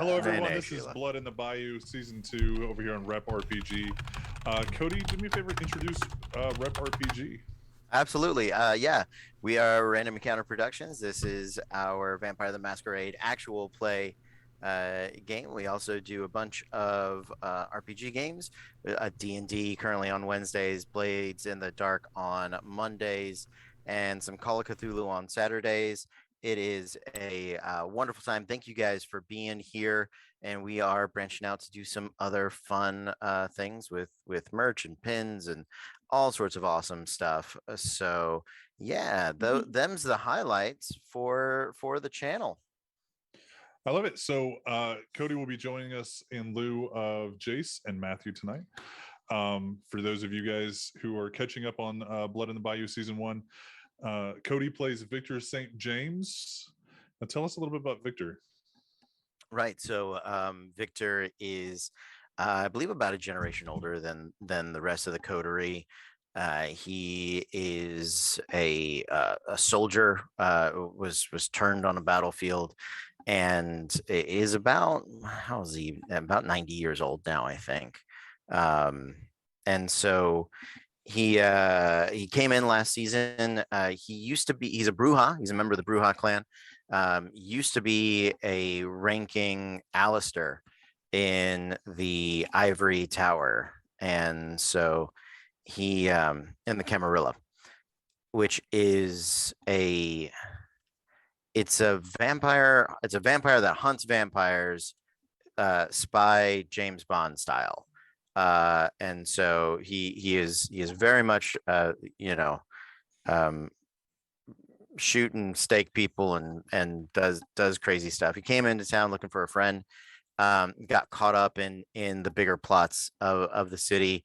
Hello, everyone. This is Blood in the Bayou, Season 2, over here on Rep RPG. Cody, do me a favor, introduce Rep RPG. Absolutely. Yeah, we are Random Encounter Productions. This is our Vampire the Masquerade actual play game. We also do a bunch of RPG games, D&D currently on Wednesdays, Blades in the Dark on Mondays, and some Call of Cthulhu on Saturdays. It is a wonderful time. Thank you guys for being here. And we are branching out to do some other fun things with merch and pins and all sorts of awesome stuff. So yeah, them's the highlights for the channel. I love it. So Cody will be joining us in lieu of Jace and Matthew tonight. For those of you guys who are catching up on Blood in the Bayou Season 1, Cody plays Victor St. James. Now tell us a little bit about Victor. Right. So Victor is, I believe, about a generation older than the rest of the coterie. He is a soldier, was turned on a battlefield, and is about, how is he, about 90 years old now, I think. And so he came in last season. He's a Bruja. He's a member of the Bruja clan. Used to be a ranking Alistair in the Ivory Tower, and so he in the Camarilla, which is it's a vampire that hunts vampires, spy James Bond style. And so he is very much shoot and stake people and does crazy stuff. He came into town looking for a friend, got caught up in the bigger plots of the city,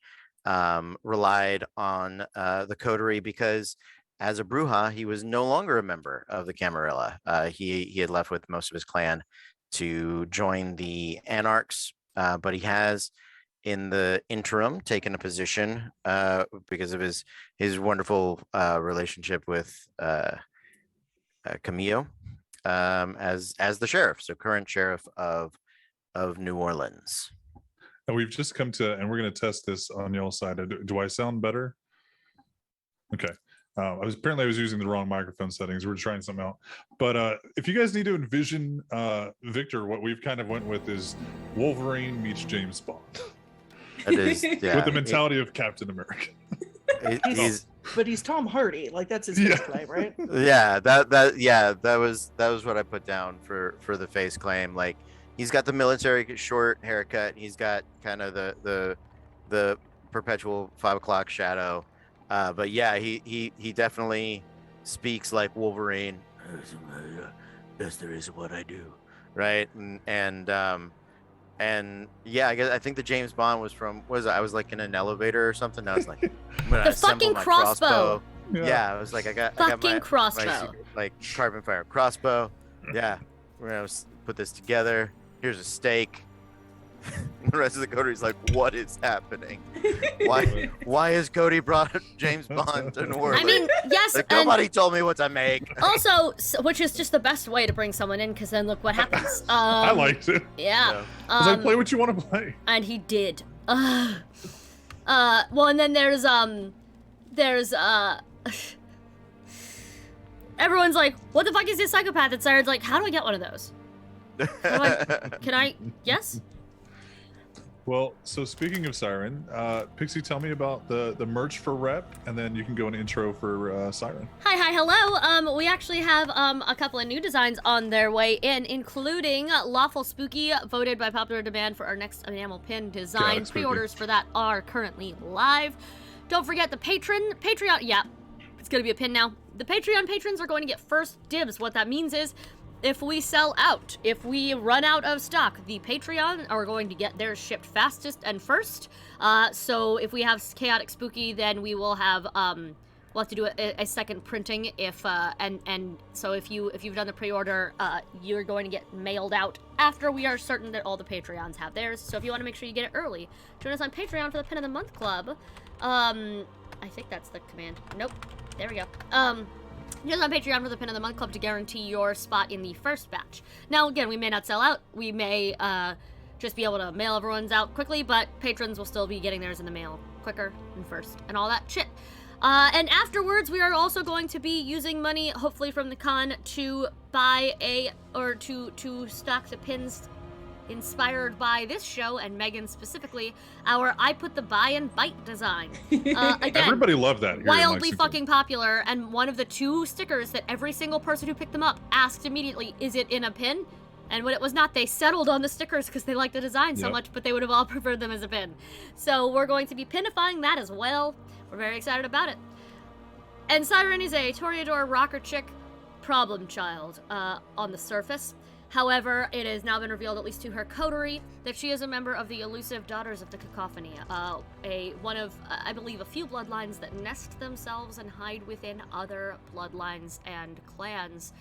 relied on the coterie because as a Bruja, he was no longer a member of the Camarilla. He had left with most of his clan to join the Anarchs, but he has in the interim taken a position because of his wonderful relationship with Camillo as the sheriff, so current sheriff of New Orleans. And we've just come to, and we're going to test this on y'all's side. Do I sound better? Okay. I was using the wrong microphone settings. We're trying something out. But if you guys need to envision Victor, what we've kind of went with is Wolverine meets James Bond. That is, yeah, with the mentality of Captain America. But he's Tom Hardy, like that's his face claim, right? Yeah, that was what I put down for the face claim. Like, he's got the military short haircut. He's got kind of the perpetual 5 o'clock shadow. But yeah, he definitely speaks like Wolverine. Yes, there is what I do, right? And yeah, I think the James Bond was I was like in an elevator or something. I was like, I'm gonna the assemble fucking my crossbow. Yeah, I was like, I got my crossbow. my secret, like carbon fire crossbow. Yeah, we're gonna put this together. Here's a stake. The rest of the coterie is like, what is happening? Why has Cody brought James Bond to New Orleans? I mean, yes, like, nobody told me what to make. Also, which is just the best way to bring someone in, because then look what happens. I liked it. Yeah. I was like, play what you want to play. And he did. Well, and then there's everyone's like, what the fuck is this psychopath? And Siren's like, how do I get one of those? Can I? Yes. Well, so speaking of Siren, Pixie, tell me about the merch for Rep, and then you can go an intro for Siren. Hi, hello. We actually have a couple of new designs on their way in, including Lawful Spooky, voted by popular demand for our next enamel pin design. Pre-orders for that are currently live. Don't forget the Patreon. Yeah, it's gonna be a pin now. The Patreon patrons are going to get first dibs. What that means is, if we sell out, if we run out of stock, the Patreon are going to get theirs shipped fastest and first. So if we have Chaotic Spooky, then we will have we'll have to do a second printing. And so if you've done the pre-order, you're going to get mailed out after we are certain that all the Patreons have theirs. So if you want to make sure you get it early, join us on Patreon for the Pin of the Month Club. I think that's the command. Nope. There we go. Just on Patreon for the Pin of the Month Club to guarantee your spot in the first batch. Now, again, we may not sell out. We may just be able to mail everyone's out quickly, but patrons will still be getting theirs in the mail quicker and first and all that shit. And afterwards, we are also going to be using money, hopefully from the con, to buy to stock the pins inspired by this show, and Megan specifically, our I Put the Buy and Bite design. Again, Everybody loved that. Here in wildly Lexington. fucking popular, and one of the 2 stickers that every single person who picked them up asked immediately, is it in a pin? And when it was not, they settled on the stickers because they liked the design so much, but they would have all preferred them as a pin. So we're going to be pinifying that as well. We're very excited about it. And Siren is a Toreador rocker chick problem child on the surface. However, it has now been revealed, at least to her coterie, that she is a member of the elusive Daughters of the Cacophony, one of, I believe, a few bloodlines that nest themselves and hide within other bloodlines and clans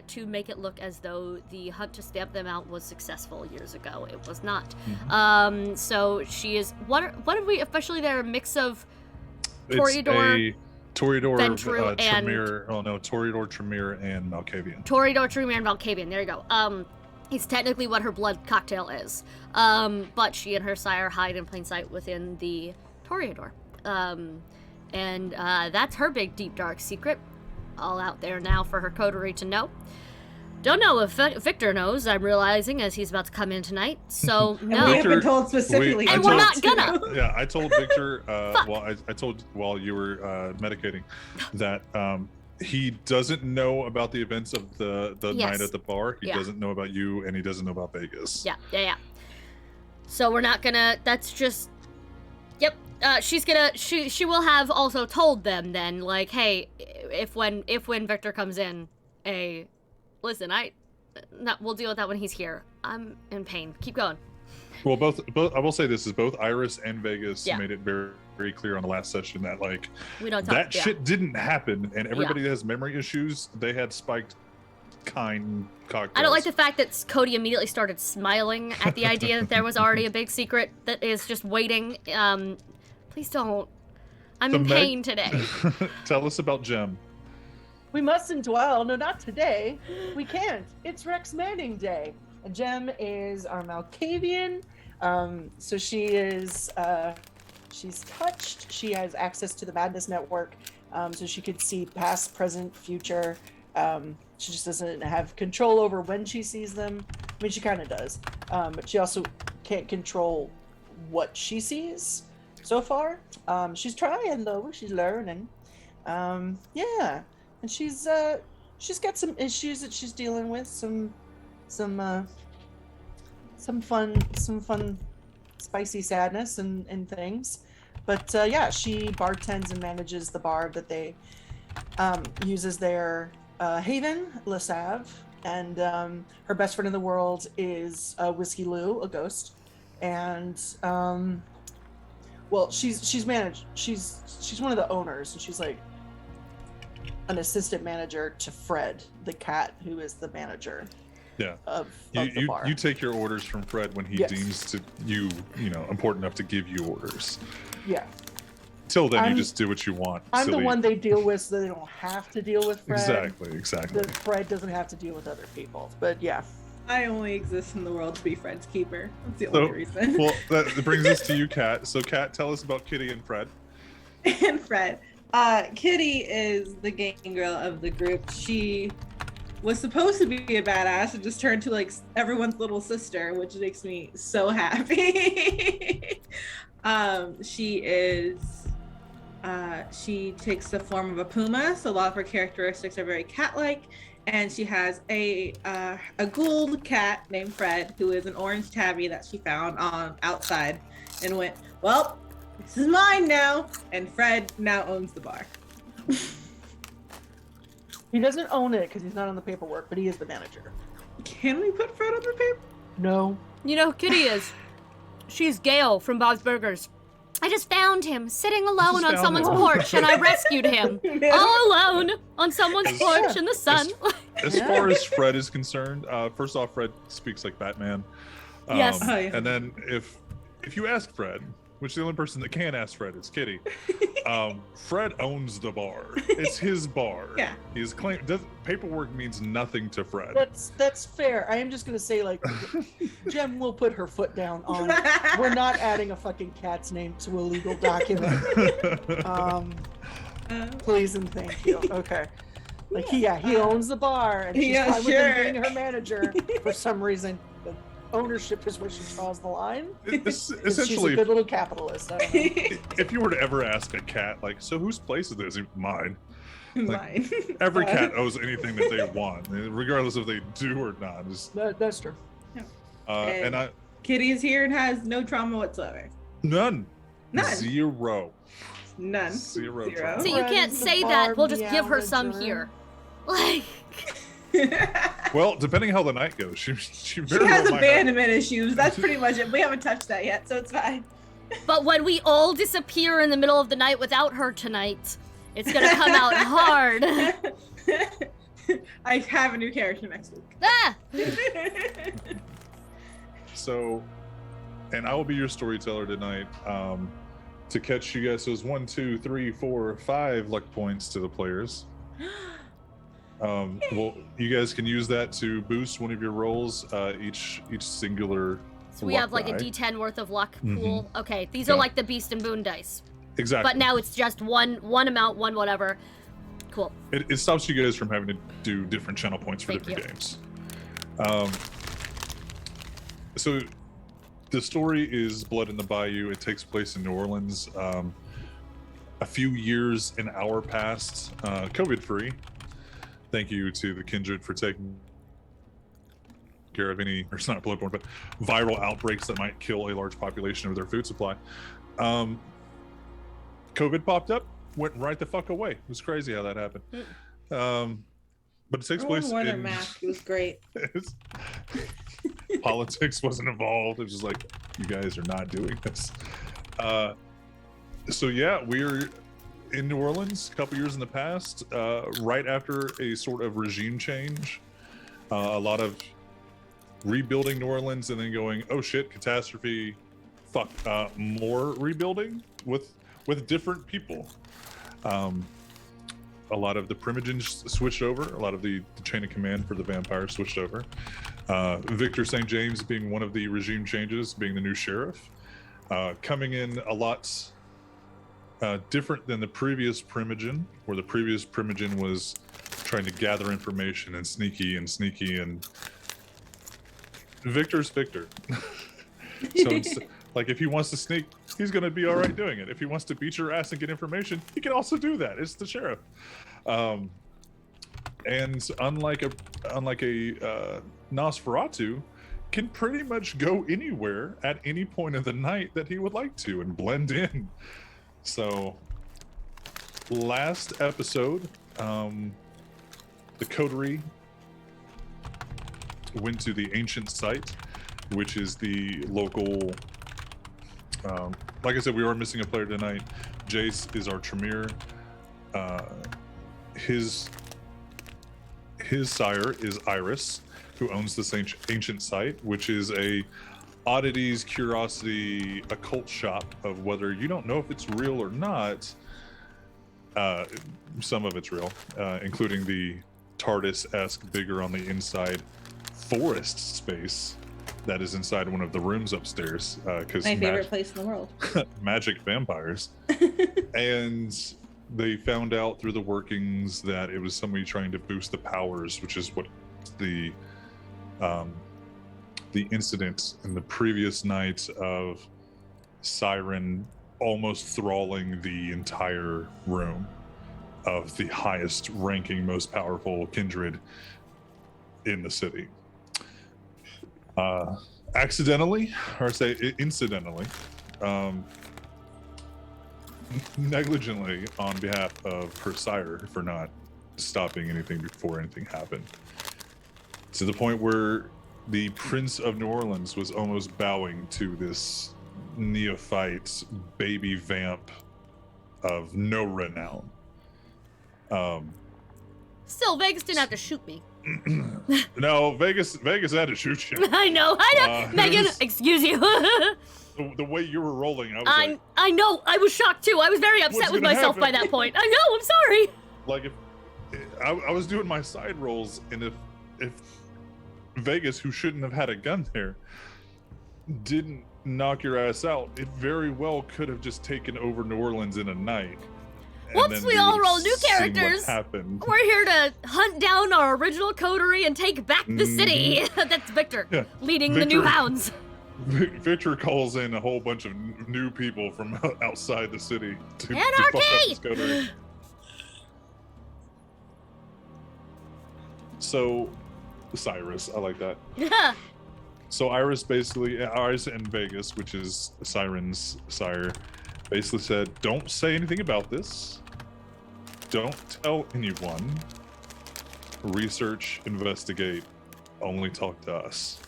to make it look as though the hunt to stamp them out was successful years ago. It was not. Mm-hmm. So she is, what have we officially there, a mix of Toreador... Toreador, Ventru, and... Tremere, Toreador, Tremere, and Malkavian. Toreador, Tremere, and Malkavian, there you go. He's technically what her blood cocktail is. But she and her sire hide in plain sight within the Toreador. And that's her big, deep, dark secret. All out there now for her coterie to know. Don't know if Victor knows, I'm realizing, as he's about to come in tonight. So, no. And we have been told specifically. And we're not gonna. Yeah, I told Victor, I told while you were medicating, that he doesn't know about the events of the night at the bar. He doesn't know about you, and he doesn't know about Vegas. Yeah. So we're not gonna, that's just, yep. She will have also told them then, like, hey, if when Victor comes in, listen, we'll deal with that when he's here. I'm in pain. Keep going. Well, both I will say this is both Iris and Vegas made it very, very clear on the last session that like we don't talk, that shit didn't happen, and everybody that has memory issues, they had spiked kind cocktails. I don't like the fact that Cody immediately started smiling at the idea that there was already a big secret that is just waiting. Please don't. I'm in pain today. Tell us about Gem. We mustn't dwell. No, not today. We can't. It's Rex Manning Day. And Gem is our Malkavian. So she is, she's touched. She has access to the Madness Network. So she could see past, present, future. She just doesn't have control over when she sees them. I mean, she kind of does. But she also can't control what she sees so far. She's trying, though. She's learning. Yeah. And she's got some issues that she's dealing with, some fun spicy sadness and things. But yeah, she bartends and manages the bar that they use as their haven, Le Save, and her best friend in the world is Whiskey Lou, a ghost, and well, she's one of the owners, and she's like an assistant manager to Fred, the cat, who is the manager. Yeah. Of the bar. You take your orders from Fred when he deems to you important enough to give you orders. Yeah. Till then, you just do what you want. I'm the one they deal with, so they don't have to deal with Fred. Exactly. Fred doesn't have to deal with other people. But yeah. I only exist in the world to be Fred's keeper. That's the only reason. Well, that brings us to you, Kat. So, Kat, tell us about Kitty and Fred. And Fred. Kitty is the gang girl of the group. She was supposed to be a badass and just turned to like everyone's little sister, which makes me so happy. She takes the form of a puma, so a lot of her characteristics are very cat-like, and she has a Gould cat named Fred, who is an orange tabby that she found on outside and went, well, this is mine now, and Fred now owns the bar. He doesn't own it because he's not on the paperwork, but he is the manager. Can we put Fred on the paper? No. You know who Kitty is? She's Gail from Bob's Burgers. I just found him sitting alone on someone's porch, and I rescued him. All alone on someone's porch in the sun. As far as Fred is concerned, first off, Fred speaks like Batman. Yes. And then if you ask Fred, which the only person that can ask Fred is Kitty. Fred owns the bar. It's his bar. Yeah. He's paperwork means nothing to Fred. That's fair. I am just gonna say, like, Jem will put her foot down on. We're not adding a fucking cat's name to a legal document. Please and thank you. Okay. Like he owns the bar, and she's fine with him being her manager. For some reason, the ownership is where she draws the line. Essentially, she's a good little capitalist. I don't know. If you were to ever ask a cat, like, so whose place is this? Mine. Mine. Every cat owes anything that they want, regardless if they do or not. That's true. And Kitty is here and has no trauma whatsoever. None. None. Zero. None. Zero. Zero. So you can't say that. We'll just give her some here. Like. Well, depending how the night goes, she She very has well might abandonment issues. That's pretty much it. We haven't touched that yet, so it's fine. But when we all disappear in the middle of the night without her tonight, it's gonna come out hard. I have a new character next week. Ah! So, and I will be your storyteller tonight. To catch you guys, so it's 1, 2, 3, 4, 5 luck points to the players. Well, you guys can use that to boost one of your rolls, each singular. So we luck have like die. a D10 worth of luck pool. Okay, these Yeah. are like the Beast and Boon dice. Exactly. But now it's just one amount, one whatever. Cool. It stops you guys from having to do different channel points for Thank different you. games. So the story is Blood in the Bayou. It takes place in New Orleans. A few years in our past, COVID-free. Thank you to the Kindred for taking care of any, or it's not bloodborne, but viral outbreaks that might kill a large population of their food supply. COVID popped up, went right the fuck away. It was crazy how that happened. But it takes place Wonder in Mask. It was great. politics wasn't involved. It was just like, you guys are not doing this. So yeah, we're in New Orleans a couple years in the past, right after a sort of regime change. A lot of rebuilding New Orleans and then going, oh shit, catastrophe, fuck, more rebuilding with different people. A lot of the Primogens switched over. A lot of the chain of command for the vampires switched over. Victor St. James being one of the regime changes, being the new sheriff, coming in a lot different than the previous Primogen, where the previous Primogen was trying to gather information and sneaky, and Victor's Victor. So it's like, if he wants to sneak, he's going to be all right doing it. If he wants to beat your ass and get information, he can also do that. It's the sheriff. And unlike a Nosferatu, can pretty much go anywhere at any point of the night that he would like to and blend in. So last episode, the coterie went to the ancient site, which is the local, like I said, we are missing a player tonight. Jace is our Tremere. His sire is Iris, who owns this ancient site, which is a oddities, curiosity, occult shop of whether you don't know if it's real or not. Some of it's real, including the TARDIS-esque, bigger on the inside forest space that is inside one of the rooms upstairs. Because My favorite place in the world. magic vampires. And they found out through the workings that it was somebody trying to boost the powers, which is what the incident in the previous night of Siren almost thralling the entire room of the highest ranking, most powerful kindred in the city. Accidentally, or say incidentally, negligently on behalf of her sire for not stopping anything before anything happened. To the point where the Prince of New Orleans was almost bowing to this neophyte baby vamp of no renown. Still, Vegas didn't have to shoot me. No, Vegas had to shoot you. I know. Megan, excuse you. the way you were rolling, I was I know. I was shocked too. I was very upset with myself by that point. I know. I'm sorry. like if I was doing my side rolls, and if Vegas, who shouldn't have had a gun there, didn't knock your ass out, it very well could have just taken over New Orleans in a night. Whoops, we all roll new characters. Happened. We're here to hunt down our original coterie and take back the city. That's Victor, leading the new hounds. Victor calls in a whole bunch of new people from outside the city to fuck up his coterie. So, Cyrus, I like that. So Iris and Vegas, which is Siren's sire, basically said, don't say anything about this. Don't tell anyone. Research, investigate, only talk to us.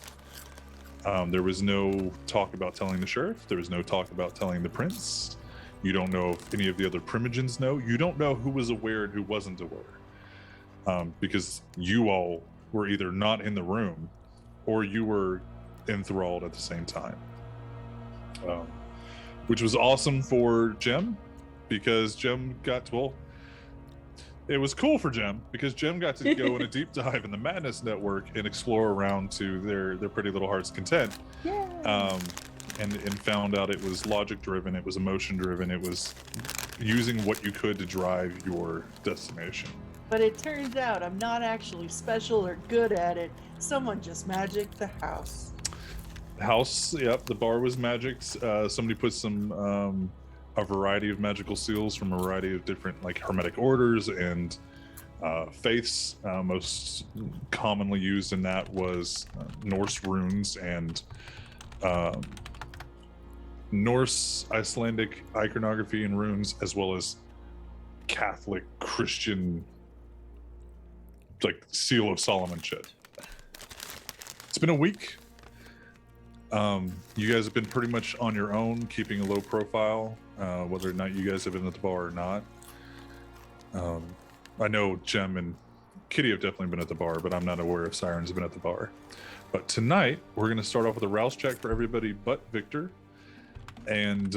There was no talk about telling the sheriff. There was no talk about telling the prince. You don't know if any of the other primogens know. You don't know who was aware and who wasn't aware. Because you all were either not in the room or you were enthralled at the same time. Which was awesome for Jem, because Jem got to, it was cool for Jem because Jem got to go in a deep dive in the Madness Network and explore around to their pretty little heart's content. Yeah. And found out it was logic driven, it was emotion driven, it was using what you could to drive your destination. But it turns out I'm not actually special or good at it. Someone just magicked the house. Yep, the bar was magic. Somebody put some a variety of magical seals from a variety of different like hermetic orders and faiths. Most commonly used in that was Norse runes and Norse Icelandic iconography and runes, as well as Catholic Christian like Seal of Solomon shit. It's been a week. You guys have been pretty much on your own, keeping a low profile, whether or not you guys have been at the bar or not. I know Jem and Kitty have definitely been at the bar, but I'm not aware if Siren's been at the bar. But tonight, we're going to start off with a rouse check for everybody but Victor. And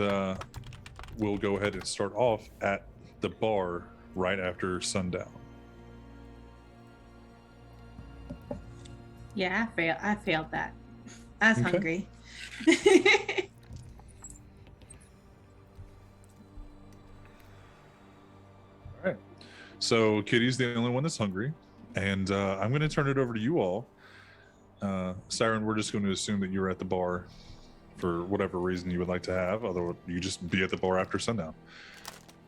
we'll go ahead and start off at the bar right after sundown. Yeah, I failed that. I was hungry. All right. So Kitty's the only one that's hungry, and I'm going to turn it over to you all. Siren, we're just going to assume that you're at the bar for whatever reason you would like to have. Otherwise, you just be at the bar after sundown.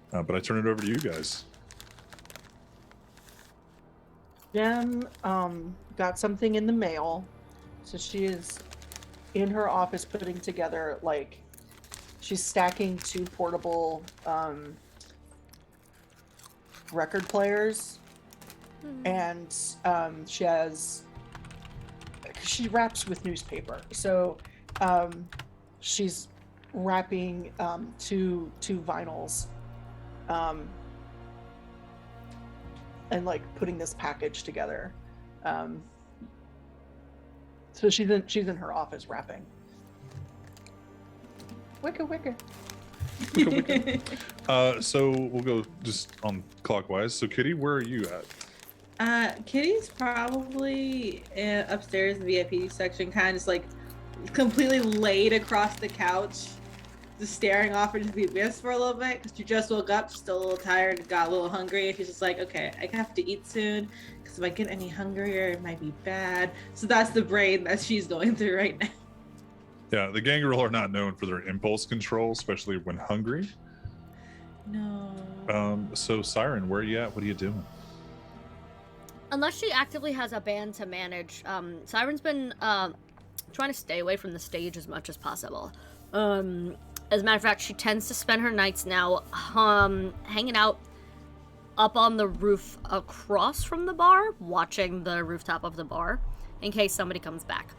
But I turn it over to you guys. Jem got something in the mail, so she is in her office putting together, like, she's stacking 2 portable record players, and she wraps with newspaper, so she's wrapping 2 vinyls and like putting this package together. So she's in her office wrapping. Wicca. So we'll go just on clockwise. So Kitty, where are you at? Kitty's probably upstairs in the VIP section, kind of just like completely laid across the couch, just staring off into the abyss for a little bit, because she just woke up, she's still a little tired, got a little hungry, and she's just like, okay, I have to eat soon, because if I get any hungrier, it might be bad. So that's the brain that she's going through right now. Yeah, the gangrel are not known for their impulse control, especially when hungry. No. So Siren, where are you at? What are you doing? Unless she actively has a band to manage, Siren's been trying to stay away from the stage as much as possible. As a matter of fact, she tends to spend her nights now hanging out up on the roof across from the bar, watching the rooftop of the bar in case somebody comes back.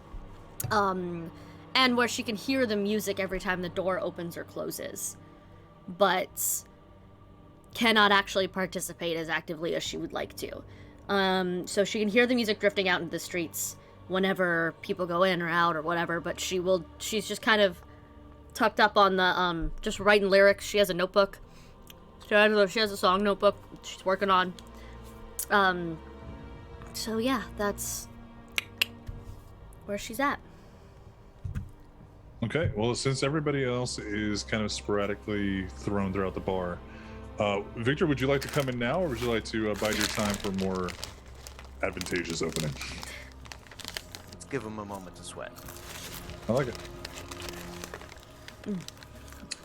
And where she can hear the music every time the door opens or closes, but cannot actually participate as actively as she would like to. So she can hear the music drifting out into the streets whenever people go in or out or whatever, but she's just kind of tucked up on the just writing lyrics. She has a notebook. She has a song notebook she's working on. So yeah, that's where she's at. Okay, well, since everybody else is kind of sporadically thrown throughout the bar, Victor, would you like to come in now, or would you like to bide your time for more advantageous opening? Let's give him a moment to sweat. I like it.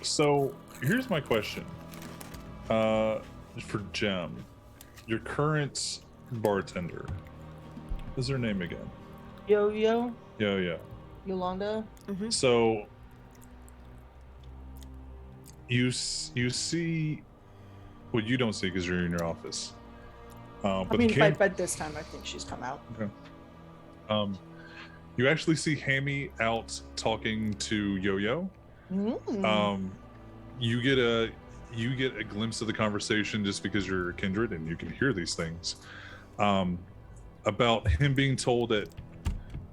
So here's my question. For Gem, your current bartender, what's her name again? Yo-Yo, Yeah. Yolanda. So you see what you don't see because you're in your office. But I mean, the by this time, I think she's come out. Okay. You actually see Hammy out talking to Yo-Yo. You get a glimpse of the conversation just because you're kindred and you can hear these things. About him being told that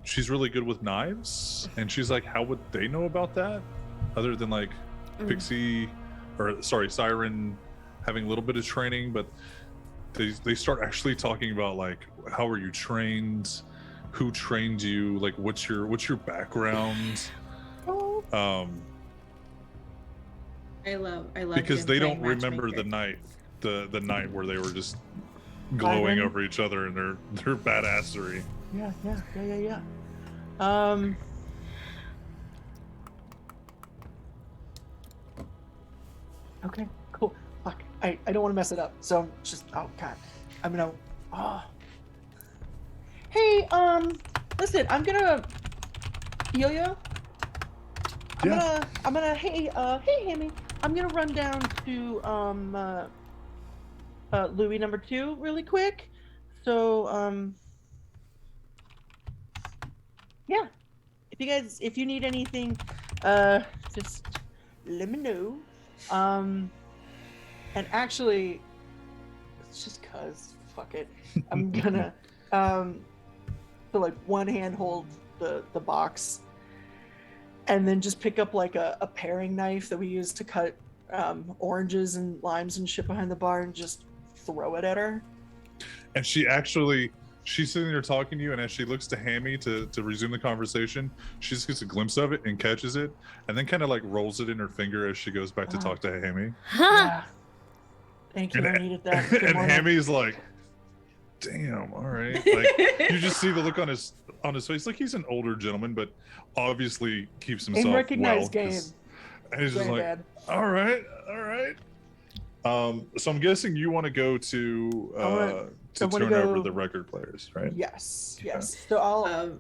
she's really good with knives, and she's like, how would they know about that? Other than like Siren having a little bit of training, but they start actually talking about like, how are you trained? Who trained you? Like, what's your background? I love because Jim they playing don't remember matchmaker. the night where they were just glowing Siren? over each other and their badassery. Yeah. Okay, cool. Fuck, I don't want to mess it up. So just, oh god, I'm gonna. Hey, listen, I'm gonna. Yo-Yo. I'm gonna. Hey, Hammy. I'm gonna run down to Louis number 2 really quick. So yeah. If you need anything, just let me know. And actually, it's just cause fuck it. I'm gonna so like one hand hold the box, and then just pick up like a paring knife that we use to cut oranges and limes and shit behind the bar, and just throw it at her. And she's sitting there talking to you, and as she looks to Hammy to resume the conversation, she just gets a glimpse of it and catches it, and then kind of like rolls it in her finger as she goes back to talk to Hammy. Yeah. Thank you, I needed that. Good And morning. Hammy's like, damn, all right. Like, you just see the look on his face, like he's an older gentleman, but obviously keeps himself In recognized well. game. And he's just like, Granddad. all right. So I'm guessing you want to go to turn over the record players, right? Yes. So I'll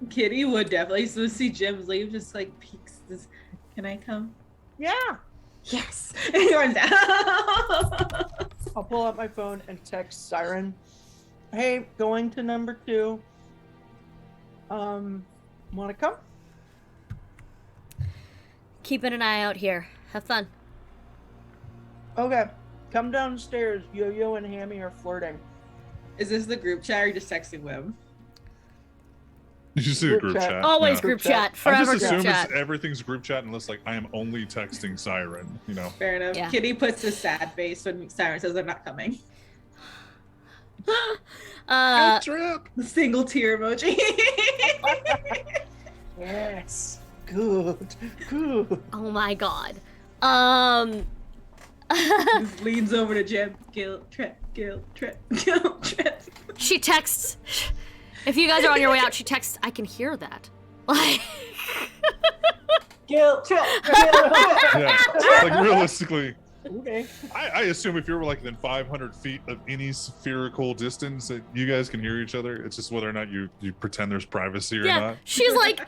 Kitty would definitely see Jim leave, just like peeks. Can I come? yeah. Yes. And he runs down. I'll pull out my phone and text Siren. Hey, going to number 2. Wanna come? Keeping an eye out here. Have fun. Okay. Come downstairs. Yo-Yo and Hammy are flirting. Is this the group chat or are you just texting them? Did you see a group chat? Always Yeah. group Group chat. chat. Forever I just group assume chat. everything's group chat unless like I am only texting Siren, you know. Fair enough. Yeah. Kitty puts a sad face when Siren says they're not coming. Trip. The single tear emoji. Yes. Good. Oh my god. Just leans over to Jim. Guilt trip. She texts. If you guys are on your way out, she texts, I can hear that. Like, Guilt trip. Yeah. Like realistically, Okay. I assume if you're like within 500 feet of any spherical distance that you guys can hear each other. It's just whether or not you pretend there's privacy or yeah, not. she's like,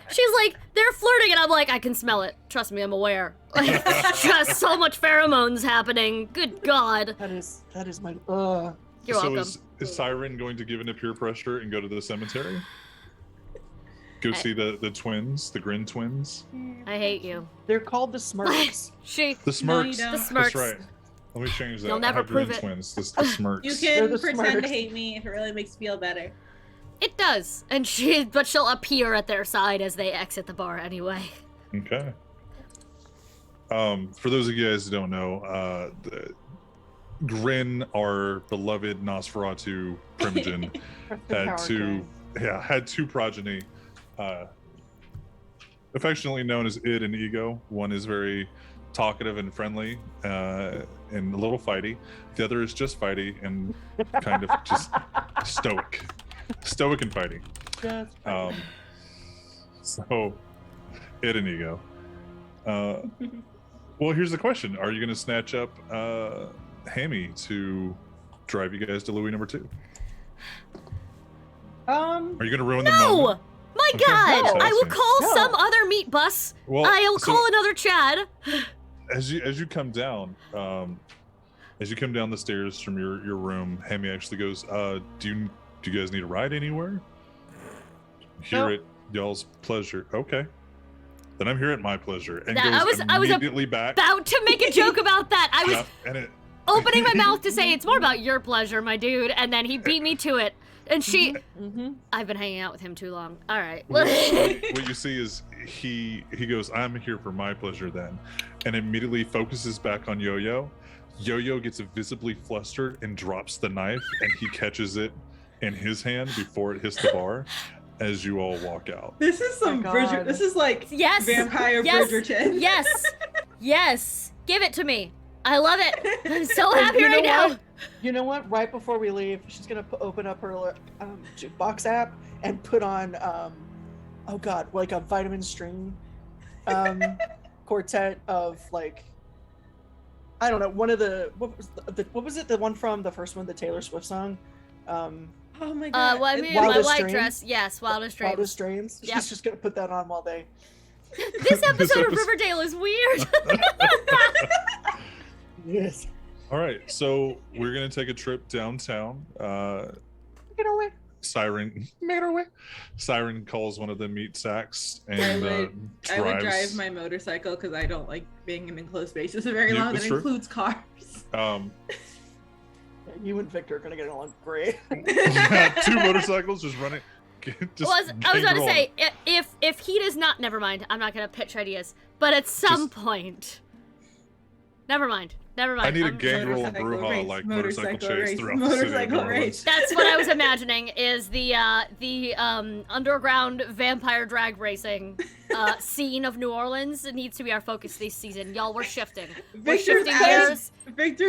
they're flirting, and I'm like, I can smell it. Trust me, I'm aware. Like, just so much pheromones happening. Good God. That is my You're So welcome. is Siren going to give in to peer pressure and go to the cemetery? Go see the twins, the Grin twins. I hate you. They're called the Smirks. She. The Smirks. don't. The Smirks. That's right. Let me change that. You'll never I have Grin prove it. twins. The Smirks. You They're can the pretend smartest. to hate me if it really makes you feel better. It does, but she'll appear at their side as they exit the bar anyway. Okay. For those of you guys who don't know, Grin, our beloved Nosferatu primogen, had two progeny, affectionately known as Id and Ego. One is very talkative and friendly, and a little fighty. The other is just fighty and kind of just stoic and fighty. So Id and Ego. Well, here's the question: are you going to snatch up Hammy to drive you guys to Louis number 2? Are you going to ruin the moment? My Okay, God! that's I will asking. call some other meat bus. Well, I'll so call another Chad. as you come down, the stairs from your room, Hammy actually goes, "Do you guys need a ride anywhere?" Here at y'all's pleasure. Okay. Then I'm here at my pleasure, and goes immediately back. About to make a joke about that. I was opening my mouth to say it's more about your pleasure, my dude, and then he beat me to it. And I've been hanging out with him too long. All right. What you see is he goes, "I'm here for my pleasure then," and immediately focuses back on Yo-Yo. Yo-Yo gets visibly flustered and drops the knife, and he catches it in his hand before it hits the bar. As you all walk out. This is some Bridger. This is like vampire Bridgerton. Yes. Give it to me. I love it. I'm so happy right now. You know what? Right before we leave, she's gonna open up her jukebox app and put on, oh God, like a Vitamin String quartet of like, I don't know, one of the what was it? The one from the first one, the Taylor Swift song. Oh my God! Well, I mean, my white dress. Yes, Wildest Dreams. Wildest Dreams. Yep. She's just gonna put that on while they. This episode of Riverdale is weird. Yes. All right, so we're gonna take a trip downtown. Get away. Siren. Get away. Siren calls one of the meat sacks and I would drive my motorcycle because I don't like being in enclosed spaces very long. That includes cars. You and Victor are gonna get along great. 2 motorcycles just running. I was about to say, if he does not, never mind. I'm not gonna pitch ideas, but at some point, never mind. I need a gangrel and brouhaha like motorcycle chase throughout the city of New Orleans. That's what I was imagining. Is the underground vampire drag racing scene of New Orleans. It needs to be our focus this season, y'all. We're shifting. Victor's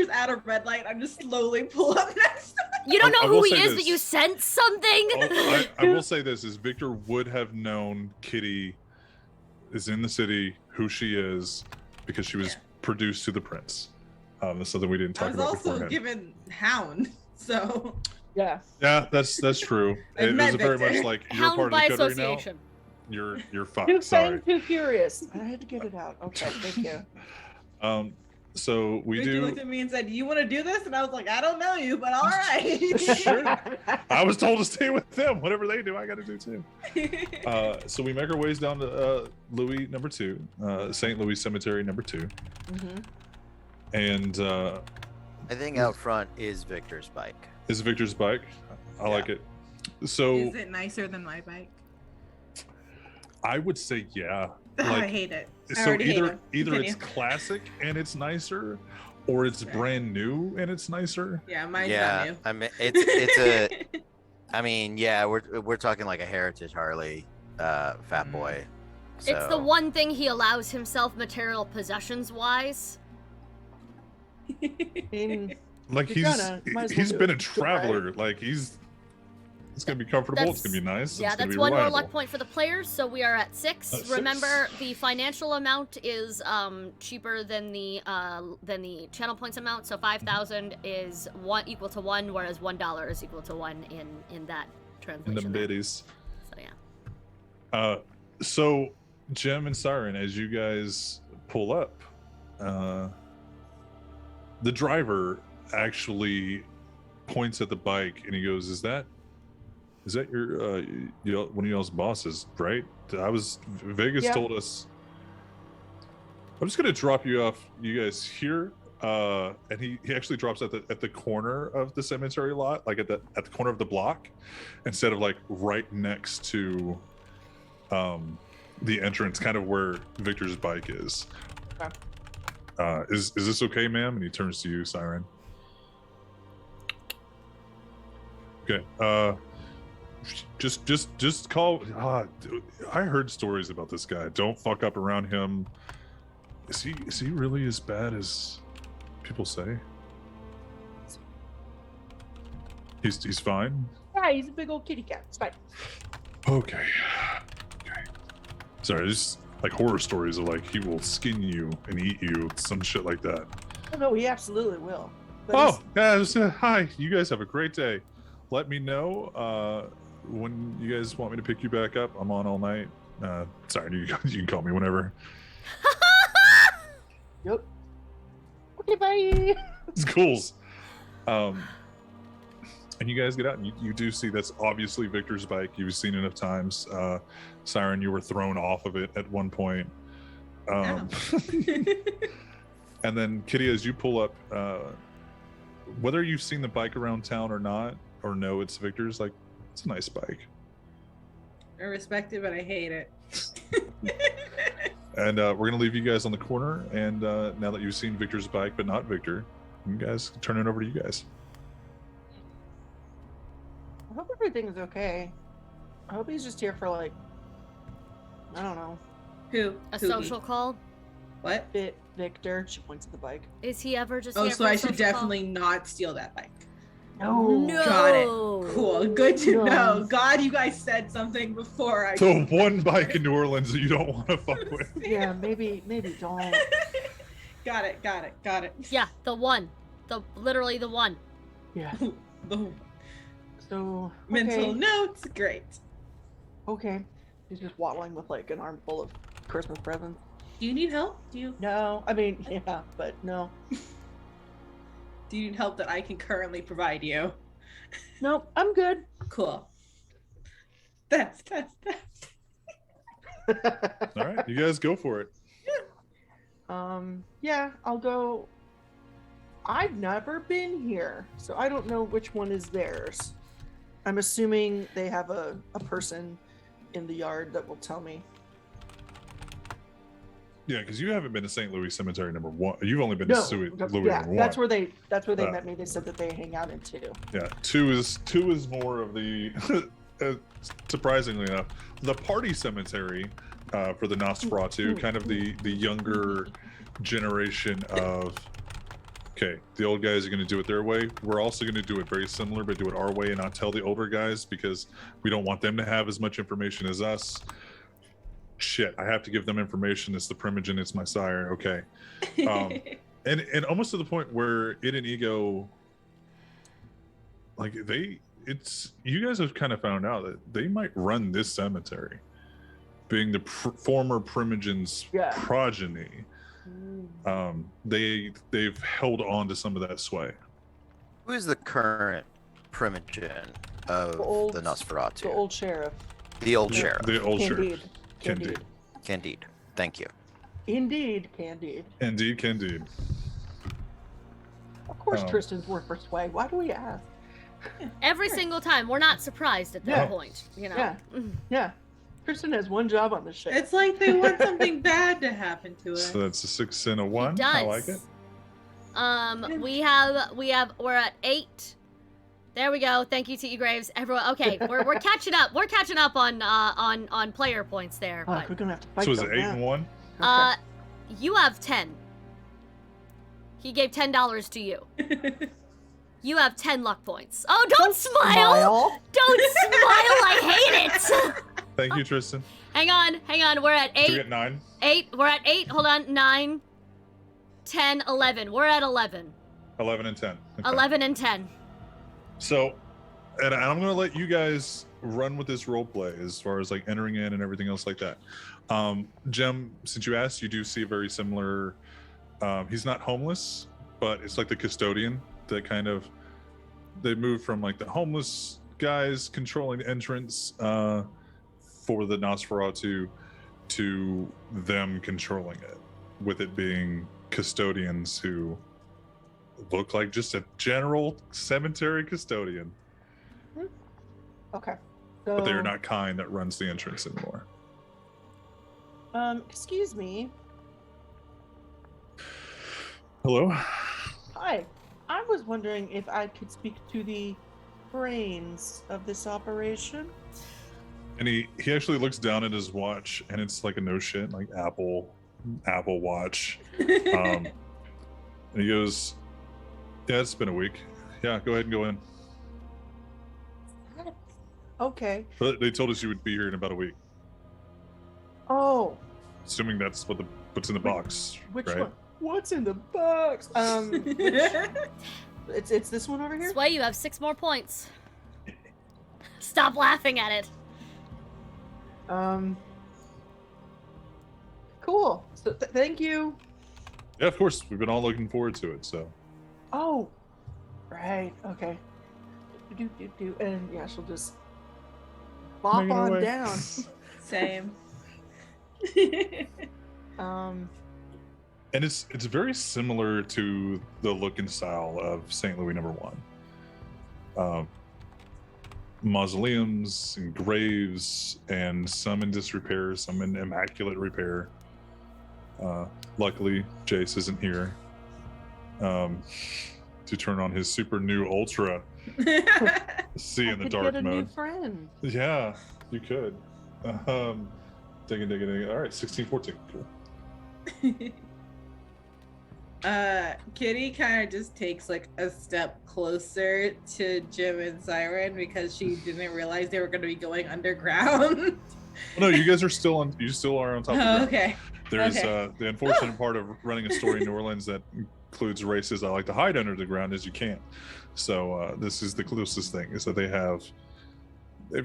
at a red light. I'm just slowly pull up next to him. You don't know who he is, but you sense something. I will say this: is Victor would have known Kitty is in the city, who she is, because she was produced to the prince. That's something we didn't talk about beforehand. I was also given Hound, so yeah, that's true. It was very much like you're Hound part by of the coterie association. Now. You're fucked. Sorry. Too curious. I had to get it out. Okay, thank you. So Victor looked at me and said, "You want to do this?" And I was like, "I don't know you, but all right." Sure. I was told to stay with them. Whatever they do, I got to do too. So we make our ways down to Louis number 2, St. Louis Cemetery number 2. Mm-hmm. And I think out front is Victor's bike. Is Victor's bike? I like it. So is it nicer than my bike? I would say yeah. I hate it. So either it's classic and it's nicer, or it's brand new and it's nicer. Yeah, mine's not new. I mean it's a. I mean, yeah, we're talking like a heritage Harley, Fat Boy. So. It's the one thing he allows himself material possessions wise. Like he's been a traveler. Like it's gonna be comfortable. It's gonna be nice. Yeah, that's one more luck point for the players. So we are at 6. Remember, 6. the financial amount is cheaper than the channel points amount. So 5,000 is equal to 1, whereas $1 is equal to 1 in that translation. In the biddies. So yeah. So Jem and Siren, as you guys pull up, the driver actually points at the bike and he goes, "Is that your one of y'all's bosses, right? Vegas told us. I'm just gonna drop you off, you guys here." And he actually drops at the corner of the cemetery lot, like at the corner of the block, instead of like right next to the entrance, kind of where Victor's bike is. Okay. Is this okay, ma'am? And he turns to you, Siren. Okay. Just call. I heard stories about this guy. Don't fuck up around him. Is he really as bad as people say? He's fine. Yeah, he's a big old kitty cat. It's fine. Okay. Sorry, just like horror stories of like he will skin you and eat you, some shit like that. Oh, no, he absolutely will. But Hi. You guys have a great day. Let me know when you guys want me to pick you back up. I'm on all night. Sorry, you can call me whenever. Yep. Okay, bye. It's cool. And you guys get out, and you do see that's obviously Victor's bike. You've seen enough times. Siren, you were thrown off of it at one point. And then Kitty, as you pull up, whether you've seen the bike around town or not, or no, it's Victor's, like, it's a nice bike. I respect it, but I hate it. And we're going to leave you guys on the corner. And now that you've seen Victor's bike, but not Victor, you guys turn it over to you guys. I hope everything's okay. I hope he's just here for, like, I don't know. Who? A Who? social call? What? Victor. She points at the bike. Is he ever just Oh, here so for a I should social call? definitely not steal that bike. No. Got it. Cool. Good to No. know. God, you guys said something before I. So one bike in New Orleans that you don't want to fuck with. Yeah, maybe don't. Got it. Yeah, the one. Literally the one. Yeah. The So mental notes. Great. Okay. He's just waddling with like an armful of Christmas presents. Do you need help? Do you No, yeah, but no. need help that I can currently provide you? Nope, I'm good. Cool. That's. All right, you guys go for it. Yeah, I'll go. I've never been here, so I don't know which one is theirs. I'm assuming they have a person in the yard that will tell me. Yeah, because you haven't been to St. Louis Cemetery number 1. You've only been No, to Louis yeah, number 1. that's where they Uh, met me. They said that they hang out in 2. Yeah, two is more of the surprisingly enough, the party cemetery for the Nosferatu, kind of the younger generation of. Okay, the old guys are going to do it their way. We're also going to do it very similar, but do it our way and not tell the older guys because we don't want them to have as much information as us. Shit, I have to give them information. It's the Primogen, it's my sire. Okay. And almost to the point where it and Ego, like you guys have kind of found out that they might run this cemetery, being the former Primogen's progeny. They've held on to some of that sway. Who is the current Primogen of the Nosferatu? The old sheriff. The old sheriff. The old sheriff. Candide. Candide. Thank you. Indeed, Candide. Indeed. Of course, Tristan's worth for sway. Why do we ask? Every single time. We're not surprised at that point, you know. Yeah. Yeah. Tristan has one job on the ship. It's like they want something bad to happen to us. So that's a 6 and a 1. Does. I like it. We're at 8. There we go. Thank you, T.E. Graves. Everyone, okay, we're catching up. We're catching up on player points there. Oh, But, we're gonna have to fight. So is it them 8 now. and 1? Okay. you have 10. He gave $10 to you. You have 10 luck points. Oh, don't smile! Don't smile! I hate it! Thank you, Tristan. Hang on. We're at 8. Did we get 9? 8. We're at 8. Hold on. 9, 10, 11. We're at 11. 11 and 10. Okay. 11 and 10. So, and I'm going to let you guys run with this role play as far as like entering in and everything else like that. Jem, since you asked, you do see a very similar. He's not homeless, but it's like the custodian that kind of they moved from like the homeless guys controlling the entrance for the Nosferatu to them controlling it, with it being custodians who look like just a general cemetery custodian. Okay. But they're not kind that runs the entrance anymore. Excuse me. Hello. Hi. I was wondering if I could speak to the brains of this operation. And he actually looks down at his watch, and it's like a no shit, like Apple Watch. And he goes, "Yeah, it's been a week. Yeah, go ahead and go in." Okay. But they told us you would be here in about a week. Oh, Assuming that's what's in the box, which right? one? What's in the box? It's this one over here. Sway, you have 6 more points. Stop laughing at it. Cool. So thank you. Yeah, of course. We've been all looking forward to it. So. Oh, right. Okay. And yeah, she'll just bop Make it on away. down. Same. And it's very similar to the look and style of St. Louis #1. Mausoleums and graves, and some in disrepair, some in immaculate repair. Luckily, Jace isn't here to turn on his super new ultra see in the dark get a mode. new friend. Yeah, you could. Digging. All right, 16-14. Cool. Kitty kind of just takes like a step closer to Jim and Siren because she didn't realize they were going to be going underground. No, you guys are still on. You still are on top of the ground. Okay. There's Okay. the unfortunate part of running a story in New Orleans that includes races that like to hide under the ground as you can. So this is the closest thing, is that they've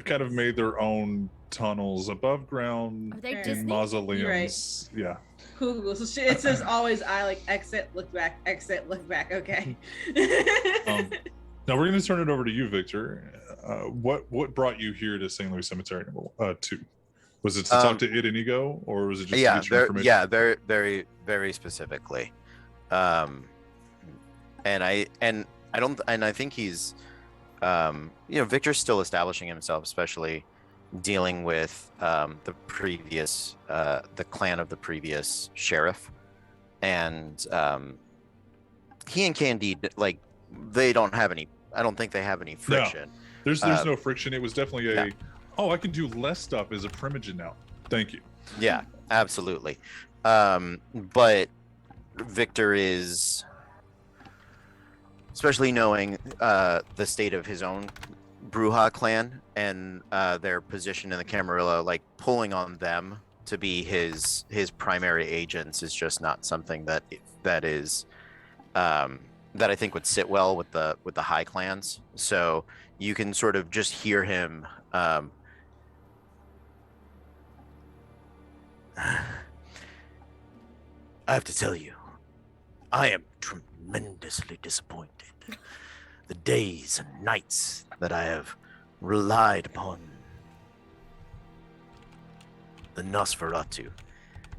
kind of made their own tunnels above ground Are they Fair. in Disney? mausoleums. Yeah. Cool. So it says always I like exit, look back, exit, look back. Okay. Now we're going to turn it over to you, Victor. What brought you here to St. Louis Cemetery #2? Was it to talk to Id and Ego, or was it just to get your information? Very specifically. And I think he's Victor's still establishing himself, especially dealing with the clan of the previous sheriff, and he and Candide, like, they don't have any. I don't think they have any friction. No, there's no friction. It was definitely I can do less stuff as a primogen now. Thank you. Yeah, absolutely. But Victor is, especially knowing the state of his own Bruja clan and their position in the Camarilla, like pulling on them to be his primary agents is just not something that is that I think would sit well with the high clans. So you can sort of just hear him. I have to tell you, I am tremendously disappointed. The days and nights that I have relied upon the Nosferatu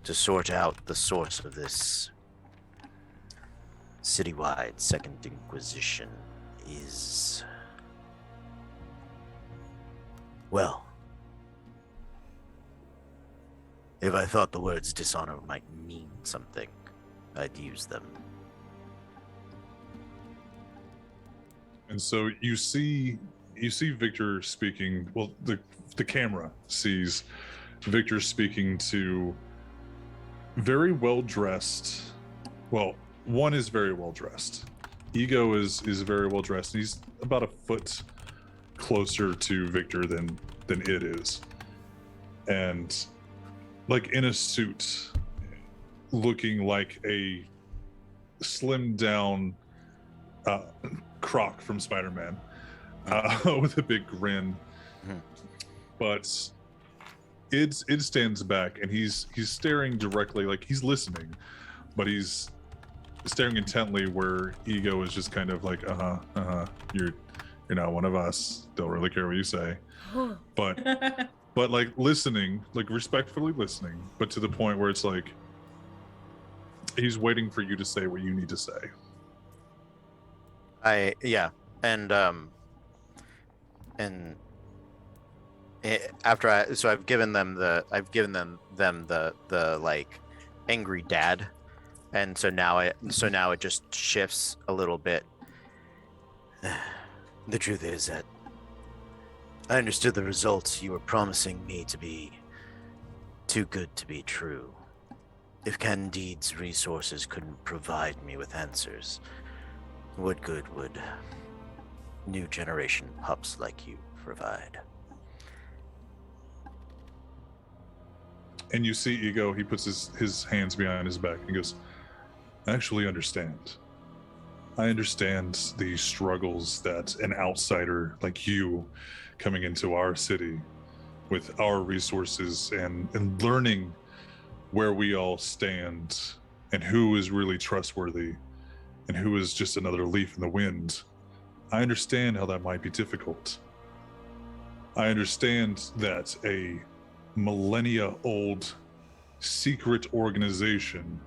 to sort out the source of this citywide Second Inquisition is, well, if I thought the words dishonor might mean something, I'd use them. And so you see Victor speaking. Well, the camera sees Victor speaking to very well dressed. Well, one is very well dressed. Ego is very well dressed. And he's about a foot closer to Victor than it is, and like in a suit, looking like a slimmed down Croc from Spider-Man, with a big grin. But it stands back, and he's staring directly, like he's listening, but he's staring intently, where Ego is just kind of like, you're not one of us, don't really care what you say. but like listening, like respectfully listening, but to the point where it's like he's waiting for you to say what you need to say. I've given them the like angry dad And so now it just shifts a little bit. The truth is that I understood the results you were promising me to be too good to be true. If Candide's resources couldn't provide me with answers, what good would new generation pups like you provide? And you see Ego, he puts his hands behind his back and goes, I actually understand. I understand the struggles that an outsider like you coming into our city with our resources and learning where we all stand and who is really trustworthy and who is just another leaf in the wind. I understand how that might be difficult. I understand that a millennia-old secret organization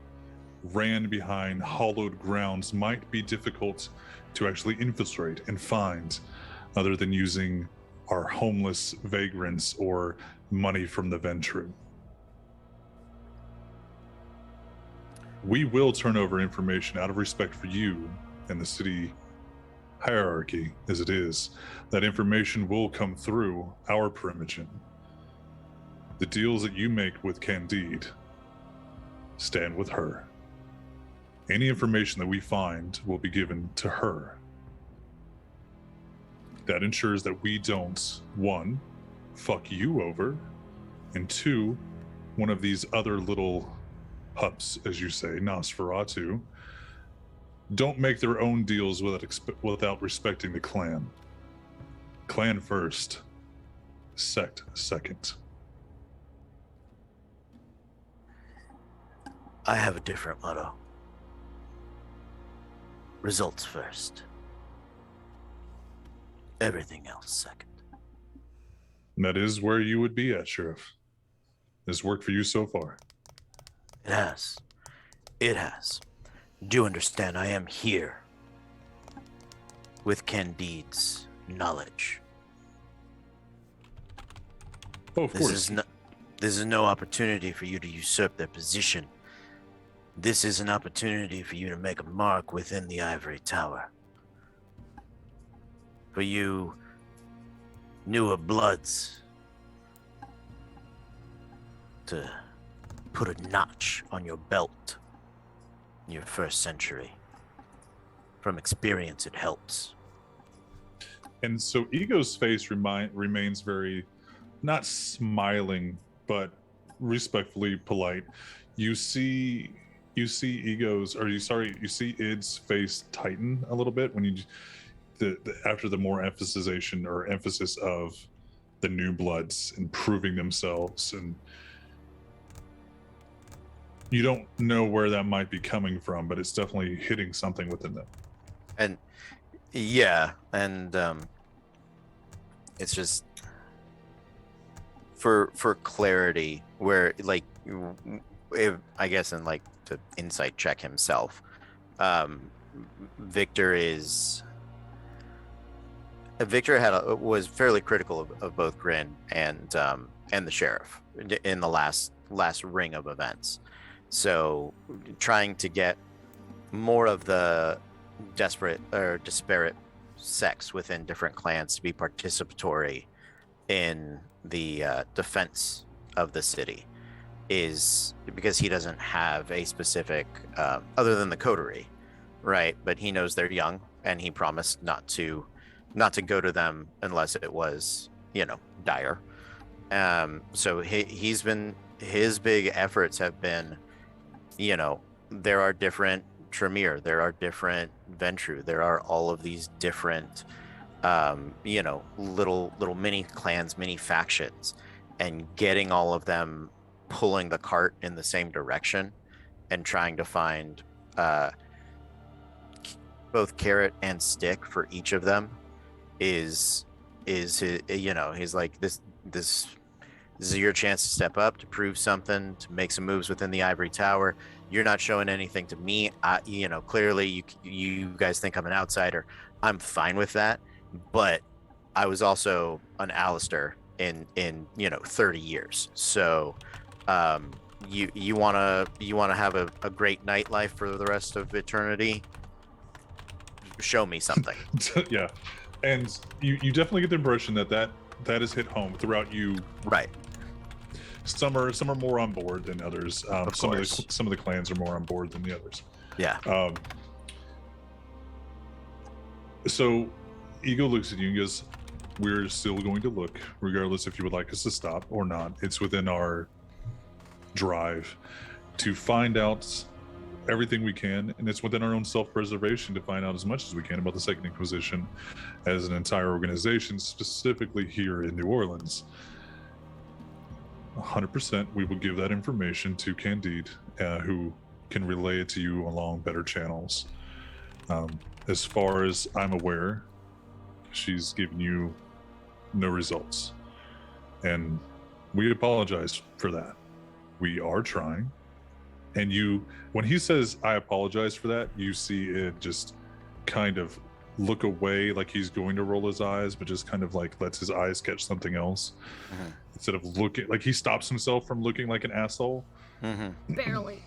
ran behind hallowed grounds might be difficult to actually infiltrate and find, other than using our homeless vagrants or money from the Ventru. We will turn over information out of respect for you and the city hierarchy as it is. That information will come through our perimeter. The deals that you make with Candide stand with her. Any information that we find will be given to her. That ensures that we don't, one, fuck you over, and two, one of these other little pups, as you say, Nosferatu, don't make their own deals without respecting the clan. Clan first, sect second. I have a different motto. Results first. Everything else second. And that is where you would be at, Sheriff. This worked for you so far. It has. It has. Do understand I am here with Candide's knowledge. Oh, of course. This is no opportunity for you to usurp their position. This is an opportunity for you to make a mark within the ivory tower. For you newer bloods to put a notch on your belt in your first century. From experience, it helps. And so Ego's face remains very, not smiling, but respectfully polite. You see Id's face tighten a little bit when you, after the more emphasis of the new bloods improving themselves, and you don't know where that might be coming from, but it's definitely hitting something within them. And yeah, and it's just for clarity, where like, if, I guess, and like to insight check himself, Victor was fairly critical of both Grin and the sheriff in the last ring of events. So trying to get more of the disparate sects within different clans to be participatory in the defense of the city is because he doesn't have a specific, other than the coterie, right? But he knows they're young, and he promised not to go to them unless it was, dire. So his big efforts have been, there are different Tremere, there are different Ventru, there are all of these different, little mini clans, mini factions, and getting all of them pulling the cart in the same direction and trying to find both carrot and stick for each of them is he's like, this is your chance to step up, to prove something, to make some moves within the ivory tower. You're not showing anything to me. Clearly you guys think I'm an outsider. I'm fine with that, but I was also an Alistair in 30 years. So you wanna have a great nightlife for the rest of eternity? Show me something. Yeah, and you definitely get the impression that has hit home throughout you. Right. Some are more on board than others. Some of the clans are more on board than the others. Yeah. So Ego looks at you and goes, "We're still going to look, regardless if you would like us to stop or not. It's within our drive to find out everything we can, and it's within our own self-preservation to find out as much as we can about the Second Inquisition as an entire organization, specifically here in New Orleans. 100% we will give that information to Candide, who can relay it to you along better channels. As far as I'm aware, she's given you no results, and we apologize for that. We are trying. And when he says, I apologize for that, you see it just kind of look away, like he's going to roll his eyes, but just kind of like lets his eyes catch something else. Mm-hmm. Instead of looking, like he stops himself from looking like an asshole. Mm-hmm. Barely.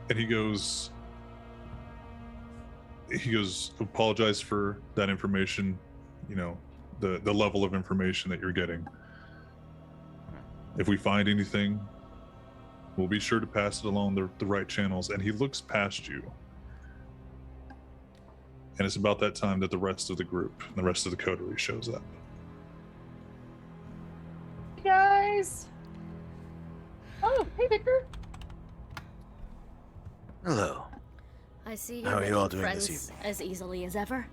And he goes, apologize for that information, the level of information that you're getting. If we find anything, we'll be sure to pass it along the right channels. And he looks past you. And it's about that time that the rest of the group and the rest of the coterie shows up. Hey guys! Oh, hey Victor! Hello. I see How are you all making doing this friends as easily as ever.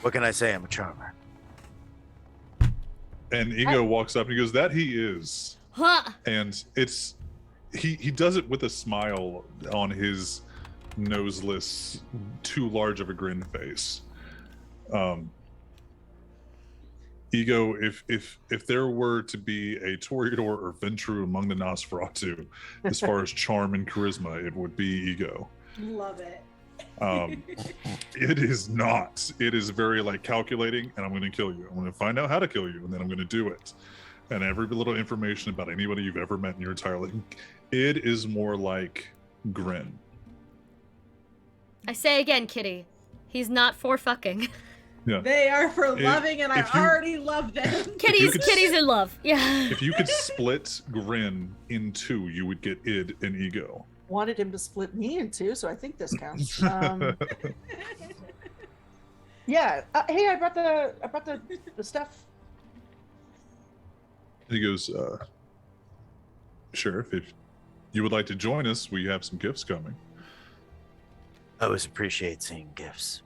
What can I say? I'm a charmer. And Ego walks up and he goes, "That he is." Huh! And he does it with a smile on his noseless, too large of a grin face. Ego, if there were to be a Toreador or Ventru among the Nosferatu, as far as charm and charisma, it would be Ego. Love it. It is not. It is very like calculating, and I'm going to kill you. I'm going to find out how to kill you, and then I'm going to do it. And every little information about anybody you've ever met in your entire life. It is more like grin. I say again, Kitty. He's not for fucking. Yeah. They are for loving, and I if you- already love them. Kitty's in love. Yeah. If you could split grin in two, you would get id and ego. Wanted him to split me in two, so I think this counts. Yeah. Hey, I brought the stuff. He goes, Sheriff, if you would like to join us, we have some gifts coming. I always appreciate seeing gifts.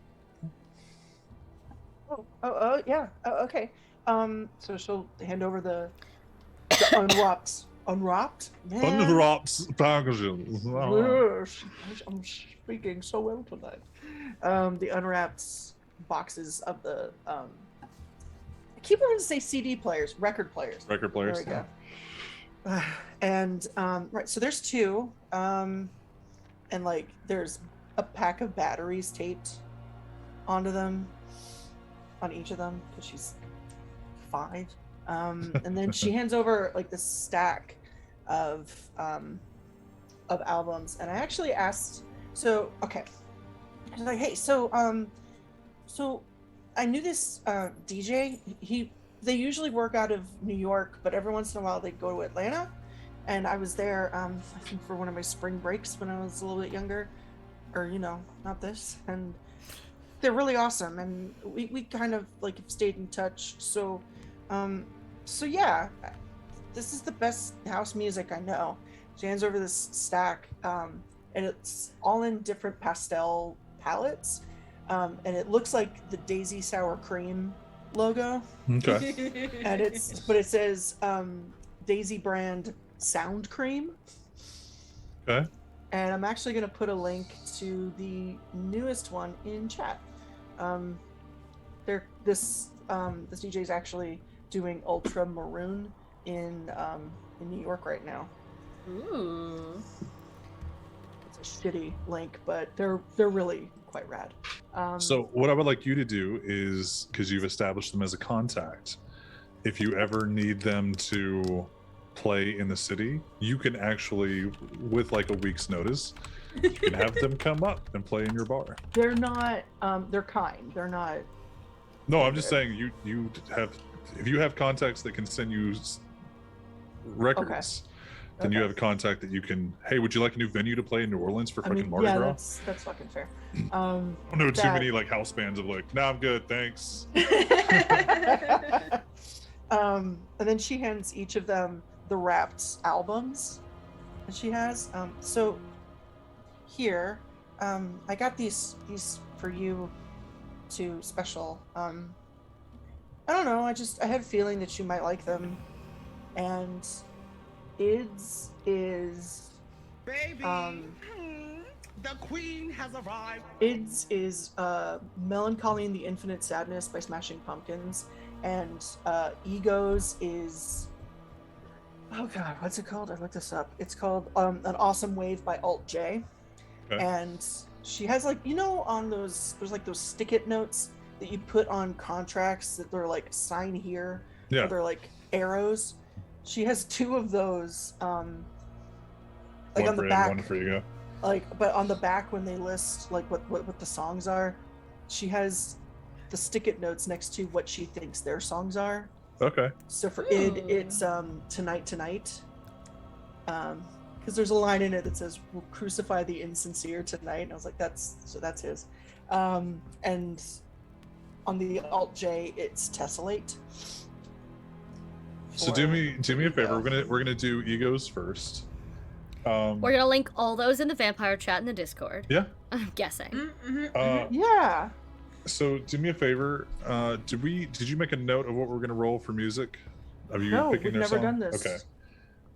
Oh, yeah. Oh, okay. So she'll hand over the unwrapped? Man. Unwrapped packages. Yes, I'm speaking so well tonight. The unwrapped boxes of the I keep wanting to say CD players, record players. Record players. There we go. And right, so there's two, and like there's a pack of batteries taped onto them, on each of them, because she's 5. And then she hands over like this stack of albums, and I actually asked. So okay, I was like, hey, so I knew this DJ. They usually work out of New York, but every once in a while they go to Atlanta. And I was there, I think for one of my spring breaks when I was a little bit younger, or not this. And they're really awesome, and we kind of like have stayed in touch. So yeah, this is the best house music I know. She hands over this stack, and it's all in different pastel palettes, and it looks like the Daisy Sour Cream logo. Okay. And it says Daisy brand Sound Cream. Okay. And I'm actually going to put a link to the newest one in chat. This DJ is actually doing Ultra Maroon in New York right now. Ooh. It's a shitty link, but they're really quite rad. So what I would like you to do is, because you've established them as a contact, if you ever need them to play in the city, you can actually, with like a week's notice, you can have them come up and play in your bar. They're not. They're kind. They're not. No, I'm just saying you have, if you have contacts that can send you records, then you have a contact that you can. Hey, would you like a new venue to play in New Orleans for fucking Mardi yeah, Gras? that's fucking fair. No, too many like house bands of like, nah, I'm good, thanks. And then she hands each of them the wrapped albums that she has. So here, I got these for you two special. I don't know, I had a feeling that you might like them. And Ids is Baby, the queen has arrived. Ids is Melancholy and the Infinite Sadness by Smashing Pumpkins, and Egos is, oh god, what's it called? I looked this up. It's called An Awesome Wave by Alt J. Okay. And she has like, you know, on those, there's like those stick-it notes that you put on contracts that they're like sign here. Yeah. Or they're like arrows. She has two of those, like one on the for back. one for you. Like, but on the back when they list like what the songs are, she has the stick-it notes next to what she thinks their songs are. Okay. So for Id, it's Tonight, because there's a line in it that says, "We'll crucify the insincere tonight," and I was like, that's his. And on the Alt J, it's Tessellate. So do me a favor. We're gonna do Egos first. We're gonna link all those in the vampire chat in the Discord. Yeah. I'm guessing. Yeah. So do me a favor. Did you make a note of what we're gonna roll for music? Of you No, picking we've their never song? done this.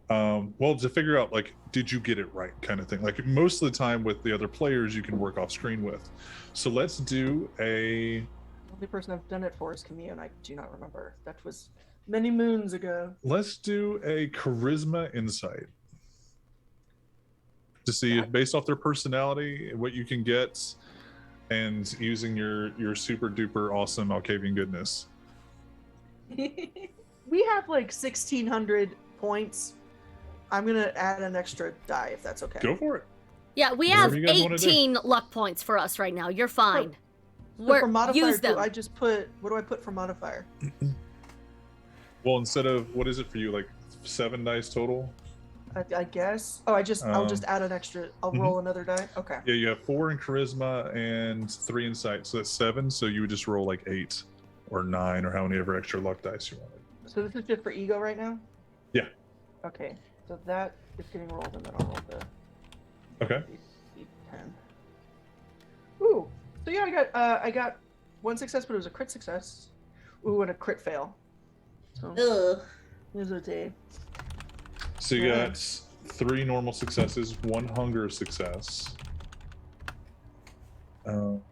Okay. Well, to figure out like, did you get it right, kind of thing. Like most of the time with the other players, you can work off screen with. So let's do a. The only person I've done it for is Camille, and I do not remember. That was many moons ago. Let's do a charisma insight to see if, based off their personality, what you can get, and using your super duper awesome Alcavian goodness. We have like 1,600 points. I'm gonna add an extra die if that's okay. Go for it. Yeah, we Whatever have you guys wanna do. 18 luck points for us right now. You're fine. So for modifier, use them. I just put, what do I put for modifier? Well, instead of, what is it for you, like 7 dice total? I guess. Oh, I'll just add an extra. I'll roll another die. Okay. Yeah, you have 4 in charisma and 3 in sight, so that's 7. So you would just roll like 8 or 9 or how many ever extra luck dice you wanted. So this is just for ego right now? Yeah. Okay. So that is getting rolled, and then I'll roll the Okay. D10. Ooh. So yeah, I got 1 success, but it was a crit success. Ooh, and a crit fail. So Ugh. here's a day. So you got 3 normal successes, 1 hunger success. Well,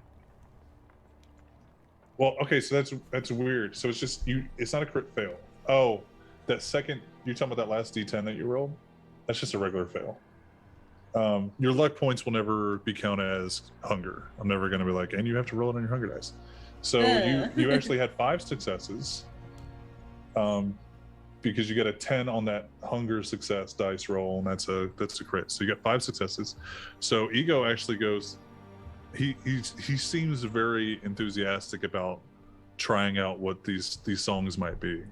okay, so that's weird. So it's just you. It's not a crit fail. Oh, that second. You're talking about that last D10 that you rolled? That's just a regular fail. Your luck points will never be counted as hunger. I'm never going to be like, and you have to roll it on your hunger dice. So you actually had 5 successes. Because you got a 10 on that hunger success dice roll, and that's a crit. So you got 5 successes. So Ego actually goes. He seems very enthusiastic about trying out what these songs might be.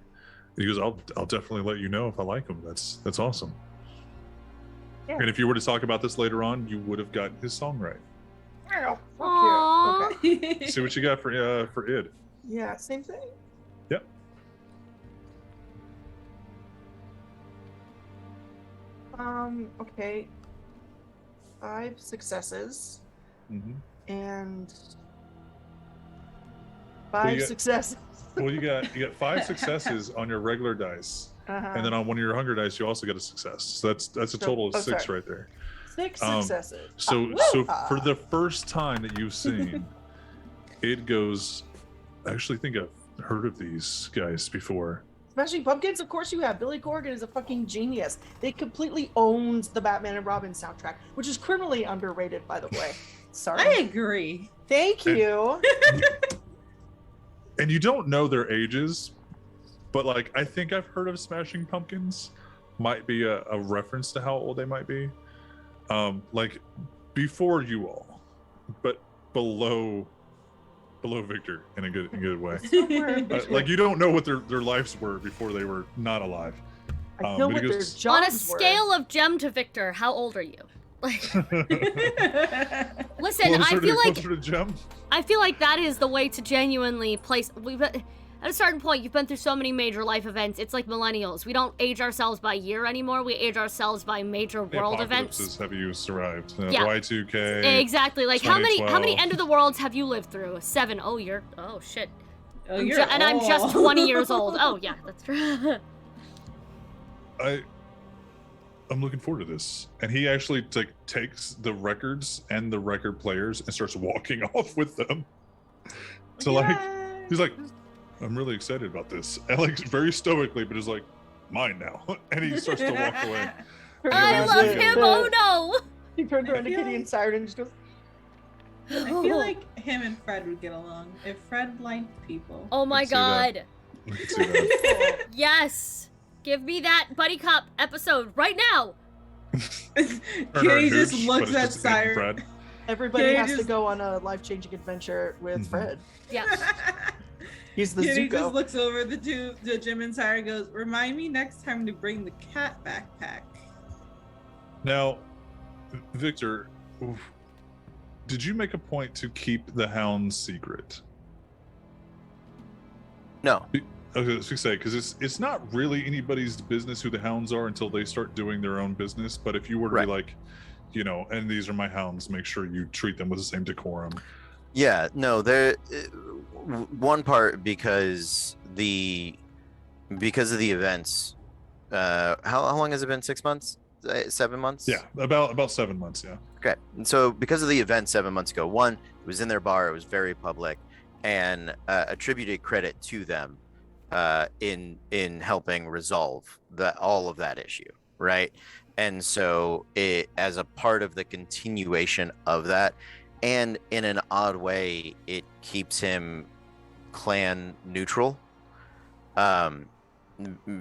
He goes, I'll definitely let you know if I like them. That's awesome. Yeah. And if you were to talk about this later on, you would have gotten his song right. Fuck Aww. you. Okay. See what you got for Id. Yeah, same thing. Yep. Okay. 5 successes Mm-hmm. and Well, 5 you got- successes. Well, you got 5 successes on your regular dice, and then on one of your hunger dice, you also got a success. So that's a total of 6 sorry. right there. 6 successes. So for the first time that you've seen, it goes. I actually think I've heard of these guys before. Smashing Pumpkins, of course you have. Billy Corgan is a fucking genius. They completely owned the Batman and Robin soundtrack, which is criminally underrated, by the way. Sorry. I agree. Thank you. And you don't know their ages, but like I think I've heard of Smashing Pumpkins, might be a reference to how old they might be. Like before you all, but below Victor in a good way. Like you don't know what their lives were before they were not alive. I know what their jobs were. On a scale of Jem to Victor, how old are you? Like, listen, I feel like that is the way to genuinely place. At a certain point, you've been through so many major life events. It's like millennials. We don't age ourselves by year anymore. We age ourselves by major world events. Have you survived? Yeah. Y2K. Exactly. Like how many end of the worlds have you lived through? 7. Oh, oh shit. Oh, and I'm just 20 years old. Oh yeah, that's true. I'm looking forward to this. And he actually takes the records and the record players and starts walking off with them. So like, he's like, I'm really excited about this. And like very stoically, but is like, mine now. And he starts to walk away. I love him. Oh no. He turned around to Kitty and Siren and just goes. I feel like him and Fred would get along if Fred liked people. Oh my god. Yes. Give me that buddy cop episode right now. Kitty just looks at Siren. Everybody has to go on a life-changing adventure with Fred. Yeah. He's the Kitty Zuko. just looks over the Jim and Siren goes, remind me next time to bring the cat backpack. Now, Victor, did you make a point to keep the hounds secret? No. I was going to say, because it's not really anybody's business who the hounds are until they start doing their own business. But if you were to be like, you know, and these are my hounds, make sure you treat them with the same decorum. Yeah, no, there. One part because of the events. How long has it been? 6 months? 7 months? Yeah, about 7 months. Yeah. Okay, and so because of the event 7 months ago, one, it was in their bar, it was very public, and attributed credit to them in helping resolve all of that issue, right? And so it, as a part of the continuation of that, and in an odd way, it keeps him clan neutral.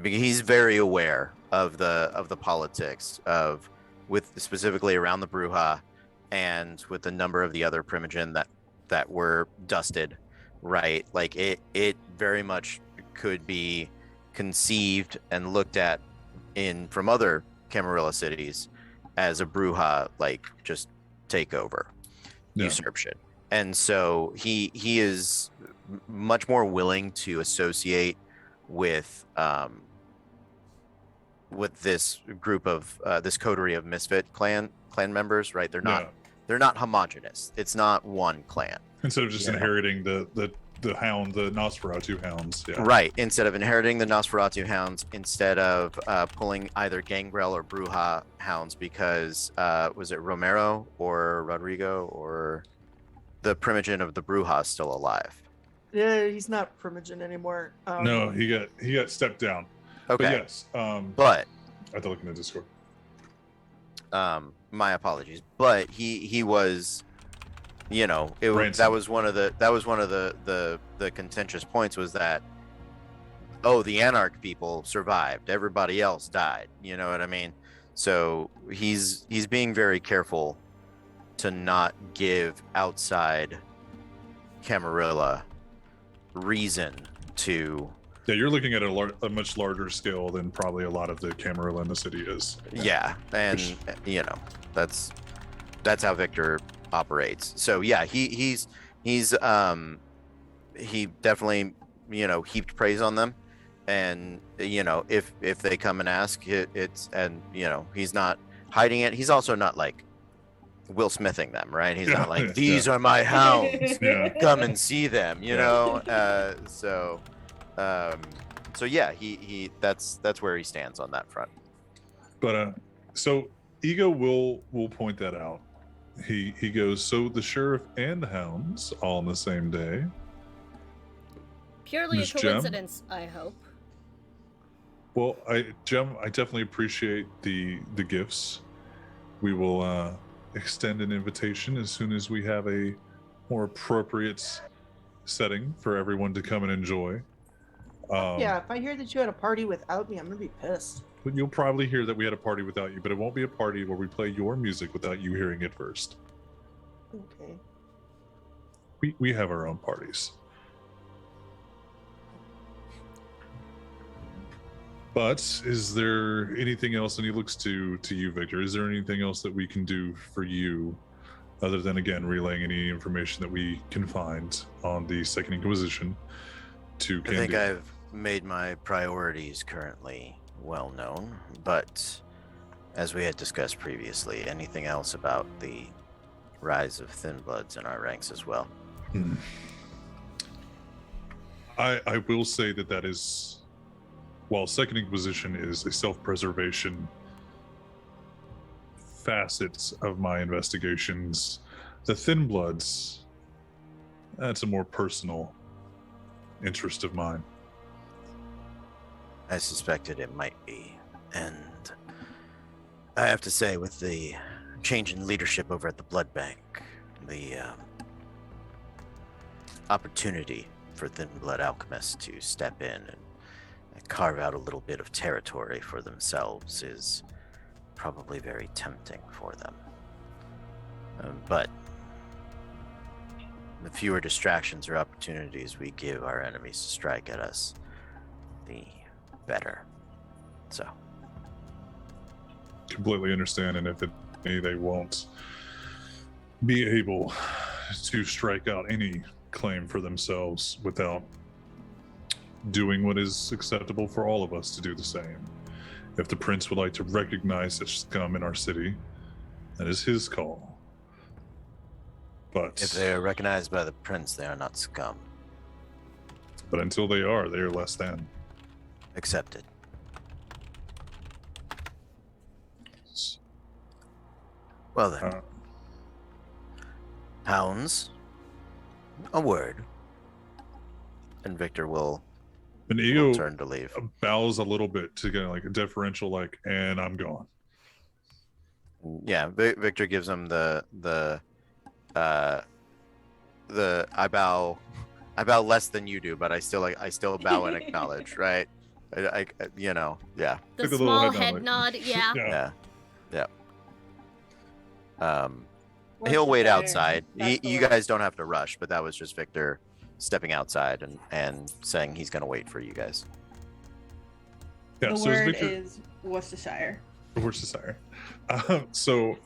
He's very aware of the politics with specifically around the Bruja and with the number of the other Primogen that were dusted, right? Like it very much could be conceived and looked at from other Camarilla cities as a Bruja, like just takeover, usurpation. And so he is much more willing to associate with this group of this coterie of misfit clan members, right? They're not homogenous. It's not one clan. Instead of just inheriting the hound, the Nosferatu hounds. Yeah. Right. Instead of inheriting the Nosferatu hounds, instead of pulling either Gangrel or Bruja hounds, because was it Romero or Rodrigo or the Primogen of the Bruja still alive? Yeah, he's not Primogen anymore. No, he got stepped down. Okay. But yes. But I have to look in the Discord. My apologies. But he was, you know, that was one of the contentious points, was that, oh, the Anarch people survived, everybody else died. You know what I mean? So he's being very careful to not give outside Camarilla reason to. Yeah, you're looking at a much larger scale than probably a lot of the Camarilla in the city is. Yeah, and you know, that's how Victor operates. So yeah, he definitely, you know, heaped praise on them, and you know, if they come and ask, it's, and you know, he's not hiding it. He's also not like Will Smithing them, right? He's not like, these are my hounds, come and see them, you know. So yeah, he that's where he stands on that front. But so Ego will point that out. He goes, so the sheriff and the hounds all on the same day. Purely Ms. a coincidence, Jem? I hope. Well, Jem, I definitely appreciate the gifts. We will extend an invitation as soon as we have a more appropriate setting for everyone to come and enjoy. Yeah, if I hear that you had a party without me, I'm gonna be pissed. You'll probably hear that we had a party without you, but it won't be a party where we play your music without you hearing it first. Okay. We have our own parties. But is there anything else? And he looks to you, Victor. Is there anything else that we can do for you, other than again relaying any information that we can find on the Second Inquisition to Candy? I think I've made my priorities currently well known, but as we had discussed previously, anything else about the rise of thin bloods in our ranks as well? I will say that is, while Second Inquisition is a self-preservation facet of my investigations, the Thin Bloods, that's a more personal interest of mine. I suspected it might be, and I have to say, with the change in leadership over at the blood bank, the opportunity for Thin Blood alchemists to step in and carve out a little bit of territory for themselves is probably very tempting for them. But the fewer distractions or opportunities we give our enemies to strike at us, the better. So. Completely understand, and if they won't be able to strike out any claim for themselves without doing what is acceptable for all of us to do the same. If the prince would like to recognize such scum in our city, that is his call. But if they are recognized by the prince, they are not scum. But until they are less than. Accepted. Well then. Hounds, a word. And Victor will turn to leave. Bows a little bit to get like a deferential, and I'm gone. Yeah, Victor gives him the I bow less than you do, but I still bow and acknowledge, right? I yeah. The small head nod, yeah. He'll wait outside. You guys don't have to rush, but that was just Victor stepping outside and saying he's going to wait for you guys. Yeah, the word is Worcestershire. Worcestershire. So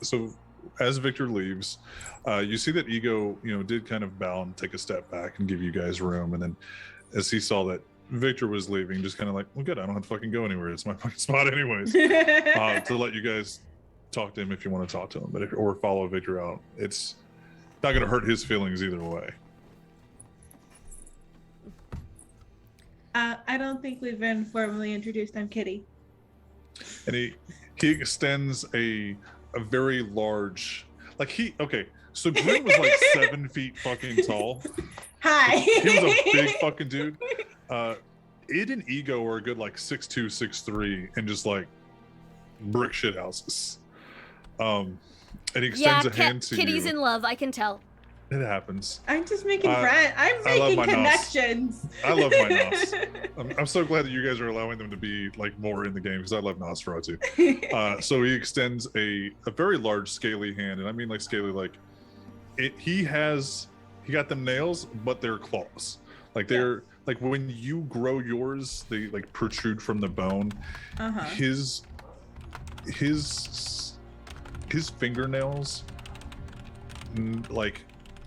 as Victor leaves, you see that Ego, did kind of bow and take a step back and give you guys room. And then as he saw that Victor was leaving, just kind of like, well, good, I don't have to fucking go anywhere. It's my fucking spot anyways. To let you guys talk to him if you want to talk to him, or follow Victor out. It's not going to hurt his feelings either way. I don't think we've been formally introduced. I'm Kitty. And he extends a very large, so Grim was 7 feet fucking tall. Hi. He was a big fucking dude. Id and Ego are a good 6'2", 6'3", and just brick shit houses. And he extends a hand to Kitty's you. in love, I can tell. It happens. I'm just making friends. I'm making connections. I love my Nos. I'm so glad that you guys are allowing them to be more in the game, because I love Nosferatu. So he extends a very large scaly hand, and I mean scaly he got them nails, but they're claws. They're when you grow yours, they protrude from the bone. His fingernails,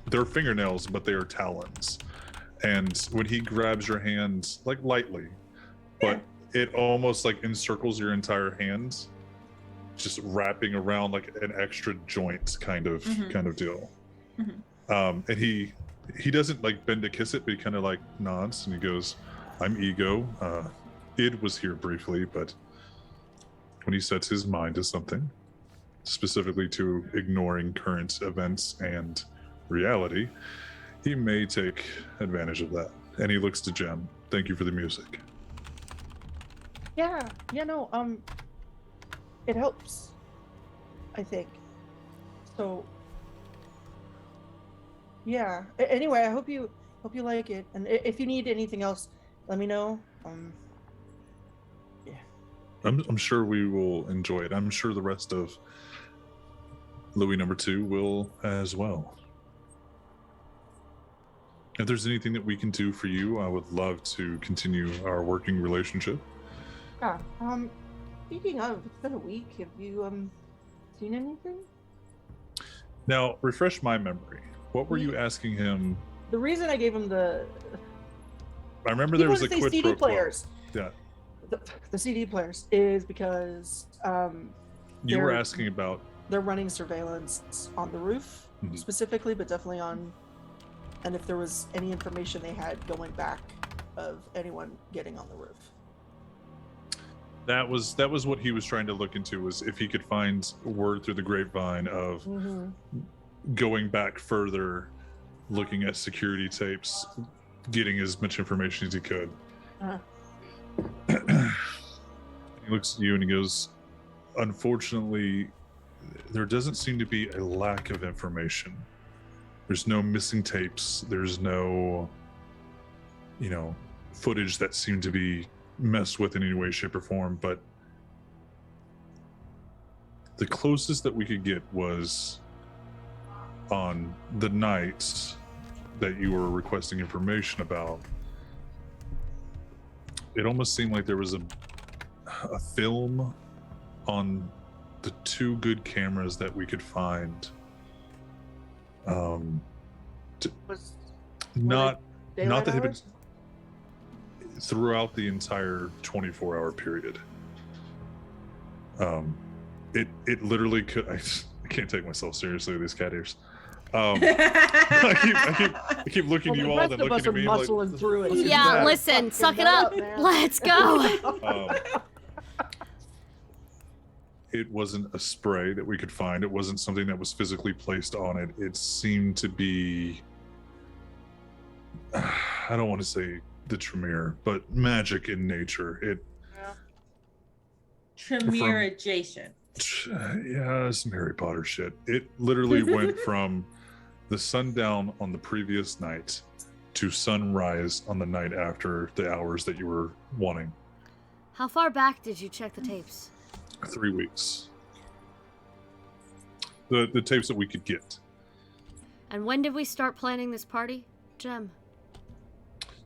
they're fingernails, but they are talons. And when he grabs your hand, lightly, but it almost encircles your entire hand, just wrapping around an extra joint kind of deal. And he doesn't bend to kiss it, but he kind of nods and he goes, "I'm Ego. Id was here briefly, but when he sets his mind to something, specifically to ignoring current events and reality, he may take advantage of that." And he looks to Jem. "Thank you for the music." Yeah, it helps, I think. So yeah. Anyway, I hope you like it, and if you need anything else, let me know. Yeah. I'm sure we will enjoy it. I'm sure the rest of Louis number 2 will as well. If there's anything that we can do for you, I would love to continue our working relationship. Yeah. Speaking of, it's been a week. Have you seen anything? Now, refresh my memory. What were you asking him? The reason I gave him the I remember there was a quid CD pro quo. players. Yeah. The CD players is because You were asking about. they're running surveillance on the roof specifically, but definitely on, and if there was any information they had going back of anyone getting on the roof. That was what he was trying to look into, was if he could find word through the grapevine of going back further, looking at security tapes, getting as much information as he could. He looks at you and he goes, unfortunately, there doesn't seem to be a lack of information. There's no missing tapes. There's no, footage that seemed to be messed with in any way, shape, or form. But the closest that we could get was on the night that you were requesting information about. It almost seemed like there was a film on the 2 good cameras that we could find. Not that had been throughout the entire 24-hour period. It literally could. I can't take myself seriously with these cat ears. I keep looking at you all, then looking at me like, through it. Yeah, listen, suck it up. Let's go. It wasn't a spray that we could find. It wasn't something that was physically placed on it. It seemed to be, I don't want to say the Tremere, but magic in nature. Tremere adjacent. Yeah, some Harry Potter shit. It literally went from the sundown on the previous night to sunrise on the night after the hours that you were wanting. How far back did you check the tapes? 3 weeks. The tapes that we could get. And when did we start planning this party, Jem?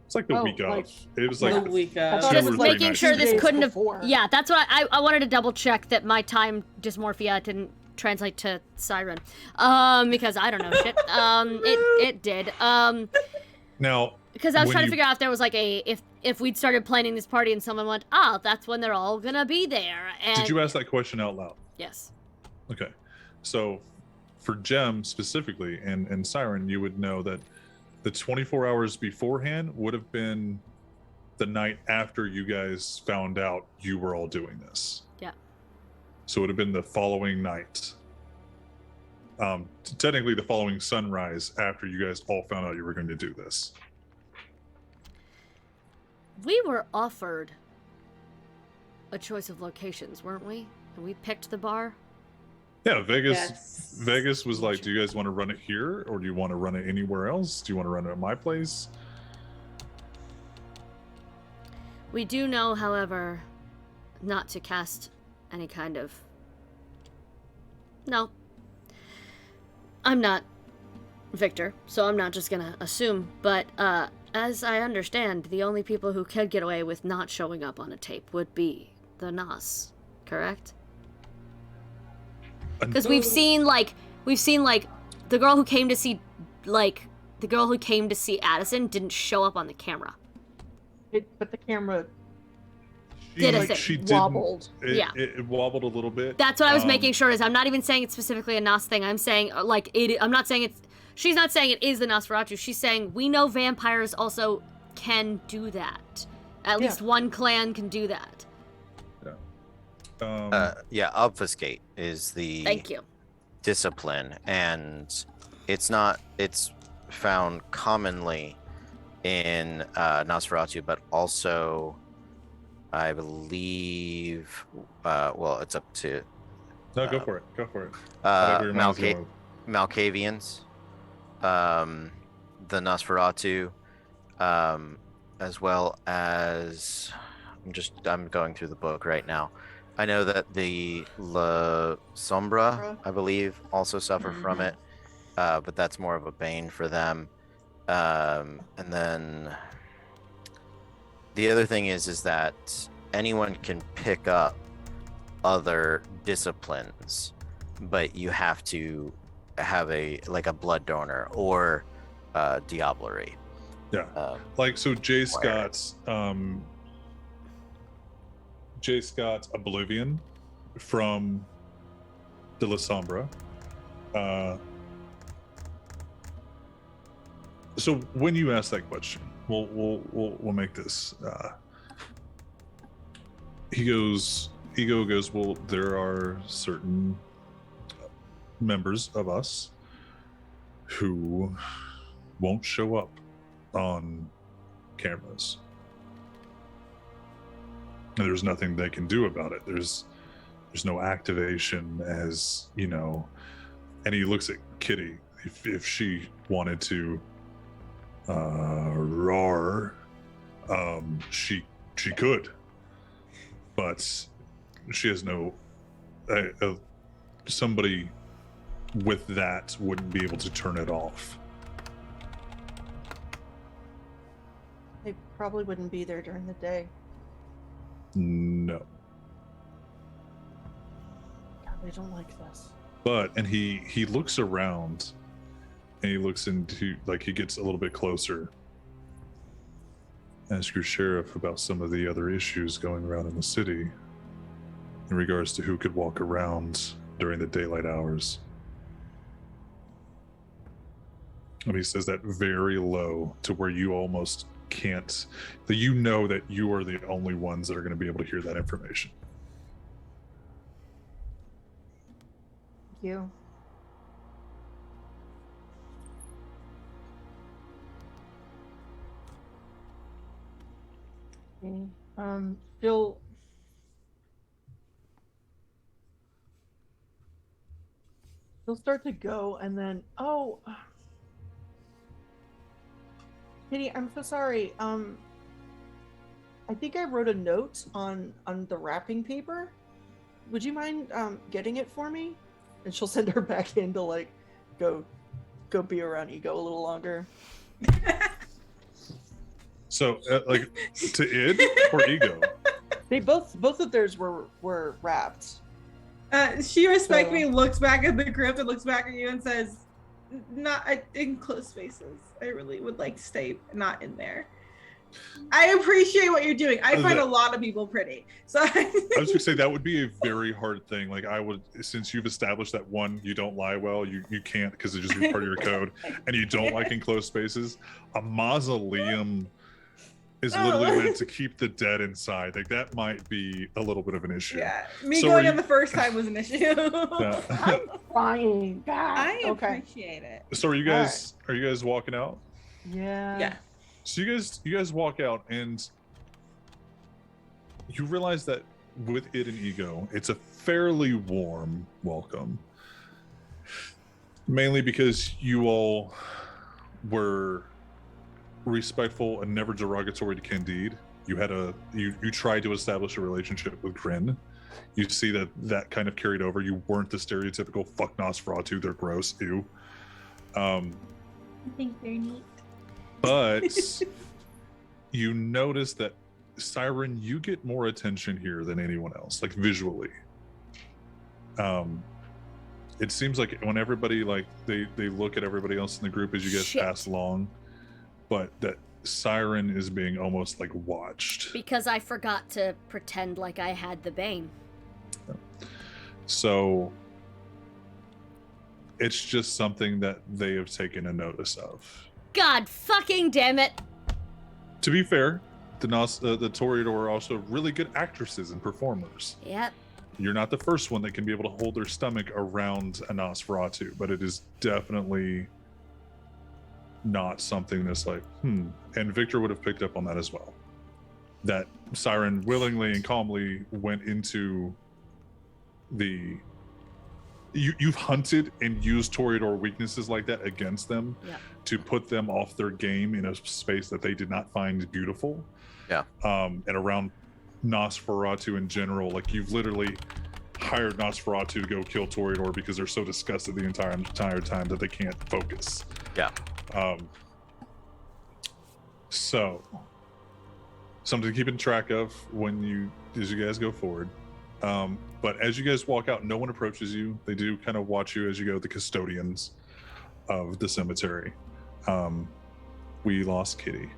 It's like the week of. It was like the week of. Just making sure this couldn't have. Before. Yeah, that's what I wanted to double check that my time dysmorphia didn't translate to siren. Because I don't know shit. It did. Now. Because I was trying to figure out if there was like if we'd started planning this party and someone went, that's when they're all gonna be there. And did you ask that question out loud? Yes. Okay. So for Jem specifically and Siren, you would know that the 24 hours beforehand would have been the night after you guys found out you were all doing this. Yeah. So it would have been the following night. Technically the following sunrise after you guys all found out you were going to do this. We were offered a choice of locations, weren't we? And we picked the bar. Yeah, Vegas. Yes. Vegas was like, do you guys want to run it here, or do you want to run it anywhere else? Do you want to run it at my place? We do know, however, not to cast any kind of... No. I'm not Victor, so I'm not just gonna assume, but, as I understand, the only people who could get away with not showing up on a tape would be the Nas, correct? Because we've seen the girl who came to see Addison didn't show up on the camera. But the camera did a thing. She wobbled. It wobbled a little bit. That's what I was making sure is. I'm not even saying it's specifically a Nas thing. I'm saying I'm not saying it's. She's not saying it is the Nosferatu. She's saying we know vampires also can do that. At least one clan can do that. Obfuscate is the Thank you. discipline, and it's found commonly in Nosferatu, but also I believe it's up to No, go for it. Go for it. Malkavians, the Nosferatu, as well as I'm going through the book right now. I know that the La Sombra, I believe, also suffer from Mhm. it, but that's more of a bane for them. And then the other thing is that anyone can pick up other disciplines, but you have to have a blood donor or diablerie. Yeah. Like, so Jace got Oblivion from De La Sombra. So when you ask that question, we'll make this. Ego goes, well, there are certain members of us who won't show up on cameras. And there's nothing they can do about it. There's no activation, as you know. And he looks at Kitty. If she wanted to roar, she could, but she has no somebody with that wouldn't be able to turn it off. They probably wouldn't be there during the day. No. God, they don't like this. But, and he looks around and he looks into, like, he gets a little bit closer. Ask your sheriff about some of the other issues going around in the city in regards to who could walk around during the daylight hours. And he says that very low to where you almost can't, that you know that you are the only ones that are going to be able to hear that information. You. Okay. He'll start to go, and then Kitty, I'm so sorry. I think I wrote a note on the wrapping paper. Would you mind getting it for me? And she'll send her back in to like go be around Ego a little longer. So like to Id or Ego? They both of theirs were wrapped. She respectfully looks back at the group and looks back at you and says, not in close spaces. I really would like to stay not in there. I appreciate what you're doing. I find a lot of people pretty. So I was gonna say that would be a very hard thing. Like I would, since you've established that one, you don't lie well, you can't because it just be part of your code, and you don't like enclosed spaces. A mausoleum is literally meant to keep the dead inside. Like that might be a little bit of an issue. Yeah, me going in the first time was an issue. Yeah. I'm fine. I appreciate it. So are you guys walking out? Yeah. Yeah. So you guys walk out and you realize that with Id and Ego, it's a fairly warm welcome. Mainly because you all were respectful and never derogatory to Candide. You had you tried to establish a relationship with Grin. You see that kind of carried over. You weren't the stereotypical fuck Nosferatu, they're gross, ew. I think they're neat. But you notice that Siren, you get more attention here than anyone else, like visually. It seems like when everybody like they look at everybody else in the group as you guys pass along, but that Siren is being almost like watched. Because I forgot to pretend like I had the Bane. So it's just something that they have taken a notice of. God fucking damn it! To be fair, the Toreador are also really good actresses and performers. Yep. You're not the first one that can be able to hold their stomach around a Nosferatu, but it is definitely not something that's like, And Victor would have picked up on that as well. That Siren willingly and calmly went into the... You've hunted and used Toreador weaknesses like that against them to put them off their game in a space that they did not find beautiful. Yeah. And around Nosferatu in general. Like you've literally hired Nosferatu to go kill Toreador because they're so disgusted the entire time that they can't focus. Yeah. So something to keep in track of as you guys go forward. But as you guys walk out, no one approaches you. They do kind of watch you as you go, the custodians of the cemetery. We lost Kitty.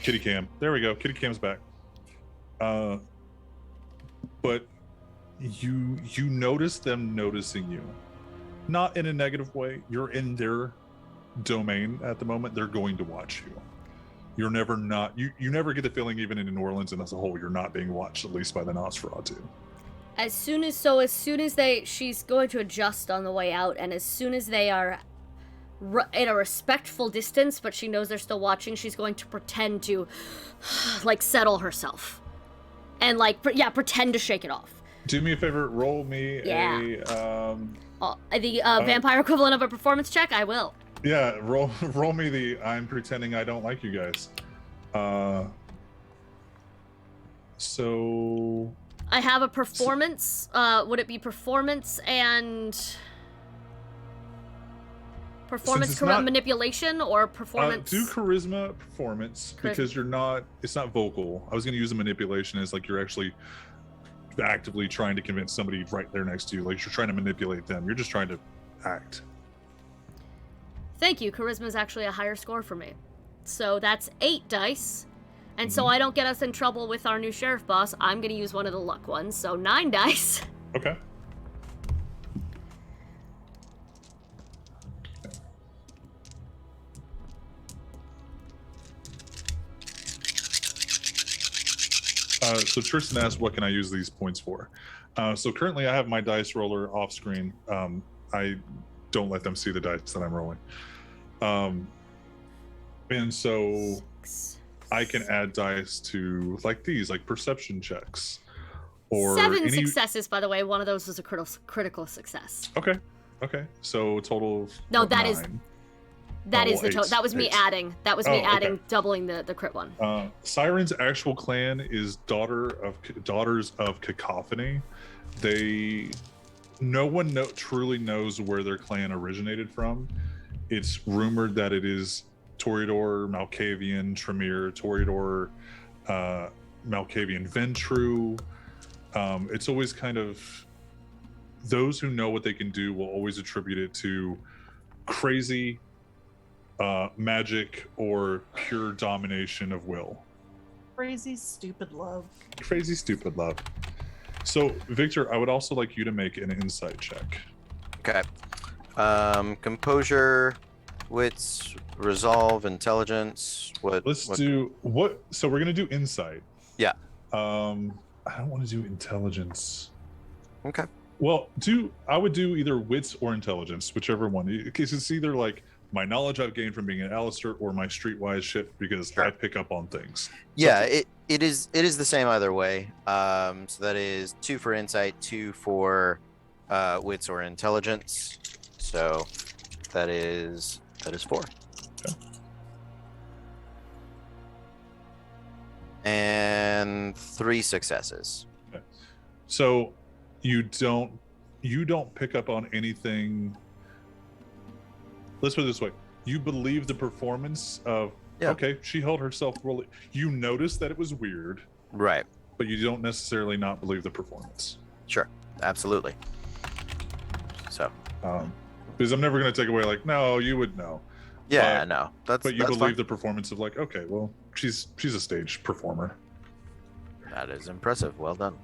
Kitty Cam. There we go. Kitty Cam's back. But you notice them noticing you. Not in a negative way. You're in their domain at the moment. They're going to watch you. You're never not you never get the feeling, even in New Orleans and as a whole, you're not being watched, at least by the Nosferatu. As soon as she's going to adjust on the way out, and as soon as they are in a respectful distance, but she knows they're still watching, she's going to pretend to like settle herself and like pretend to shake it off. Do me a favor, roll me the vampire equivalent of a performance check. I will. Yeah, roll me the I'm pretending I don't like you guys. So I have a performance. Would it be performance and manipulation or performance? Do charisma performance because it's not vocal. I was going to use a manipulation as like you're actually actively trying to convince somebody right there next to you. Like you're trying to manipulate them. You're just trying to act. Thank you. Charisma is actually a higher score for me. So that's 8 dice. And so I don't get us in trouble with our new sheriff boss, I'm going to use one of the luck ones. So 9 dice. Okay. So Tristan asked, what can I use these points for? So currently I have my dice roller off screen. I don't let them see the dice that I'm rolling. And so I can add dice to like these, like perception checks. Or 7 successes, by the way. One of those was a critical success. Okay. So total of no, that 9. is the total. That was me adding. That was me adding, doubling the crit one. Siren's actual clan is Daughters of Cacophony. No one truly knows where their clan originated from. It's rumored that it is Toreador, Malkavian, Tremere, Toreador, Malkavian, Ventru. It's always kind of, those who know what they can do will always attribute it to crazy magic or pure domination of will. Crazy stupid love. So Victor, I would also like you to make an insight check. Okay. Composure, wits, resolve, intelligence. So we're gonna do insight. Yeah. I don't want to do intelligence. Okay. Well, I would do either wits or intelligence, whichever one. Because it's either like my knowledge I've gained from being an Alistair or my streetwise shit because I pick up on things. Yeah, it is the same either way. So that is 2 for insight, 2 for wits or intelligence. So that is 4. Okay. And 3 successes. Okay. So you don't pick up on anything. Let's put it this way. You believe the performance of, okay, she held herself really. You noticed that it was weird. Right. But you don't necessarily not believe the performance. Sure. Absolutely. So. Because I'm never going to take away like, no, you would know. Yeah, no. But you believe the performance of like, okay, well, she's a stage performer. That is impressive. Well done.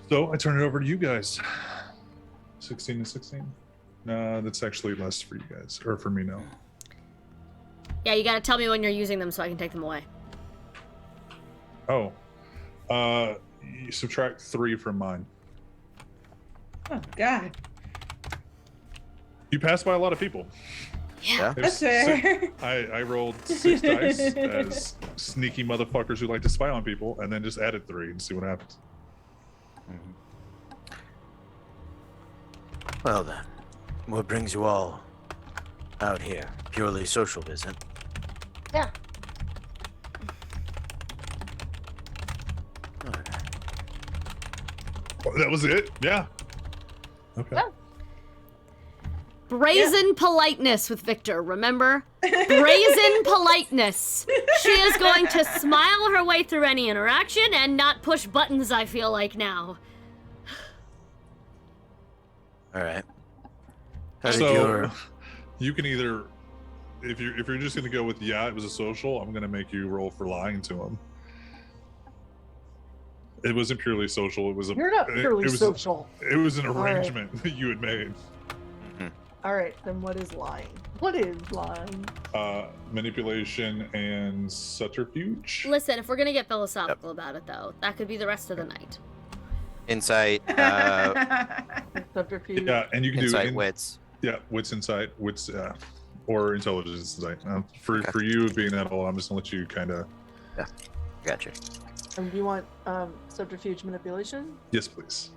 So I turn it over to you guys. 16 to 16? No, that's actually less for you guys, or for me now. Yeah, you gotta tell me when you're using them so I can take them away. Oh. You subtract 3 from mine. Oh, God. You passed by a lot of people. Yeah. That's fair. I rolled 6 dice as sneaky motherfuckers who like to spy on people, and then just added 3 and see what happens. Well then, what brings you all out here? Purely social visit? Yeah. That was it? Yeah. Okay. Yeah. Brazen politeness with Victor, remember? Brazen politeness. She is going to smile her way through any interaction and not push buttons, I feel like now. All right. How did So your... you can either, if you're just gonna go with it was a social, I'm gonna make you roll for lying to him. It wasn't purely social. It was a. You're not purely it was, social. It was an right. arrangement that you had made. All right, then what is lying? What is lying? Manipulation and subterfuge. Listen, if we're gonna get philosophical about it, though, that could be the rest of the night. Insight, Subterfuge. Yeah, and you can insight, do wits. Yeah, wits, insight, wits, or intelligence insight. For you being that old, I'm just gonna let you kind of. Yeah, gotcha. And do you want subterfuge manipulation? Yes, please.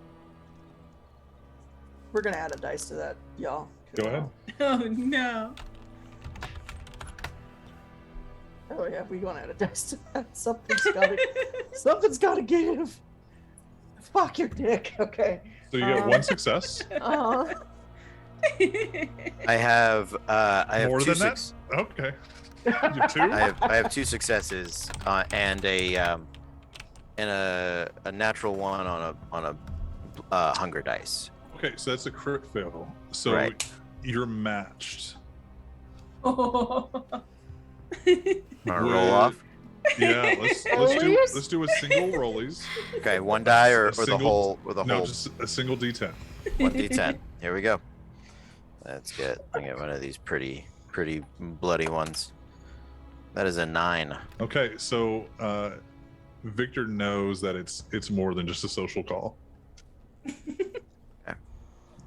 We're gonna add a dice to that, y'all. Go ahead. Oh no. Oh yeah, we gonna add a dice to that. Something's gotta give. Fuck your dick. Okay. So you get one success. Uh-huh. I have More two than that? Okay. You have two? I have two successes and a natural one on a hunger dice. Okay, so that's a crit fail. So Right. you're matched. Want to roll off? Yeah, let's Rollies? do a single rollies. Okay, one die or A the single- whole No, just a single D10. 1d10. Here we go. Let's get one of these pretty bloody ones. That is a 9. Okay, so Victor knows that it's more than just a social call.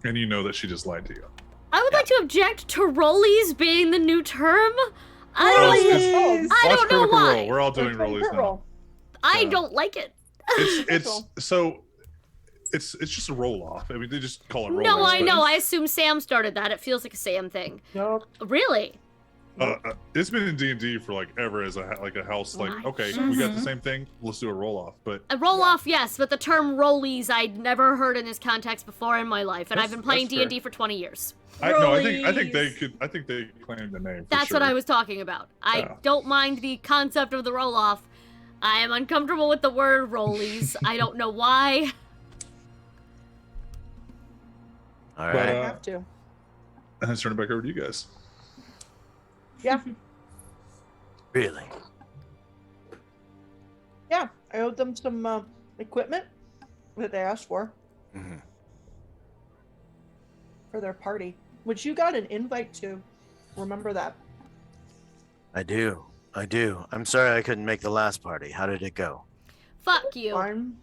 And you know that she just lied to you. I would like to object to rollies being the new term. I Rollies! don't know Critical why. Role. We're all doing rollies now. I don't like it. It's so it's just a roll off. I mean, they just call it rollies. No, I but- know. I assume Sam started that. It feels like a Sam thing. Nope. Really? It's been in D&D for like ever as a house. Like, Right. okay, we got the same thing. Let's do a roll off. But A roll off, yes, but the term rollies I'd never heard in this context before in my life, and I've been playing That's fair. D&D for 20 years. I think they Rollies. could. I think they claimed the name. For That's sure. what I was talking about. I Yeah. don't mind the concept of the roll off. I am uncomfortable with the word rollies. I don't know why. All But, right. I have to. And then turn it back over to you guys. Yeah. Really? Yeah. I owed them some equipment that they asked for Mm-hmm. for their party, which you got an invite to. Remember that. I do. I'm sorry I couldn't make the last party. How did it go? Fuck you. Fine,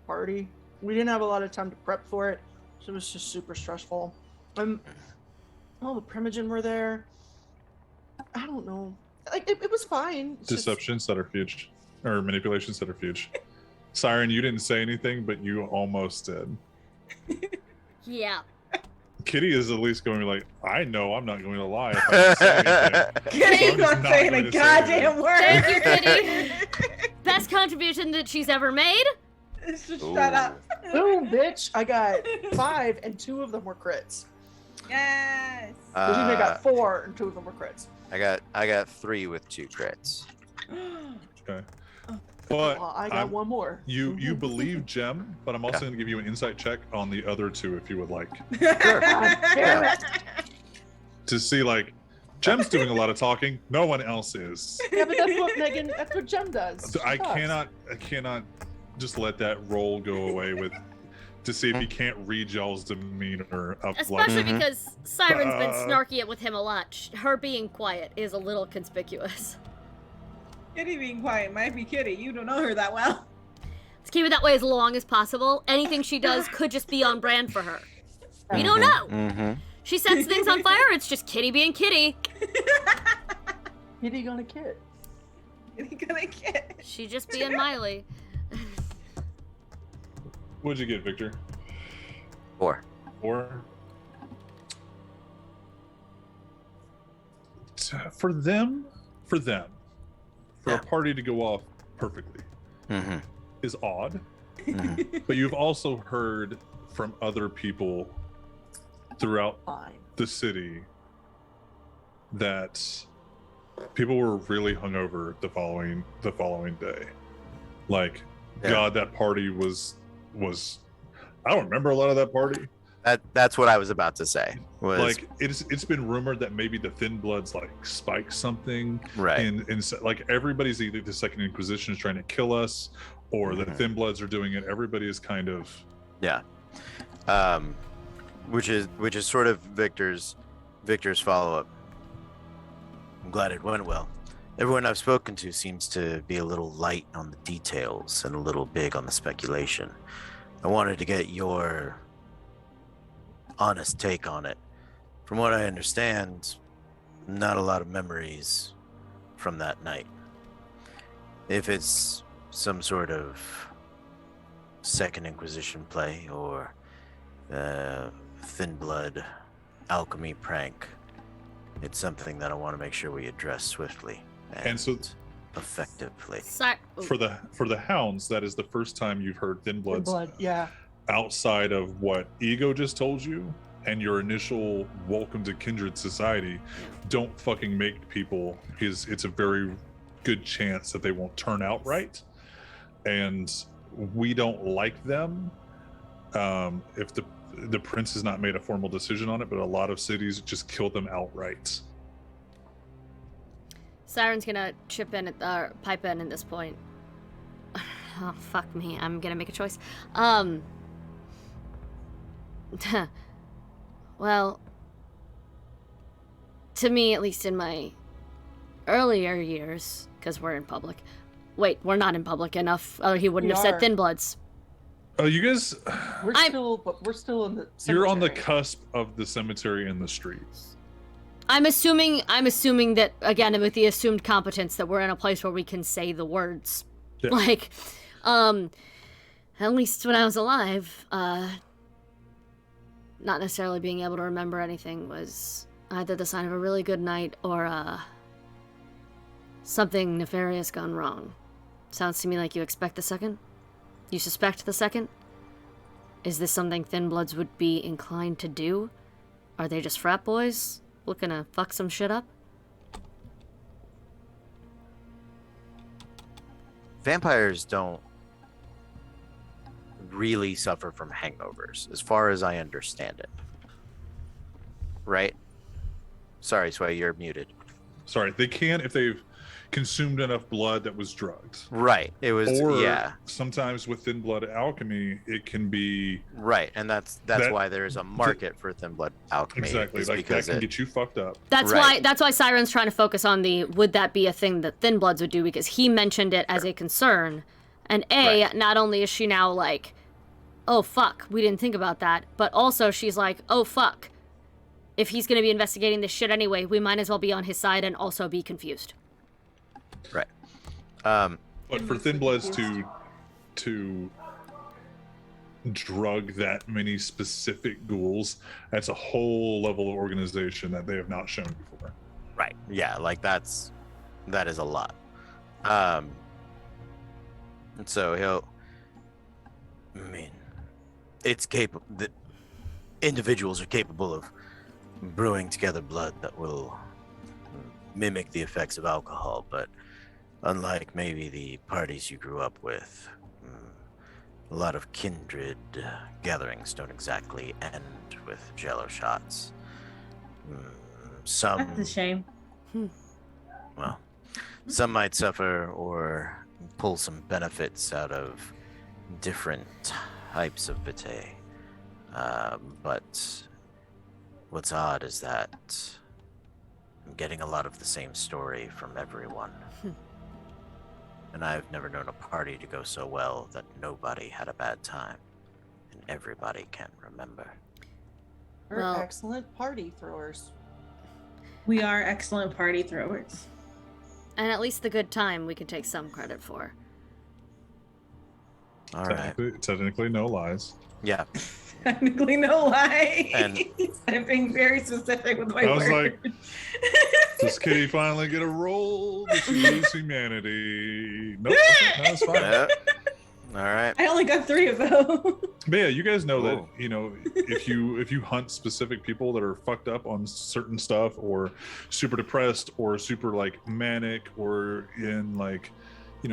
party. We didn't have a lot of time to prep for it, so it was just super stressful. All the Primogen were there. I don't know. Like it was fine. It's just- Deception, subterfuge, or manipulation, subterfuge. Siren, you didn't say anything, but you almost did. Yeah. Kitty is at least going to be like, I know I'm not going to lie if I don't say anything. Kitty's I'm not not saying going a to say goddamn word. Thank you, Kitty. Best contribution that she's ever made. Just shut up. Boom, bitch! I got 5, and 2 of them were crits. Yes. Which means I got 4, and 2 of them were crits. I got 3 with 2 crits. Okay. But Well, I got I'm- 1 more. you believe Jem, but I'm also Yeah. going to give you an insight check on the other 2 if you would like. God damn it. To see, like, Jem's doing a lot of talking. No one else is. Yeah, but that's what Megan. That's what Jem does. So She I talks. cannot just let that roll go away with to see if he can't read y'all's demeanor of like Especially Mhm. because Siren's been Uh. snarky with him a lot. Her being quiet is a little conspicuous. Kitty being quiet might be Kitty. You don't know her that well. Let's keep it that way as long as possible. Anything she does could just be on brand for her. We don't know. Mm-hmm. She sets things on fire, it's just Kitty being Kitty. Kitty gonna kid. Kitty gonna get. She just being Miley. What'd you get, Victor? 4. 4. For them, for Yeah. a party to go off perfectly Mm-hmm. is odd. But you've also heard from other people throughout Fine. the city that people were really hungover the following day. Like, Yeah. God, that party was I don't remember a lot of that party. That's what I was about to say. Was Like, it's been rumored that maybe the Thin Bloods like spiked something, right. and so, like, everybody's either the Second Inquisition is trying to kill us, or the Thin Bloods are doing it. Everybody is kind of which is sort of Victor's follow-up. I'm glad it went well. Everyone I've spoken to seems to be a little light on the details and a little big on the speculation. I wanted to get your honest take on it. From what I understand, not a lot of memories from that night. If it's some sort of Second Inquisition play or Thin Blood alchemy prank, it's something that I want to make sure we address swiftly and so effectively. for the hounds, that is the first time you've heard Thin Bloods Yeah. outside of what Ego just told you and your initial welcome to Kindred Society. Don't fucking make people, it's a very good chance that they won't turn out right, and we don't like them. If the prince has not made a formal decision on it, but a lot of cities just kill them outright. Siren's gonna chip in pipe in at this point. Oh, fuck me. I'm gonna make a choice. Well, to me, at least in my earlier years, because we're in public. Wait, we're not in public enough. He wouldn't have said Thin Bloods. Oh, you guys, We're still in the cemetery. you're on the cusp of the cemetery and the streets. I'm assuming that, again, with the assumed competence, that we're in a place where we can say the words. Yeah. Like, at least when I was alive, not necessarily being able to remember anything was either the sign of a really good night or something nefarious gone wrong. Sounds to me like you expect the second? You suspect the second? Is this something Thin Bloods would be inclined to do? Are they just frat boys looking to fuck some shit up? Vampires don't really suffer from hangovers, as far as I understand it. Right? Sorry, Sway, you're muted. Sorry, they can if they've consumed enough blood that was drugged. Right. It was, Or yeah. sometimes with Thin Blood alchemy, it can be Right, and that's why there's a market for Thin Blood alchemy. exactly like that can get you fucked up. That's why Siren's trying to focus on the would that be a thing that Thin Bloods would do, because he mentioned it as a concern. And not only is she now like, oh fuck, we didn't think about that, but also she's like, oh fuck, if he's going to be investigating this shit anyway, we might as well be on his side and also be confused. Right. But for Thin Bloods to drug that many specific ghouls, that's a whole level of organization that they have not shown before. Right. Yeah, like that is a lot. And so it's capable, the individuals are capable of brewing together blood that will mimic the effects of alcohol, but unlike maybe the parties you grew up with, a lot of kindred gatherings don't exactly end with jello shots. Some, That's a shame. well, some might suffer or pull some benefits out of different types of vitae. But what's odd is that I'm getting a lot of the same story from everyone. And I've never known a party to go so well that nobody had a bad time and everybody can remember. We're Well- excellent party throwers. We are excellent party throwers. And at least the good time we could take some credit for. All right. Technically, no lies. Yeah. Technically, no lie. And- I'm being very specific with my I was words. like, does Kitty finally get a roll? Did she lose humanity? Nope. Okay, no, it's fine. All right. I only got 3 of those. But yeah, you guys know that Ooh. if you hunt specific people that are fucked up on certain stuff, or super depressed, or super like manic, or in like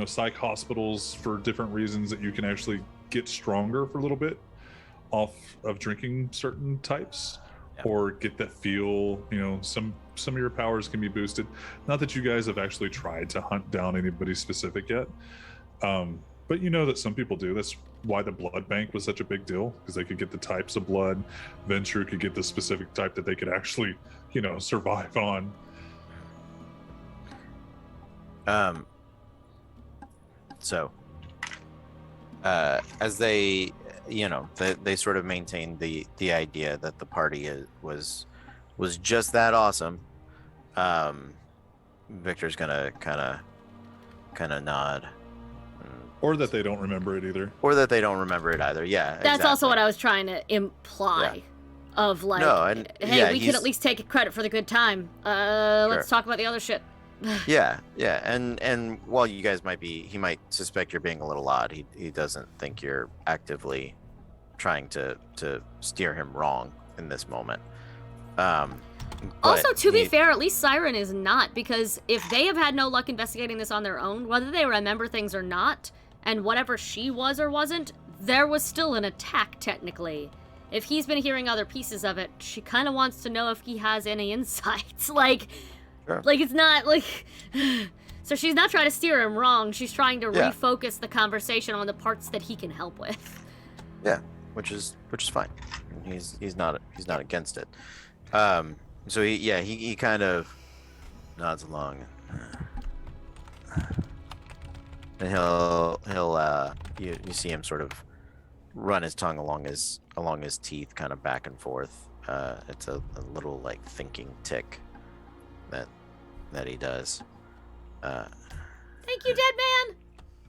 psych hospitals for different reasons, that you can actually get stronger for a little bit off of drinking certain types, or get that feel. Some of your powers can be boosted. Not that you guys have actually tried to hunt down anybody specific yet. But that some people do. That's why the blood bank was such a big deal, because they could get the types of blood. Venture could get the specific type that they could actually, survive on. So, as they, they sort of maintain the idea that the party was just that awesome. Victor's gonna kind of nod. Or that they don't remember it either. Or that they don't remember it either. Yeah. That's also what I was trying to imply. Of like, hey, we can at least take credit for the good time. Let's talk about the other shit. yeah. And while you guys he might suspect you're being a little odd. He doesn't think you're actively trying to steer him wrong in this moment. Also, to be fair, at least Siren is not, because if they have had no luck investigating this on their own, whether they remember things or not, and whatever she was or wasn't, there was still an attack, technically. If he's been hearing other pieces of it, she kind of wants to know if he has any insights. Like it's not, like... So she's not trying to steer him wrong, she's trying to refocus the conversation on the parts that he can help with. Yeah, which is fine. He's not against it. So he kind of nods along. And he'll you see him sort of run his tongue along his teeth, kind of back and forth. It's a little like thinking tick that he does. Thank you, Dead Man.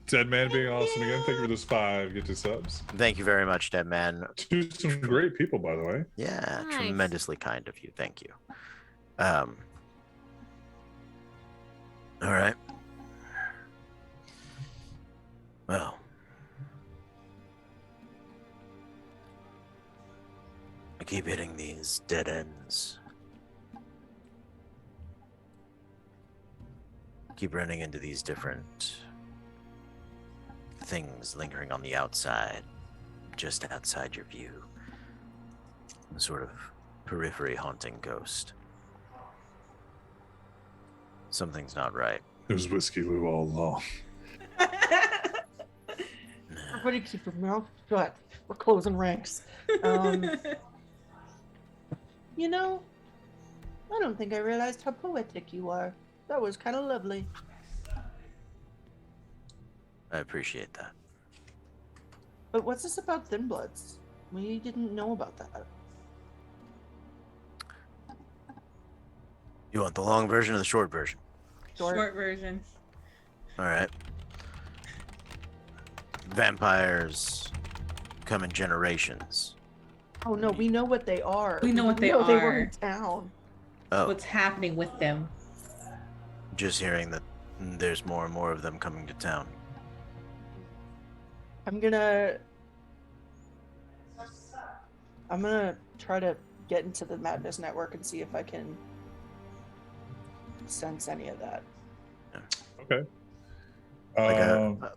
Dead Man being awesome again. Thank you for those 5 get to subs. Thank you very much, Dead Man. To some great people, by the way. Yeah, Nice. Tremendously kind of you. Thank you. All right. Well, I keep hitting these dead ends. Keep running into these different things lingering on the outside, just outside your view. A sort of periphery haunting ghost. Something's not right. It was Whiskey Lou all along. Everybody keep your mouth shut. We're closing ranks. I don't think I realized how poetic you are. That was kind of lovely. I appreciate that. But what's this about Thin Bloods? We didn't know about that. You want the long version or the short version? Short version. All right. Vampires come in generations. Oh no, we know what they are. We know what they They were are. in town. Oh, What's happening with them? just hearing that there's more and more of them coming to town. I'm gonna try to get into the Madness Network and see if I can sense any of that. Okay.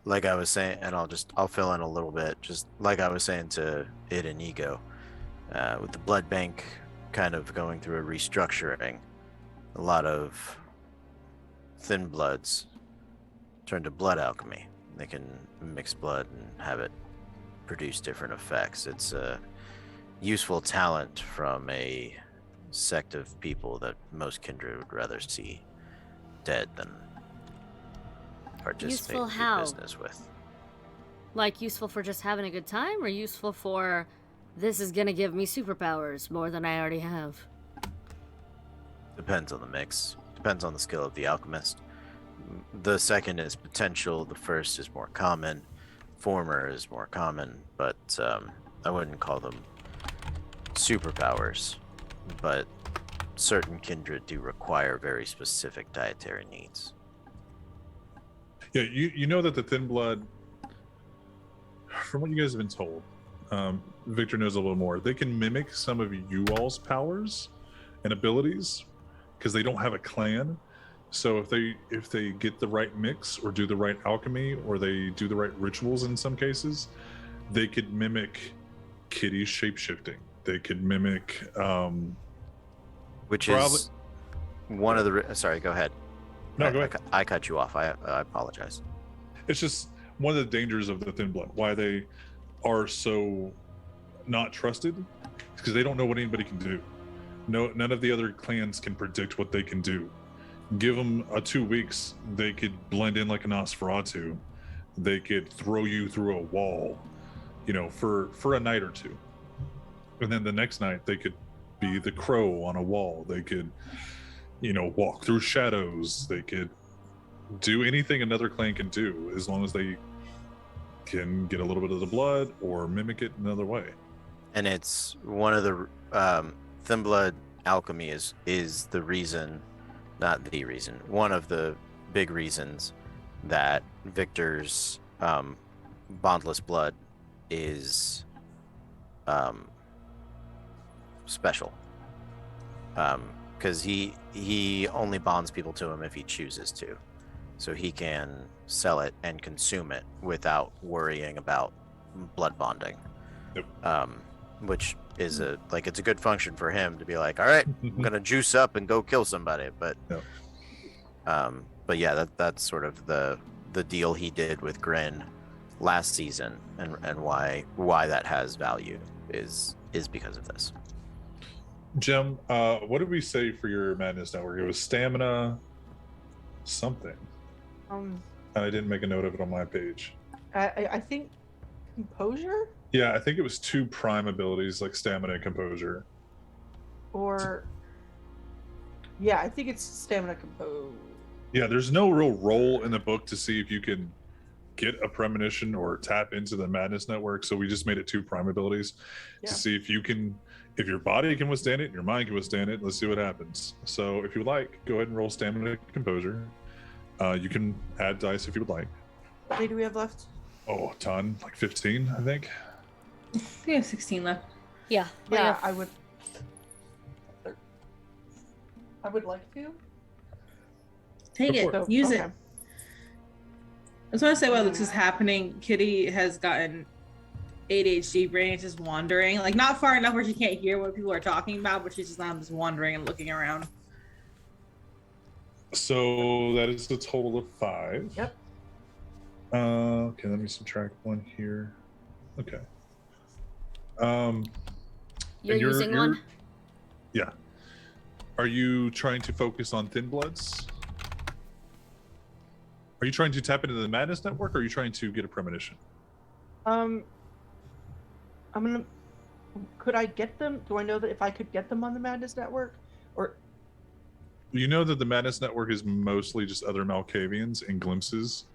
Like I was saying, and I'll fill in a little bit, just like I was saying to Id and Ego, with the blood bank kind of going through a restructuring, a lot of thin bloods turn to blood alchemy. They can mix blood and have it produce different effects. It's a useful talent from a sect of people that most kindred would rather see dead than participate Useful in how? business with. Like, useful for just having a good time, or useful for this is gonna give me superpowers more than I already have? Depends on the mix. Depends on the skill of the alchemist. The second is potential. The first is more common. Former is more common, but I wouldn't call them superpowers. But certain kindred do require very specific dietary needs. Yeah, you know that the thin blood from what you guys have been told, Victor knows a little more. They can mimic some of you all's powers and abilities because they don't have a clan. So if they get the right mix or do the right alchemy or they do the right rituals in some cases, they could mimic Kitty's shapeshifting. They could mimic which is one of the sorry, go ahead. No, go ahead. I cut you off. I apologize. It's just one of the dangers of the thin blood, why they are so not trusted, because they don't know what anybody can do. None of the other clans can predict what they can do. Give them 2 weeks, they could blend in like a Nosferatu. They could throw you through a wall, for a night or two. And then the next night they could be the crow on a wall. They could, walk through shadows. They could do anything another clan can do as long as they can get a little bit of the blood or mimic it another way. And it's one of the thin blood alchemy is the reason, not the reason, one of the big reasons that Victor's bondless blood is special, because he only bonds people to him if he chooses to, so he can sell it and consume it without worrying about blood bonding. Yep. Which is it's a good function for him to be like, all right, I'm gonna juice up and go kill somebody. But yep. But yeah, that's sort of the deal he did with Grin last season, and why that has value is because of this. Jim, what did we say for your madness network? It was stamina something. And I didn't make a note of it on my page. I think composure? Yeah, I think it was 2 prime abilities, like stamina and composure. Or yeah, I think it's stamina compose. Yeah, there's no real role in the book to see if you can get a premonition or tap into the madness network, so we just made it 2 prime abilities to see if your body can withstand it and your mind can withstand it. Let's see what happens. So if you would like, go ahead and roll stamina and composure. You can add dice if you would like. How many do we have left? Oh, a ton, like 15, I think. We have 16 left. Yeah. Yeah, I would like to. Take Go it. for it. Use it. Okay. I just want to say while this is happening, Kitty has gotten ADHD brain. It's just wandering, like not far enough where she can't hear what people are talking about, but she's just wandering and looking around. So that is a total of 5. Yep. Okay, let me subtract 1 here. Okay. You're using one? Yeah. Are you trying to focus on thin bloods? Are you trying to tap into the madness network, or are you trying to get a premonition? Could I get them? Do I know that if I could get them on the madness network, or? You know that the madness network is mostly just other Malkavians and glimpses.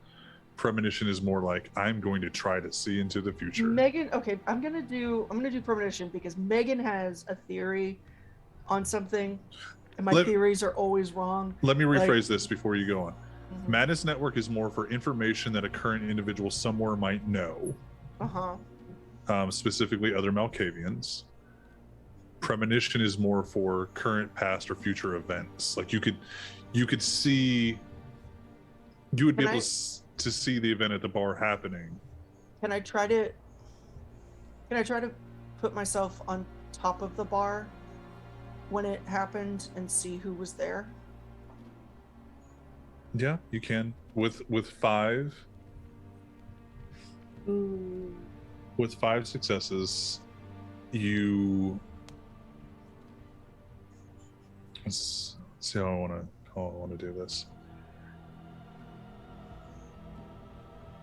Premonition is more like, I'm going to try to see into the future. Megan, okay, I'm gonna do premonition because Megan has a theory on something, and my theories are always wrong. Let me rephrase this before you go on. Mm-hmm. Madness network is more for information that a current individual somewhere might know. Specifically other Malkavians. Premonition is more for current, past, or future events. Like you would be able to see the event at the bar happening. Can I try to put myself on top of the bar when it happened and see who was there? Yeah, you can. With 5. Ooh. With 5 successes, you. Let's see how I want to do this.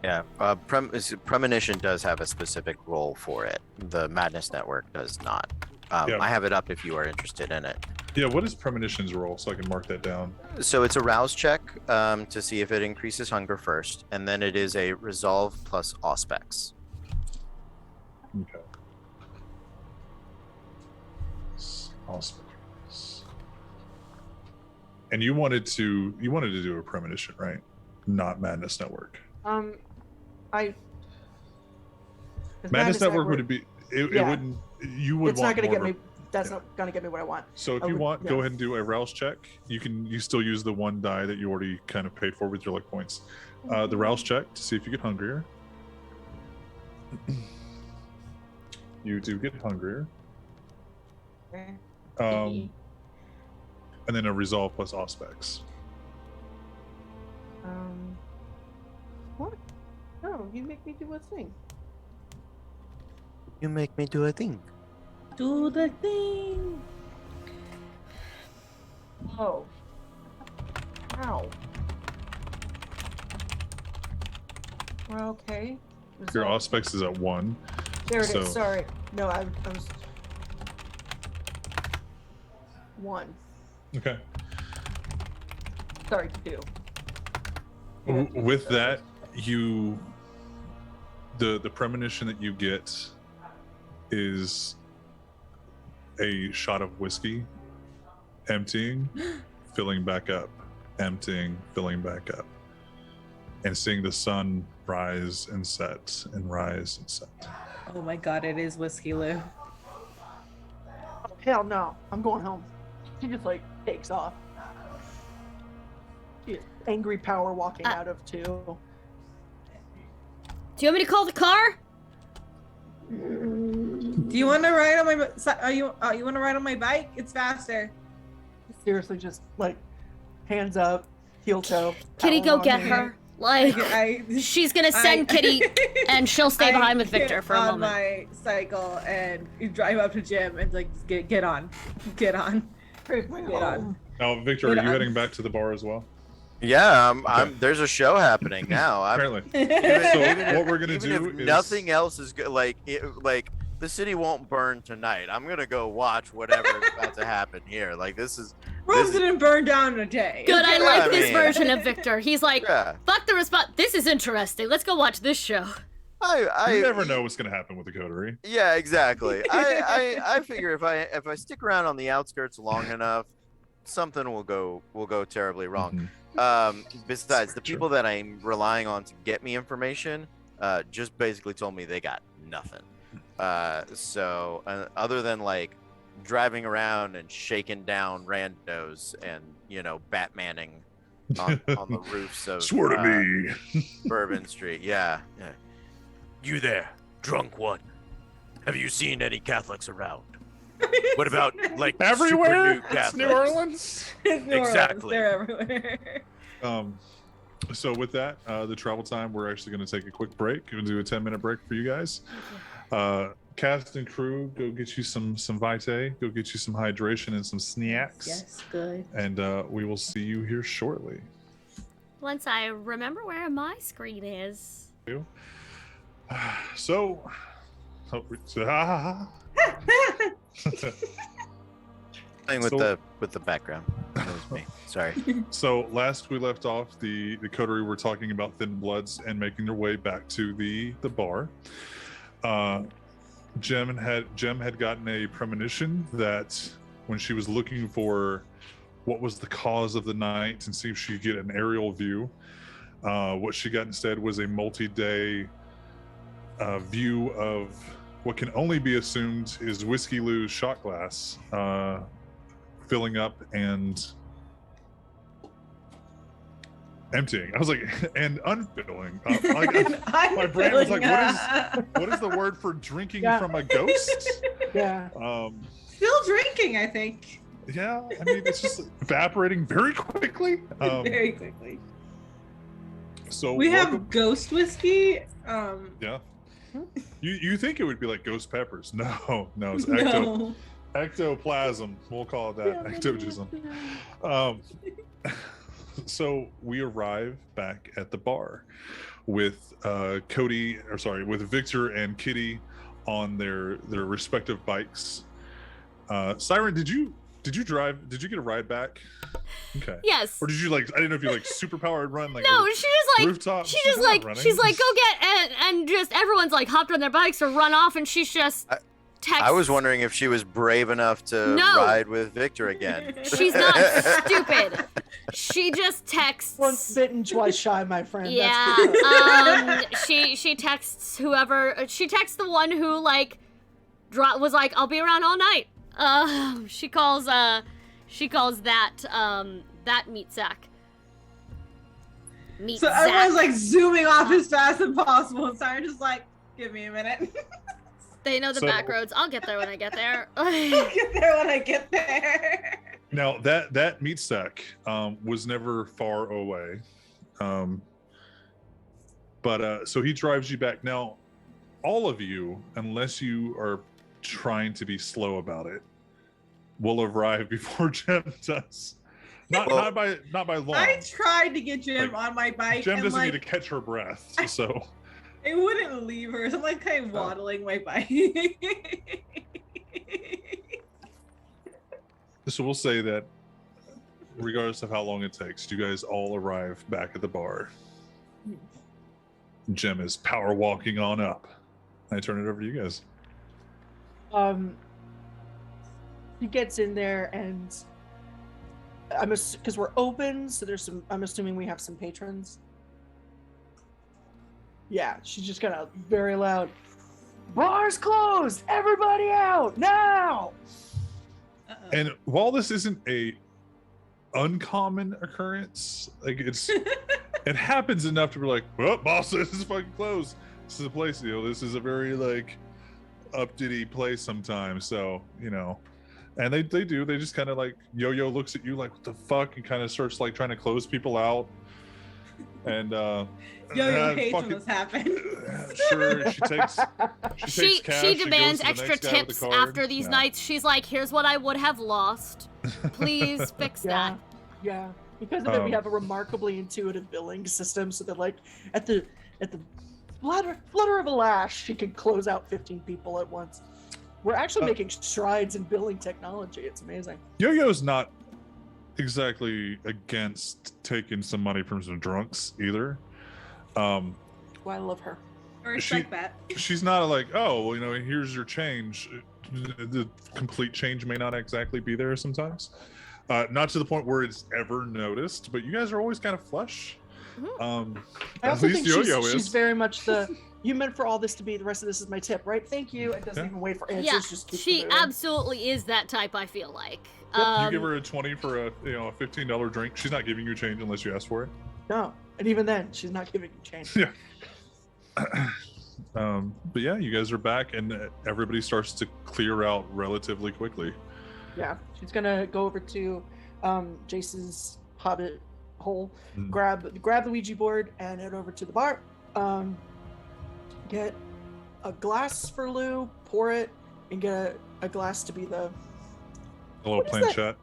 Yeah, premonition does have a specific role for it. The madness network does not. I have it up if you are interested in it. Yeah, what is premonition's role, so I can mark that down? So it's a rouse check to see if it increases hunger first, and then it is a resolve plus auspex. Okay. Auspex. And you wanted to do a premonition, right? Not madness network. I 'Cause Madness Network Network- would be. It Yeah. wouldn't. You would. It's want not going to more get of me. That's not going to get me what I want. So if I you would- want, yeah. go ahead and do a rouse check. You still use the one die that you already kind of paid for with your luck points. The rouse check to see if you get hungrier. You do get hungrier. Okay. And then a resolve plus aspects. What? No, you make me do a thing. You make me do a thing. Do the thing. Oh. Ow. We're okay. Your Resolve. aspects is at 1. There it is. so- Sorry. No, I was 1. Okay. Sorry, 2. With that, the premonition that you get is a shot of whiskey, emptying, filling back up, emptying, filling back up, and seeing the sun rise and set and rise and set. Oh my god, it is Whiskey Lou. Oh, hell no. I'm going home. He just like takes off. Angry power walking out of 2. Do you want me to call the car? Do you want to ride on my? You want to ride on my bike? It's faster. Seriously, just like hands up, heel toe. Kitty, power go get walking. her. Like, she's gonna send Kitty, and she'll stay behind with Victor for a on moment. my cycle and you drive up to Jim and like get on. Get on. Now, Victor, are you heading back to the bar as well? Yeah, Okay. there's a show happening now. Apparently. So what we're gonna do if is nothing else is good. Like the city won't burn tonight. I'm gonna go watch whatever is about to happen here. Like this is. Rome didn't burn down in a day. Good, I Yeah, like I this mean- version of Victor. He's like, Yeah. fuck the response. This is interesting. Let's go watch this show. you never know what's gonna happen with the coterie. Yeah, exactly. I figure if I stick around on the outskirts long enough, something will go terribly wrong. Besides, the people that I'm relying on to get me information, just basically told me they got nothing. So other than like driving around and shaking down randos and Batmaning on the roofs of Swear to me. Bourbon Street. Yeah. You there, drunk one? Have you seen any Catholics around? What about like Everywhere. super new It's Catholics? New Orleans. It's New Orleans, Exactly. they're everywhere. So with that, the travel time, we're actually going to take a quick break. We'll do a 10-minute break for you guys. Cast and crew, go get you some vitae, go get you some hydration and some snacks. Yes, good. And we will see you here shortly. Once I remember where my screen is. So Playing with the background. That was me. Sorry. So last we left off, the coterie were talking about Thin Bloods and making their way back to the bar. Jem had gotten a premonition that when she was looking for what was the cause of the night and see if she could get an aerial view, what she got instead was a multi-day view of what can only be assumed is Whiskey Lou's shot glass filling up and emptying. I was like, and unfilling. My brain was like, what is the word for drinking from a ghost? Yeah. Still drinking, I think. Yeah, I mean, it's just evaporating very quickly. Very quickly. So We welcome- have ghost whiskey. Yeah. You think it would be like ghost peppers? No, it's No. ectoplasm. We'll call it that. Ectogism. So we arrive back at the bar with with Victor and Kitty on their respective bikes. Siren, did you drive? Did you get a ride back? Okay. Yes. Or did you I didn't know if you superpowered run like No, she just like rooftop. she's like go get and just everyone's like hopped on their bikes or run off and she's just texts. I was wondering if she was brave enough to No. ride with Victor again. She's not stupid. She just texts. Once bitten, twice shy, my friend. Yeah. She texts whoever. She texts the one who like was like, I'll be around all night. She calls that meat sack. So everyone's like zooming off as fast as possible. And Siren's just like, give me a minute. They know the back roads. I'll get there when I get there. I'll get there when I get there. Now that meat sack was never far away, but so he drives you back. Now, all of you, unless you are trying to be slow about it, will arrive before Jem does. Not by long. I tried to get Jem on my bike. Jem and doesn't like, need to catch her breath, so. It wouldn't leave her, so I'm like kind of waddling my bike. So we'll say that regardless of how long it takes, you guys all arrive back at the bar. Jem is power walking on up. I turn it over to you guys. He gets in there and because we're open, so there's some. I'm assuming we have some patrons. Yeah, she's just gonna very loud. Bar's closed. Everybody out now. And while this isn't a uncommon occurrence, like it happens enough to be like, well, boss, this is fucking closed. This is a place, this is a very like up-diddy place sometimes. So, and they do. They just kind of like Yo-Yo looks at you like, what the fuck, and kind of starts like trying to close people out. And Yo-Yo hates when this happens. Sure, she takes cash, she demands goes to the extra next guy with the tips card. after these nights. She's like, here's what I would have lost. Please fix that. Yeah. Because of it, we have a remarkably intuitive billing system, so that like at the flutter of a lash, she can close out 15 people at once. We're actually making strides in billing technology. It's amazing. Yo-Yo's not exactly against taking some money from some drunks either. Well, I love her. I respect that. She's not like, oh, well, here's your change. The complete change may not exactly be there sometimes. Not to the point where it's ever noticed, but you guys are always kind of flush. I At also least think Yo-Yo she's is. very much you meant for all this to be, the rest of this is my tip, right? Thank you. It doesn't even wait for answers. Yeah, just keeps she moving. absolutely is that type, I feel like. You give her a 20 for a $15 drink. She's not giving you change unless you ask for it. No, and even then, she's not giving you change. Yeah. But yeah, you guys are back, and everybody starts to clear out relatively quickly. Yeah, she's gonna go over to Jason's hobbit hole, grab the Ouija board, and head over to the bar. Get a glass for Lou, pour it, and get a glass to be the. A little planchette.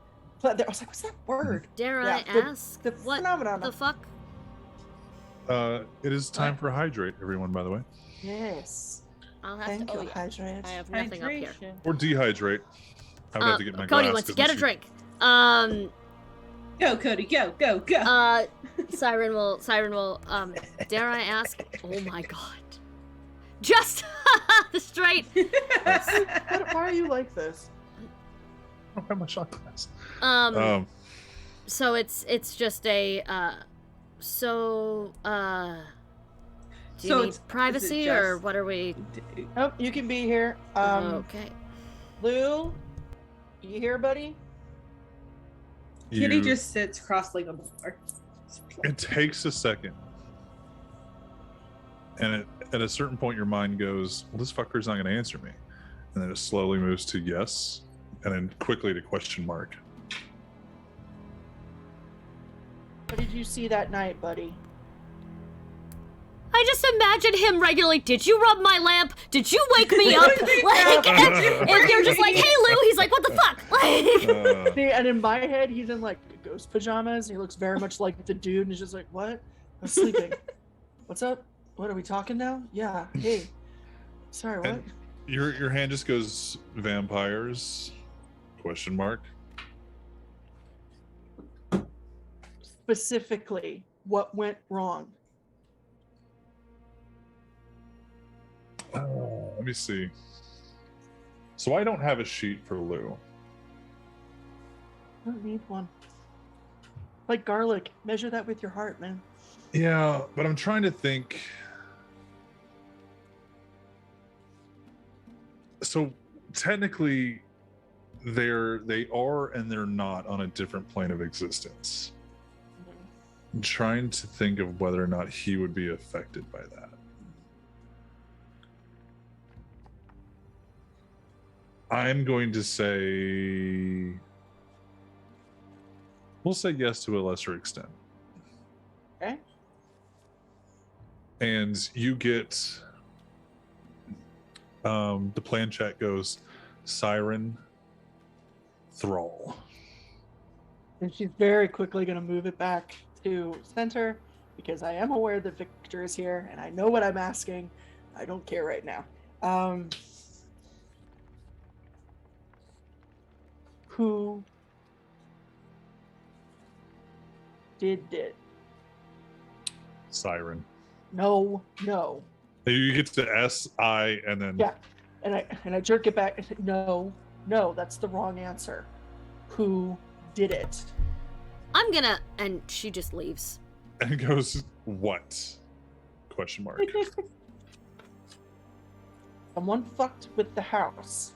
I was like, what's that word? Dare I ask? The what phenomenon. the fuck? It is time for hydrate, everyone, by the way. Yes. I'll have Thank to. you, hydrate. I have nothing up here. Or dehydrate. I would have to get my Cody glass. wants to 'cause get a it's- drink. Go, Cody, go. Siren will dare I ask? Oh my god. Just the straight. Why are you like this? I don't have my shot glass. So it's just a do you So need it's privacy or what are we? Oh, you can be here. Okay. Lou, you here, buddy? Kitty just sits cross-legged on the floor. It takes a second. And at a certain point, your mind goes, well, this fucker's not going to answer me. And then it slowly moves to yes, and then quickly to question mark. What did you see that night, buddy? I just imagine him regularly. Did you rub my lamp? Did you wake me up? If you're just like, hey Lou, he's like, what the fuck? See, and in my head, he's in like ghost pajamas. And he looks very much like the dude, and he's just like, what? I'm sleeping. What's up? What are we talking now? Yeah. Hey. Sorry. What? And your hand just goes vampires? Question mark. Specifically, what went wrong? Let me see. So I don't have a sheet for Lou. I don't need one. Like garlic. Measure that with your heart, man. Yeah, but I'm trying to think. So technically, they are and they're not on a different plane of existence. I'm trying to think of whether or not he would be affected by that. I'm going to say we'll say yes to a lesser extent. Okay. And you get the plan chat goes Siren Thrall. And she's very quickly going to move it back to center because I am aware that Victor is here and I know what I'm asking. I don't care right now. Who did it? Siren. No. You get to S-I and then Yeah. And I jerk it back and say, no, that's the wrong answer. Who did it? I'm gonna, and she just leaves. and goes, what? Question mark. Someone fucked with the house.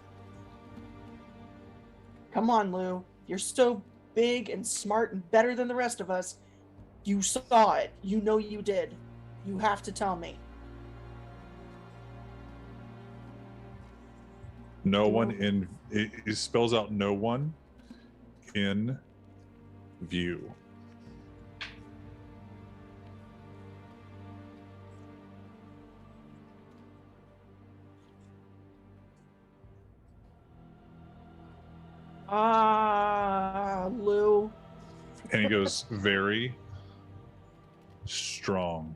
Come on, Lou. You're so big and smart and better than the rest of us. You saw it. You know you did. You have to tell me. No one in it spells out no one in view. Lou. And he goes, very strong.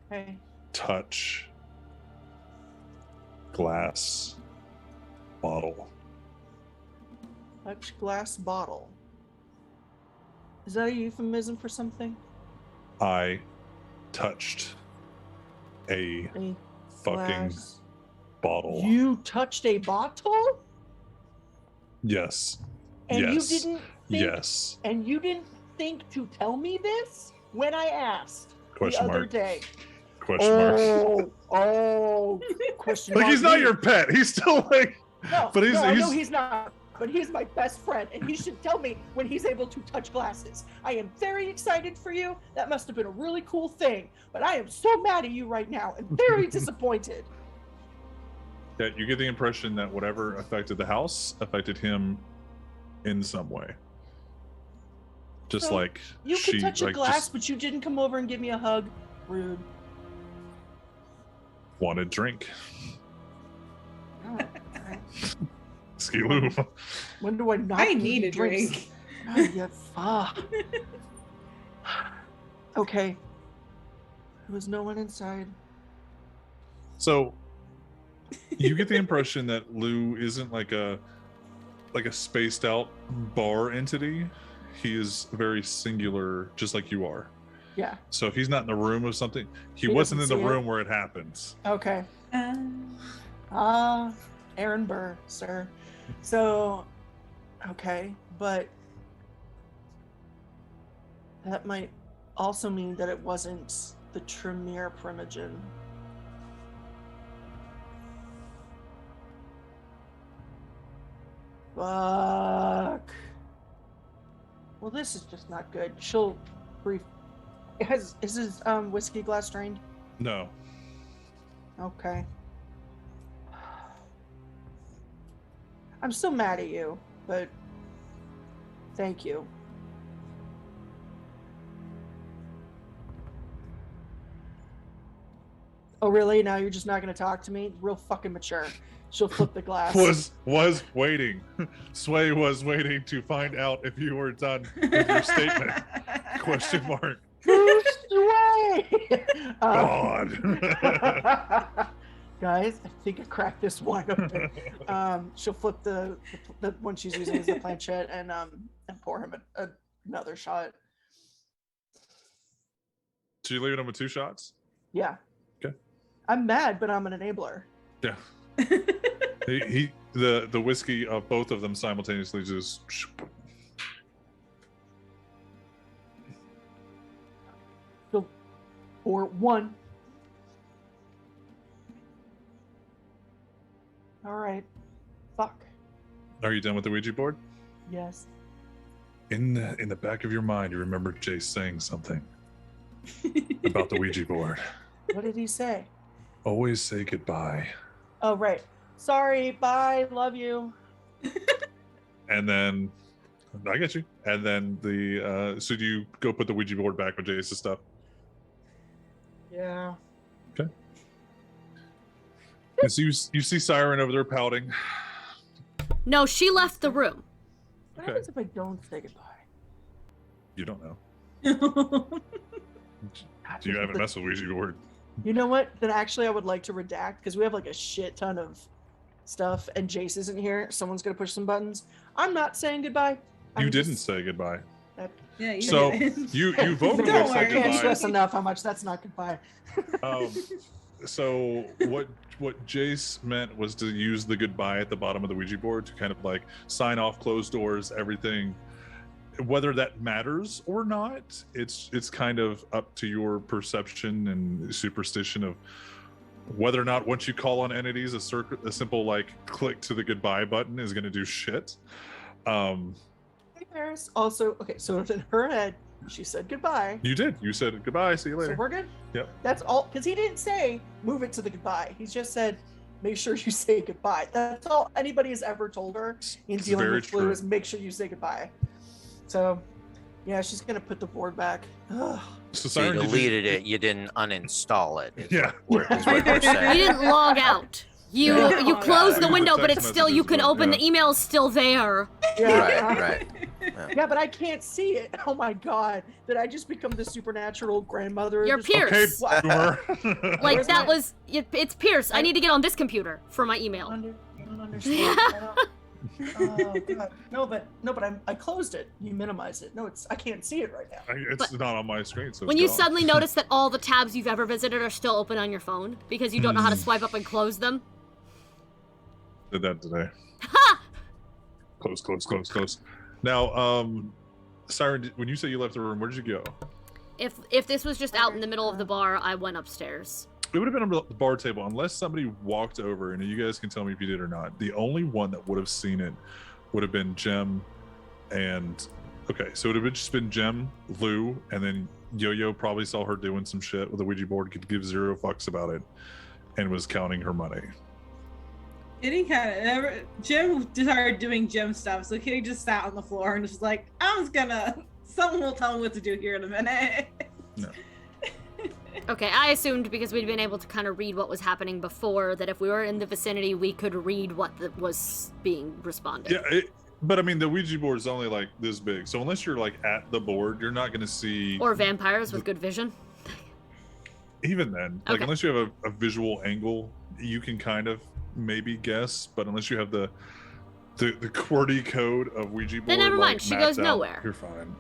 Hey. Touch. Glass. Bottle. Touch glass bottle. Is that a euphemism for something? I touched a fucking glass. bottle. You touched a bottle? Yes. And yes. you didn't think, yes. And you didn't think to tell me this when I asked Question the other mark. day. Question mark. Question Like mark. he's not your pet. He's still like No, but I know he's not. But he's my best friend, and he should tell me when he's able to touch glasses. I am very excited for you. That must have been a really cool thing. But I am so mad at you right now and very disappointed. that you get the impression that whatever affected the house affected him in some way. Just So, like You she could touch a like, glass, just but you didn't come over and give me a hug. Rude. wanted drink. Oh, alright. Skiloo. When do I not I give need you a drinks? drink. Oh, yeah, fuck. Okay. There was no one inside. So you get the impression that Lou isn't like a spaced out bar entity. He is very singular, just like you are. Yeah. So if he's not in the room of something, he He wasn't in doesn't the see it. room where it happens. Okay. Aaron Burr, sir. So, okay, but that might also mean that it wasn't the Tremere Primogen. Fuck. Well, this is just not good. She'll brief. Is his whiskey glass drained? No. Okay. I'm still mad at you, but thank you. Oh, really? Now you're just not going to talk to me? Real fucking mature. She'll flip the glass. Was waiting. Sway was waiting to find out if you were done with your statement. Question mark. Who's Sway? God. Guys, I think I cracked this wine open. She'll flip the one she's using as the planchette and pour him another shot. So you leaving him with 2 shots? Yeah. Okay. I'm mad, but I'm an enabler. Yeah. The whiskey of both of them simultaneously just. So, 4-1. All right. Fuck. Are you done with the Ouija board? Yes. In the back of your mind, you remember Jace saying something about the Ouija board. What did he say? Always say goodbye. Oh, right. Sorry. Bye. Love you. And then I get you. And then so do you go put the Ouija board back with Jace's stuff? Yeah. Okay. And so you see Siren over there pouting. No, she left the room. What Okay. happens if I don't say goodbye? You don't know. Oh, Do you haven't messed with Ouija board? You know what? Then actually, I would like to redact because we have like a shit ton of stuff, and Jace isn't here. Someone's gonna push some buttons. I'm not saying goodbye. You I'm didn't just- say goodbye. yeah, you So did. you vocally Don't said worry. Can't goodbye. stress enough how much that's not goodbye. So what Jace meant was to use the goodbye at the bottom of the Ouija board to kind of like sign off, close doors, everything. Whether that matters or not, it's kind of up to your perception and superstition of whether or not once you call on entities, a simple like click to the goodbye button is going to do shit. Hey, Paris. Also, okay, so in her head, she said goodbye. You did. You said goodbye. See you So later. we're good? Yep. That's all, because he didn't say move it to the goodbye. He just said make sure you say goodbye. That's all anybody has ever told her in It's dealing very with flu true. is make sure you say goodbye. So, yeah, she's gonna put the board back. Ugh. So So you Siren, did deleted it. You didn't uninstall it. is Yeah. what we're You saying. didn't log out. You Yeah. you closed the Yeah. window, but Text it's still you messages, can but, open yeah. the email is still there. Yeah, Right. Yeah, but I can't see it. Oh my god, did I just become the supernatural grandmother? You're Just- Pierce. okay, What? boomer. Like Where's that my- was it's Pierce. I need to get on this computer for my email. I don't understand. Oh god, no, but I closed it. You minimized it. No, I can't see it right now. It's not on my screen. So When it's you gone. suddenly notice that all the tabs you've ever visited are still open on your phone because you don't know how to swipe up and close them. Did that today. Ha! Close. Now, Siren, when you say you left the room, where did you go? If this was just out in the middle of the bar, I went upstairs. It would have been on the bar table, unless somebody walked over, and you guys can tell me if you did or not. The only one that would have seen it would have been Jem, and okay, so it would have just been Jem, Lou, and then Yo-Yo probably saw her doing some shit with a Ouija board, could give zero fucks about it, and was counting her money. Kitty Jim started doing Jim stuff, so Kitty just sat on the floor and was like, someone will tell me what to do here in a minute. No. Okay, I assumed because we'd been able to kind of read what was happening before that if we were in the vicinity, we could read what was being responded. Yeah, but I mean, the Ouija board is only like this big, so unless you're like at the board, you're not going to see. Or vampires with good vision. Even then, like Okay. unless you have a visual angle, you can kind of maybe guess, but unless you have the QWERTY code of Ouija board, Then never mind, like, she mapped goes out, nowhere. You're fine.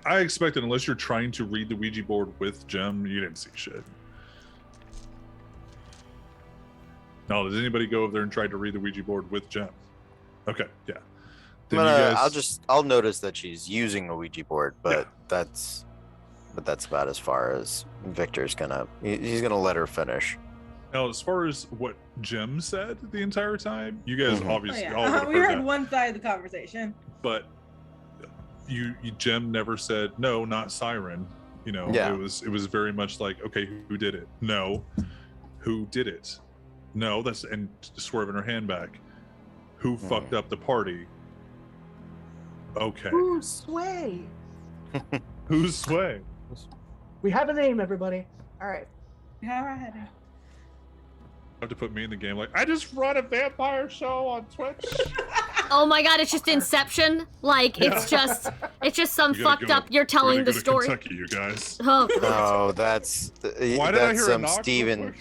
I expected, unless you're trying to read the Ouija board with Jem, you didn't see shit. No, did anybody go over there and try to read the Ouija board with Jem? Okay, yeah. Then you guys, I'll notice that she's using a Ouija board, but that's about as far as Victor's gonna. He's gonna let her finish. now, as far as what Jem said the entire time, you guys Mhm. obviously Oh, all would have we heard heard that. one side of the conversation. But Jem never said no, not Siren. You know, Yeah. it was very much like, okay, who did it? No, who did it? No, that's and swerving her hand back. Who fucked up the party? Okay, Ooh, sway. who's Sway? We have a name, everybody. All right. All right. Have to put me in the game. Like, I just run a vampire show on Twitch. Oh my god, it's just Inception. Like it's just some We gotta fucked go- up. You're We're telling gonna the go to story. Kentucky, you guys. Oh god. Oh, that's Why did I hear a some knock real Stephen quick?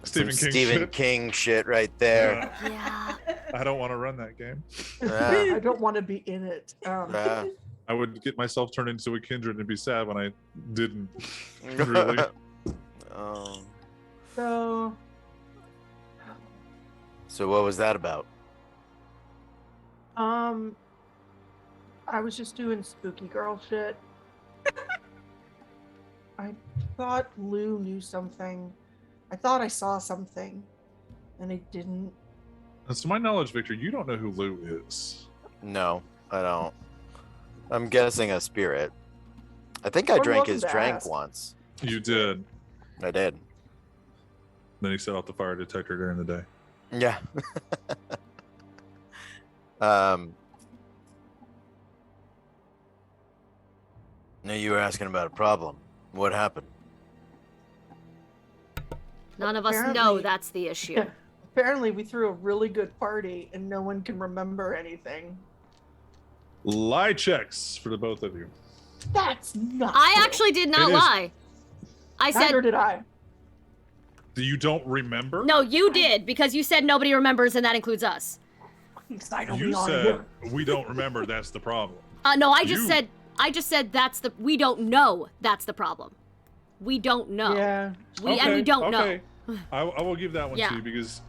Stephen King Stephen shit? King shit right there. Yeah, Yeah. I don't want to run that game. Yeah. I don't want to be in it. Yeah. I would get myself turned into a kindred and be sad when I didn't. Really? Oh. So what was that about? I was just doing spooky girl shit. I thought Lou knew something. I thought I saw something, and I didn't. To my knowledge, Victor, you don't know who Lou is. No, I don't. I'm guessing a spirit. I think I You're drank his welcome to drink ask. once. You did. I did. Then he set off the fire detector during the day. Yeah. Now you were asking about a problem. What happened? None of us know Apparently- that's the issue. Yeah. Apparently, we threw a really good party, and no one can remember anything. Lie checks for the both of you. That's not. I true. actually did not It is. lie. I said Neither did I. You don't remember? no. You did because you said nobody remembers, and that includes us. I don't You belong said here. we don't remember. That's the problem. No, I You- just said that's the. We don't know. That's the problem. We don't know. Yeah. We don't know. I will give that one Yeah. to you because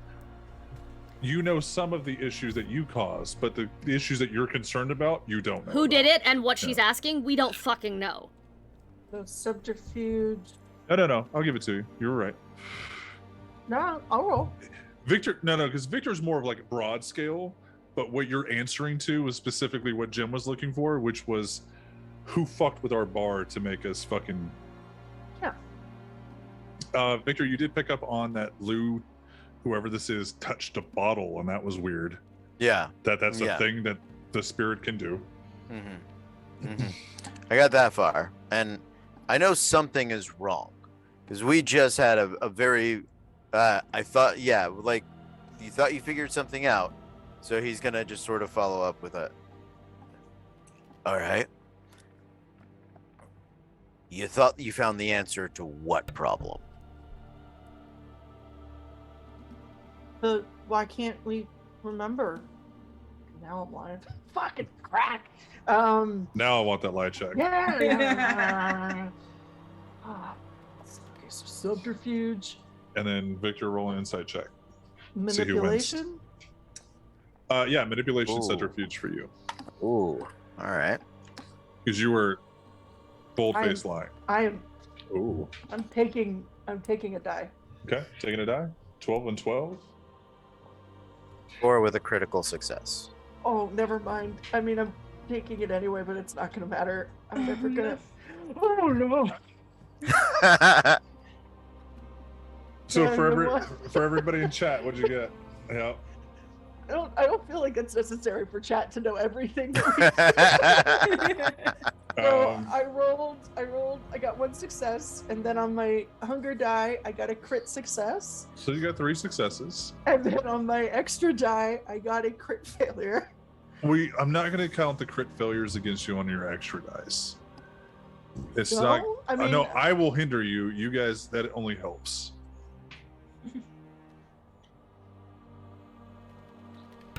you know some of the issues that you caused, but the issues that you're concerned about, you don't know. Who did about. it and what Yeah. she's asking, we don't fucking know. The subterfuge. No. I'll give it to you. You were right. No, I'll roll. Victor, no, because Victor's more of like a broad scale, but what you're answering to was specifically what Jim was looking for, which was who fucked with our bar to make us fucking. Yeah. Victor, you did pick up on that Lou, whoever this is, touched a bottle, and that was weird. Yeah. That's Yeah. a thing that the spirit can do. I got that far, and I know something is wrong because we just had a very. I thought, yeah, like you thought you figured something out, so he's gonna just sort of follow up with a. All right. You thought you found the answer to what problem? Why can't we remember? Now I'm lying. Fucking crack. Now I want that lie check. Yeah. Okay, so subterfuge, And then Victor, roll an insight check. See who wins. manipulation. Yeah, manipulation Ooh. subterfuge for you Ooh. All right. because you were bold-faced lying. I'm Ooh. taking a die. Okay, taking a die. 12 and 12. Or with a critical success. Oh, never mind. I mean, I'm taking it anyway, but it's not gonna matter. I'm never gonna. Oh no. So Yeah, for you know for everybody in chat, what'd you get? Yeah. I don't feel like it's necessary for chat to know everything. So I got one success, and then on my hunger die, I got a crit success. So you got 3 successes. And then on my extra die, I got a crit failure. I'm not going to count the crit failures against you on your extra dice. It's No? not. I mean, no, I will hinder you. You guys, that only helps.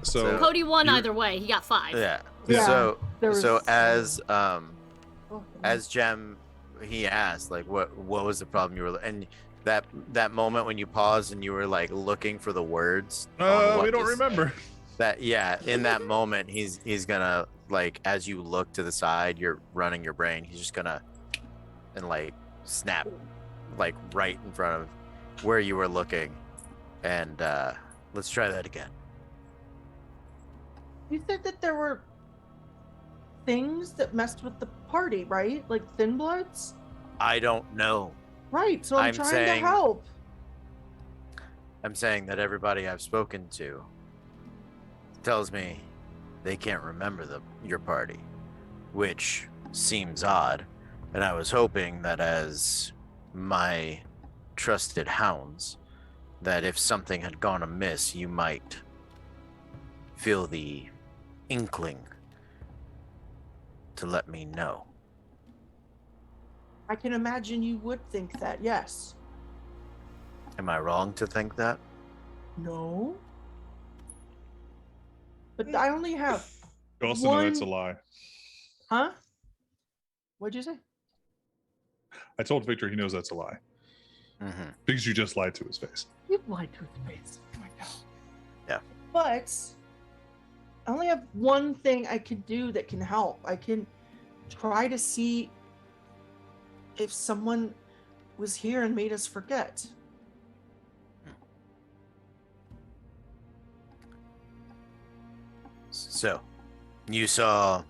So Cody won you're- either way. He got 5. Yeah. Yeah, So there was, oh, as Jem, he asked like what was the problem you were, and that moment when you paused and you were like looking for the words. on what we don't to say. remember. That, yeah, in that moment he's gonna, like, as you look to the side, you're running your brain, he's just gonna and like snap like right in front of where you were looking, and let's try that again. You said that there were things that messed with the party, right? Like thin bloods? I don't know. Right, so I'm I'm trying saying- to help. I'm saying that everybody I've spoken to tells me they can't remember your party, which seems odd. And I was hoping that as my trusted hounds, that if something had gone amiss, you might feel the inkling to let me know. I can imagine you would think that, yes. Am I wrong to think that? No. But I only have. You also know that's a One- lie. Huh? What'd you say? I told Victor he knows that's a lie. Mm-hmm. Because you just lied to his face. You lied to his face. Oh my god. Yeah. But I only have one thing I can do that can help. I can try to see if someone was here and made us forget. So, you saw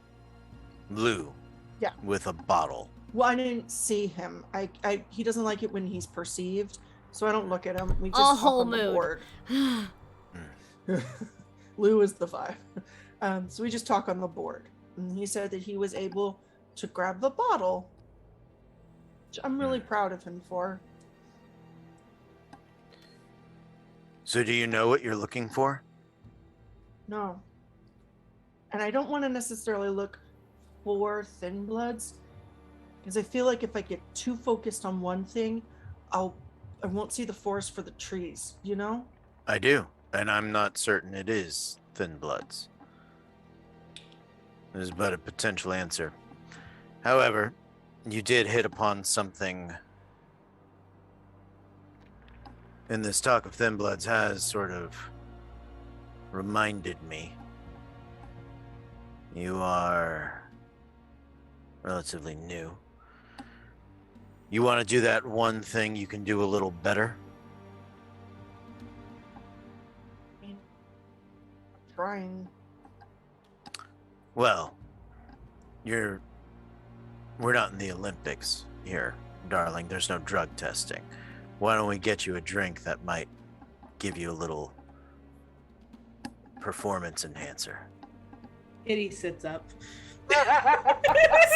Lou. Yeah. With a bottle. Well, I didn't see him. He doesn't like it when he's perceived, so I don't look at him. We just A talk whole on the mood. board. Lou is the 5. So we just talk on the board. And he said that he was able to grab the bottle, which I'm really proud of him for. So do you know what you're looking for? No. And I don't want to necessarily look for Thin Bloods, because I feel like if I get too focused on one thing, I won't see the forest for the trees, you know? I do, and I'm not certain it is Thin Bloods. There's but a potential answer. However, you did hit upon something, and this talk of Thin Bloods has sort of reminded me. You are relatively new. You want to do that one thing you can do a little better? I mean, I'm trying. Well, we're not in the Olympics here, darling. There's no drug testing. Why don't we get you a drink that might give you a little performance enhancer? Kitty sits up.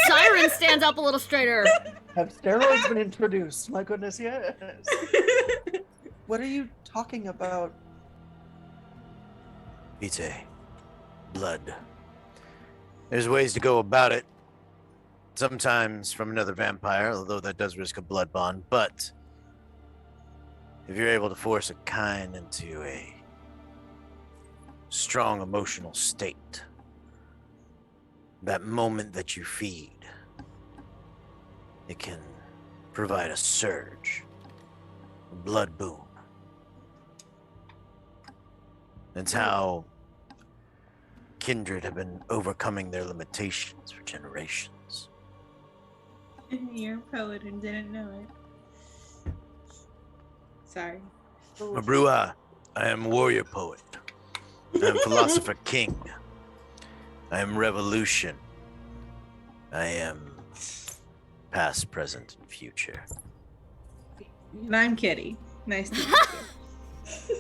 Siren stands up a little straighter. Have steroids been introduced? My goodness, yes. What are you talking about? Vitae. Blood. There's ways to go about it. Sometimes from another vampire, although that does risk a blood bond, but if you're able to force a kind into a strong emotional state, that moment that you feed, it can provide a surge, a blood boom. That's how kindred have been overcoming their limitations for generations. You're a poet and didn't know it. Sorry. Mabrua, I am warrior poet. I am philosopher king. I am revolution. I am past, present, and future. And I'm Kitty. Nice to meet you.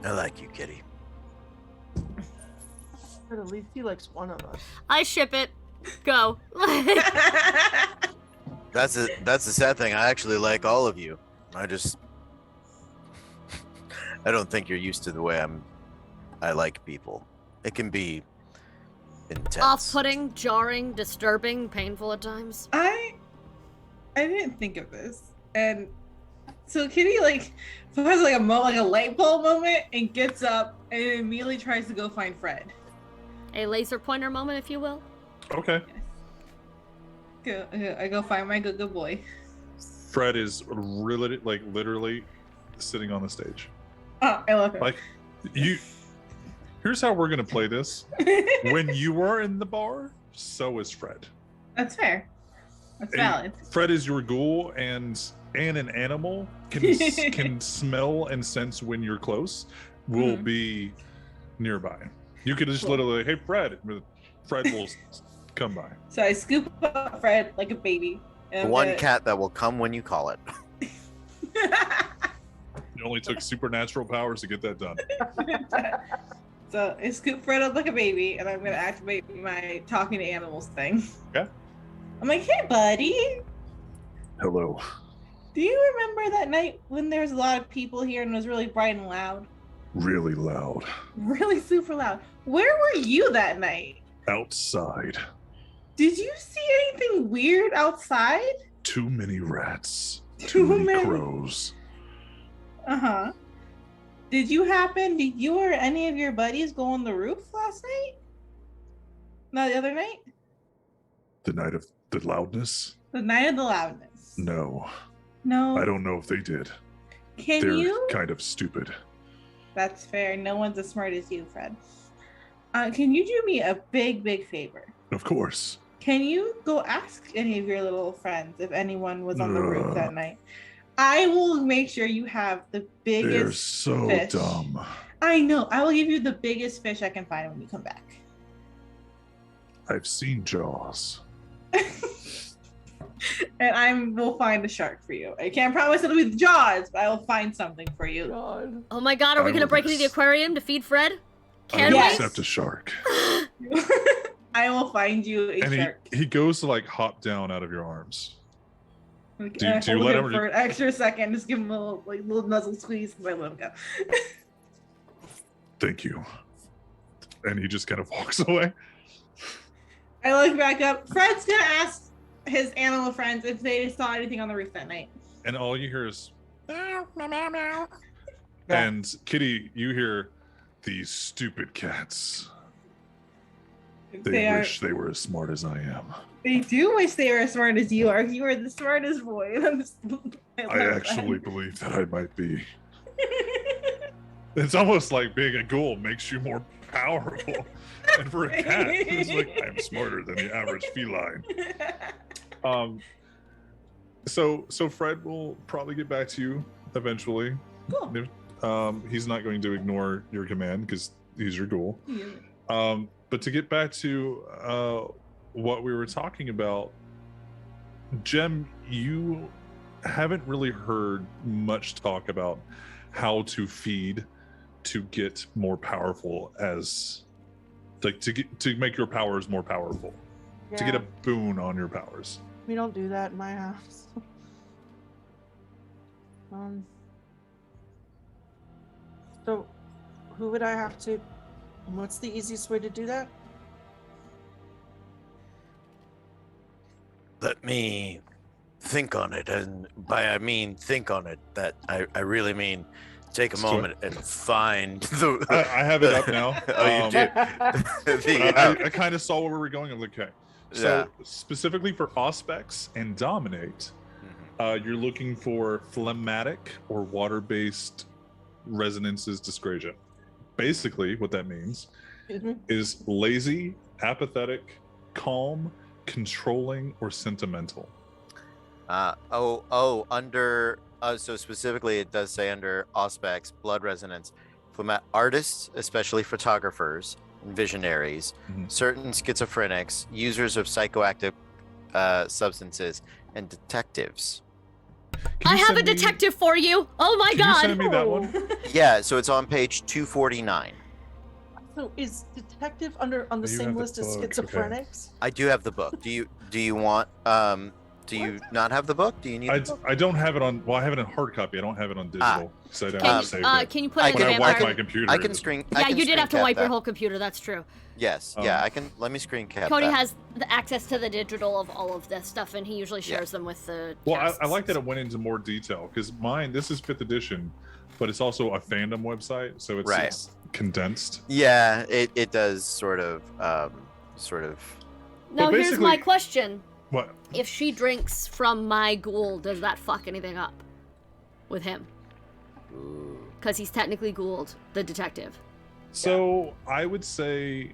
I like you, Kitty. But at least he likes one of us. I ship it. Go. That's the sad thing. I actually like all of you. I don't think you're used to the way I like people. It can be intense. Off-putting, jarring, disturbing, painful at times. I didn't think of this. And so Kitty has like a light bulb moment and gets up and immediately tries to go find Fred. A laser pointer moment, if you will. Okay. I go find my good boy. Fred is really, literally sitting on the stage. Oh, I love him. Here's how we're gonna play this. When you are in the bar, so is Fred. That's fair. That's valid. Fred is your ghoul, and an animal can smell and sense when you're close. Will be nearby. You could just literally, hey Fred. Fred will come by. So I scoop up Fred like a baby. The one cat that will come when you call it. It only took supernatural powers to get that done. So I scoop Fred up like a baby, and I'm gonna activate my talking to animals thing. Okay. I'm like, hey buddy, Hello. do you remember that night when there was a lot of people here and it was really bright and loud? Really loud. Really super loud. Where were you that night? Outside. Did you see anything weird outside? Too many rats. Too many. crows. Uh-huh. Did you or any of your buddies go on the roof last night? No, the other night? The night of the loudness? The night of the loudness. No. No. I don't know if they did. Can They're you? kind of stupid. That's fair. No one's as smart as you, Fred. Can you do me a big favor? Of course. Can you go ask any of your little friends if anyone was on the roof that Ugh. night? I will make sure you have the biggest They're so fish. dumb. I know. I will give you the biggest fish I can find when you come back. I've seen Jaws. And I will find a shark for you. I can't promise it'll be the Jaws, but I will find something for you. God. Oh my god, are we I gonna will break into the ex- aquarium to feed Fred? I Can will Yes. accept a shark. I will find you a And shark. he goes to like hop down out of your arms. Like, do you hold let him him- for an extra second? Just give him a little nuzzle squeeze and I let him go. Thank you. And he just kind of walks away. I look back up. Fred's gonna ask his animal friends if they saw anything on the roof that night. And all you hear is meow, meow, meow, meow. Yeah. And Kitty, you hear these stupid cats. They wish they were as smart as I am. They do wish they were as smart as you are. You are the smartest boy. I actually believe that I might be. It's almost like being a ghoul makes you more powerful. And for a cat, it's like, I'm smarter than the average feline. So Fred will probably get back to you eventually. Cool. He's not going to ignore your command because he's your ghoul. But to get back to what we were talking about, Jem, you haven't really heard much talk about how to feed to get more powerful, as like to make your powers more powerful, to get a boon on your powers. We don't do that in my house. So, who would I have to? What's the easiest way to do that? Let me think on it, and by I mean think on it, that I really mean take a Sure. moment and find the. I have it up now. Oh, you did. I kind of saw where we were going. I'm like, okay. So specifically for Auspex and Dominate, you're looking for phlegmatic or water-based resonances dyscrasia. Basically, what that means is lazy, apathetic, calm, controlling, or sentimental. Under so specifically, it does say under Auspex, blood resonance, artists, especially photographers and visionaries, certain schizophrenics, users of psychoactive substances, and detectives. I have a detective for you. Oh my Can god. you send me that one? Yeah, so it's on page 249. So is detective on the You same have the list as book, okay. schizophrenics? I do have the book. Do you want do you not have the book? Do you need the book? I don't have it on. Well, I have it in hard copy. I don't have it on digital because I don't Can, save you, it. can you put I it in When the I wipe vampire? my computer, I it can doesn't- screen. Yeah, you did have to screen wipe cap your that. whole computer. That's true. Yes, Oh. yeah, I can. Let me screen cap Cody that. has the access to the digital of all of this stuff, and he usually shares them with the. Well, I casts. like that it went into more detail because mine. This is 5th edition, but it's also a fandom website, so it's, Right. it's condensed. Yeah, it does sort of. Now But here's my basically- question: What? if she drinks from my ghoul, does that fuck anything up with him? Because he's technically ghouled the detective. So I would say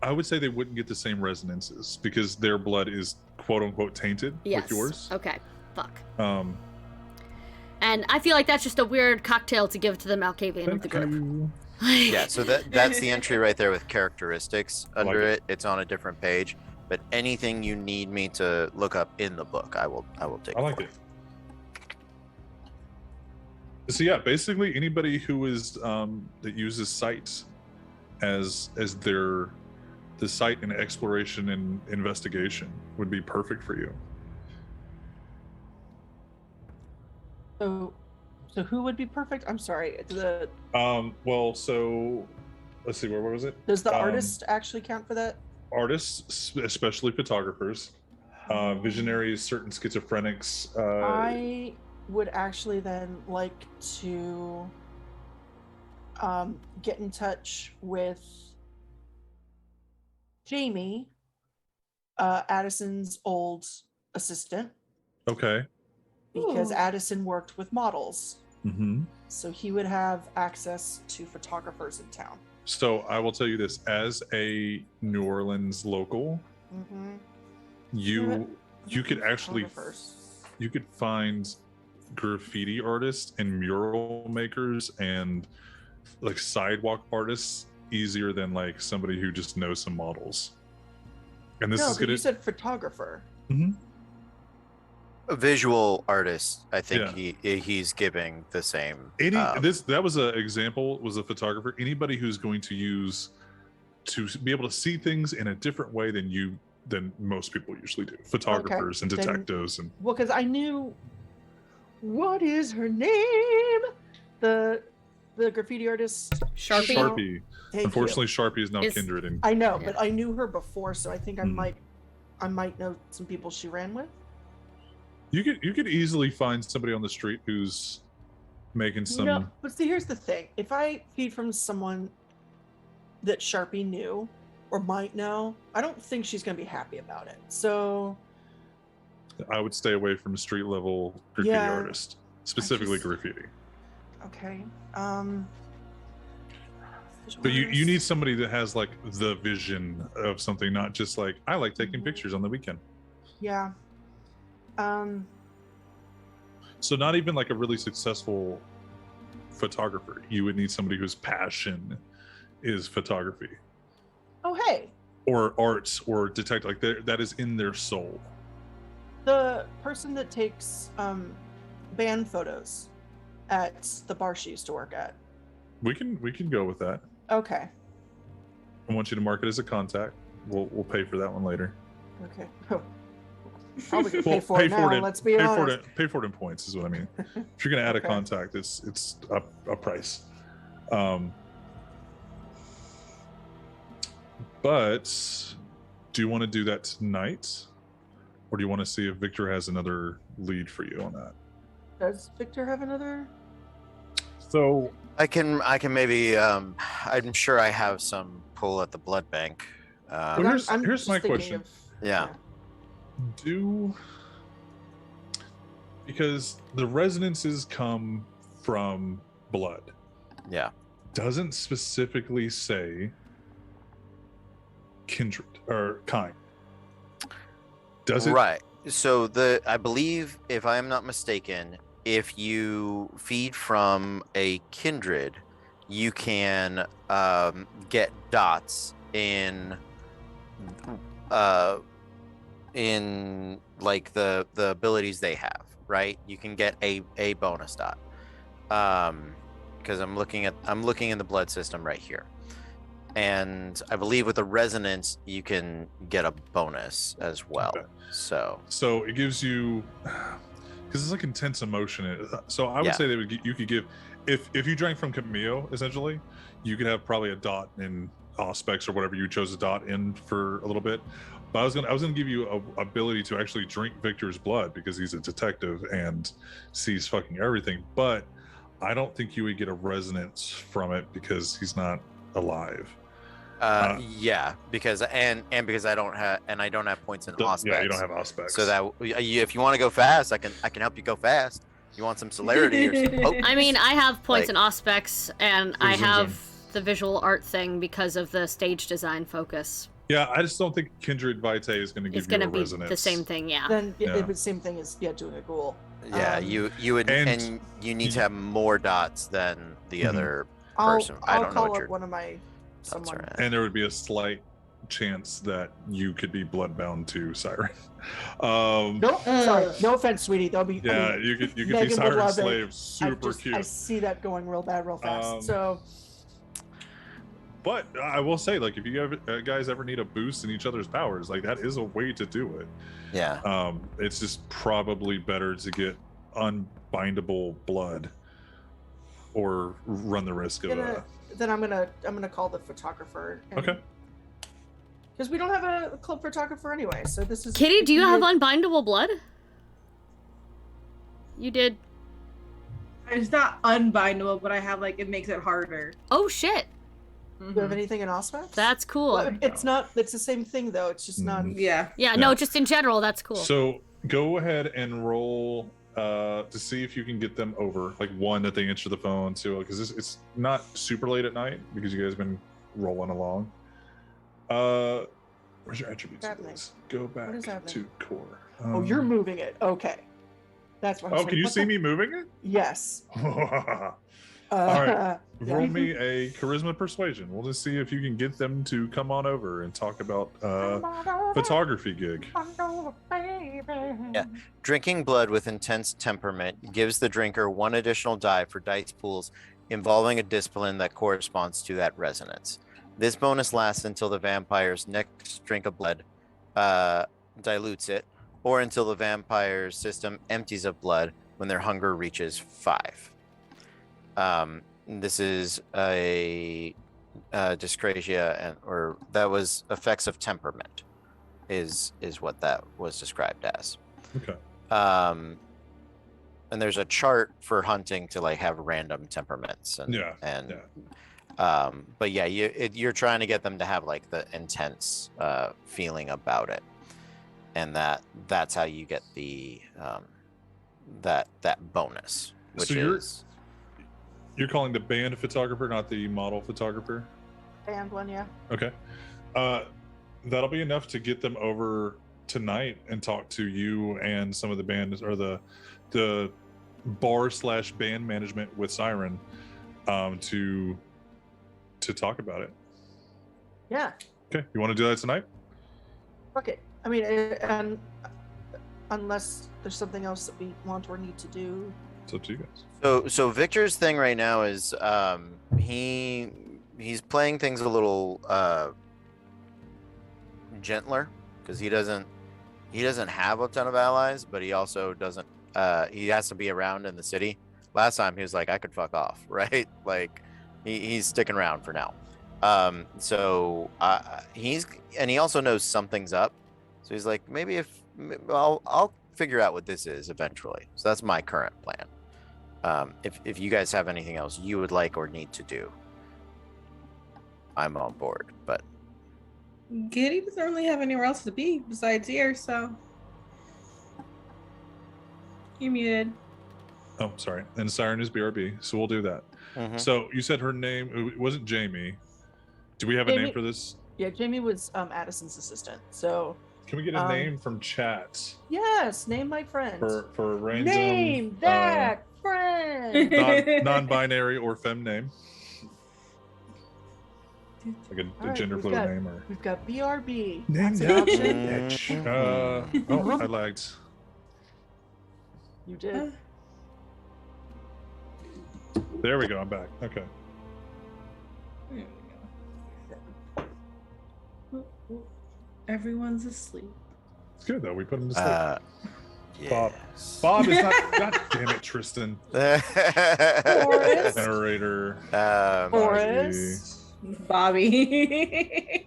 they wouldn't get the same resonances because their blood is quote unquote tainted Yes. with yours. Okay. Fuck. Um, And I feel like that's just a weird cocktail to give to the Malkavian of the thank group. you. Yeah, so that's the entry right there with characteristics under like it. It's on a different page, but anything you need me to look up in the book, I will take. I like for it. So yeah, basically anybody who is that uses sight as the site and exploration and investigation would be perfect for you. So who would be perfect? I'm sorry. Well, so let's see, where was it? Does the artist actually count for that? Artists, especially photographers, visionaries, certain schizophrenics. I would actually then like to get in touch with Jamie, Addison's old assistant, Okay. because Ooh. Addison worked with models. Mm-hmm. So he would have access to photographers in town. So I will tell you this: as a New Orleans local, Mm-hmm. you could actually you could find graffiti artists and mural makers and like sidewalk artists easier than like somebody who just knows some models. And this is but gonna. you said photographer. Mhm. A visual artist, I think Yeah. he's giving the same. That was an example, was a photographer. Anybody who's going to use to be able to see things in a different way than most people usually do. Photographers and Then- detectives and Well, because I knew, what is her name? The graffiti artist Sharpie. Sharpie. Thank Unfortunately, you. Sharpie is now Is- Kindred. And I know, Yeah. but I knew her before, so I think I Hmm. might know some people she ran with. you could easily find somebody on the street who's making some. No, but see, here's the thing: if I feed from someone that Sharpie knew or might know, I don't think she's going to be happy about it. So I would stay away from street level graffiti Yeah, artists, specifically just- graffiti. okay. But you need somebody that has like the vision of something, not just like I like taking Mhm. pictures on the weekend. Yeah. So not even like a really successful photographer. You would need somebody whose passion is photography Oh, hey, or arts or detective. Like that is in their soul. the person that takes band photos at the bar she used to work at. We can go with that. Okay. I want you to mark it as a contact. We'll pay for that one later. Okay. Probably gonna Well, pay for it now. Let's be honest. Pay for it in points is what I mean. If you're gonna add Okay. a contact, it's a price. But do you want to do that tonight, or do you want to see if Victor has another lead for you on that? Does Victor have another? So I can maybe. I'm sure I have some pull at the blood bank. Well, here's just my thinking question. Yeah. Because the resonances come from blood. Yeah. Doesn't specifically say kindred or kind. Does it? Right. So I believe, if I am not mistaken, if you feed from a kindred, you can get dots in like the abilities they have. Right. You can get a bonus dot. Because I'm looking in the blood system right here. And I believe with the resonance, you can get a bonus as well. Okay. So it gives you, because it's like intense emotion. So I would Yeah. say you could give, if you drank from Camillo, essentially, you could have probably a dot in Auspex or whatever you chose a dot in for a little bit. But I was gonna give you a ability to actually drink Victor's blood because he's a detective and sees fucking everything. But I don't think you would get a resonance from it because he's not alive. Yeah, because because I don't have points in Auspex. Yeah, you don't have Auspex. So that if you want to go fast, I can help you go fast. You want some celerity or some potency? I mean, I have points Like- in Auspex, and For I Zoom have Zoom. the visual art thing because of the stage design focus. Yeah, I just don't think Kindred Vitae is going to give It's you gonna a be resonance. the same thing, yeah. Then Yeah. it would same thing as doing a ghoul. Yeah, you would, and and you need to have more dots than the Mhm. other I'll person. I don't know call what up your one of my dots someone. are at. And there would be a slight chance that you could be bloodbound to Siren. Nope. Sorry. No offense, sweetie. That'll be. Yeah, I mean, you could be Megan would Siren love it. Slave. Super I cute. see that going real bad, real fast. So But I will say, like, if you guys ever need a boost in each other's powers, like that is a way to do it. Yeah. It's just probably better to get unbindable blood or run the risk of then I'm gonna call the photographer. Okay. Because we don't have a club photographer anyway, so this is. Kitty, do you have unbindable blood? You did. It's not unbindable, but I have like it makes it harder. Oh shit, Do you have anything in Auspex? that's cool. Well, it's not. It's the same thing though. It's just not. Mhm. Yeah. Yeah, Yeah. no, just in general, that's cool. So go ahead and roll to see if you can get them over. Like, one, that they answer the phone, two, because it's not super late at night because you guys have been rolling along. Where's your attributes? Go back to core. Oh, you're moving it. Okay. That's what. Oh, can you see me moving it? Yes. All right. Roll me a charisma persuasion. We'll just see if you can get them to come on over and talk about photography gig. Yeah. Drinking blood with intense temperament gives the drinker one additional die for dice pools involving a discipline that corresponds to that resonance. This bonus lasts until the vampire's next drink of blood dilutes it, or until the vampire's system empties of blood when their hunger reaches 5. This is a dyscrasia, or that was effects of temperament, is what that was described as. Okay. And there's a chart for hunting to like have random temperaments but yeah, you're trying to get them to have like the intense feeling about it, and that's how you get the that bonus, which so you're calling the band photographer, not the model photographer? Band one, yeah. Okay. That'll be enough to get them over tonight and talk to you and some of the band, or the bar/band management with Siren, to talk about it. Yeah. Okay. You want to do that tonight? Fuck it. I mean, and unless there's something else that we want or need to do. It's up to you guys. So Victor's thing right now is he's playing things a little gentler, because he doesn't have a ton of allies, but he also doesn't he has to be around in the city. Last time he was like, I could fuck off, right? Like he's sticking around for now. He also knows something's up, so he's like, maybe I'll figure out what this is eventually. So that's my current plan. If you guys have anything else you would like or need to do, I'm on board. But Giddy doesn't really have anywhere else to be besides here, so you're muted. Oh, sorry. And Siren is BRB, so we'll do that. Mhm. So you said her name, it wasn't Jamie. Do we have a name for this? Yeah, Jamie was Addison's assistant. So Can we get a name from chat yes, name my friend. for random Name that friend. non-binary or femme name? Like a All right, gender fluid name, or we've got BRB. name That's an that option. bitch. Oh, I lagged. You did. There we go. I'm back. Okay. There we go. Everyone's asleep. It's good though. We put him to sleep. Bob. Yes. Bob is not. God damn it, Tristan. Forrest. Narrator. Forrest. Bobby.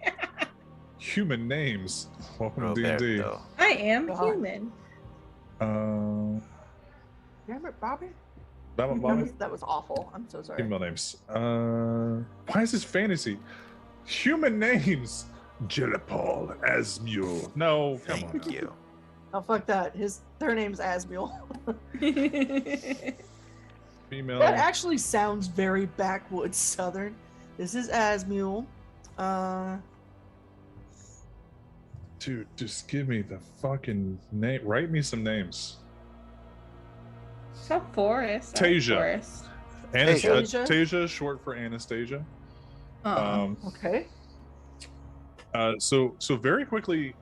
Human names. Welcome to D&D. Roberto. I am God. human. Damn it, Bobby. Bobby? That was awful. I'm so sorry. Female names. Why is this fantasy? Human names. Jillipal, Asmule. No, come on. Thank you. Oh, fuck that. Their name's Asmule. Female. That actually sounds very backwoods southern. This is Asmule. Dude, just give me the fucking name. Write me some names. So Forrest. Tasia. Forrest. Tasia? Tasia is short for Anastasia. Okay. So very quickly,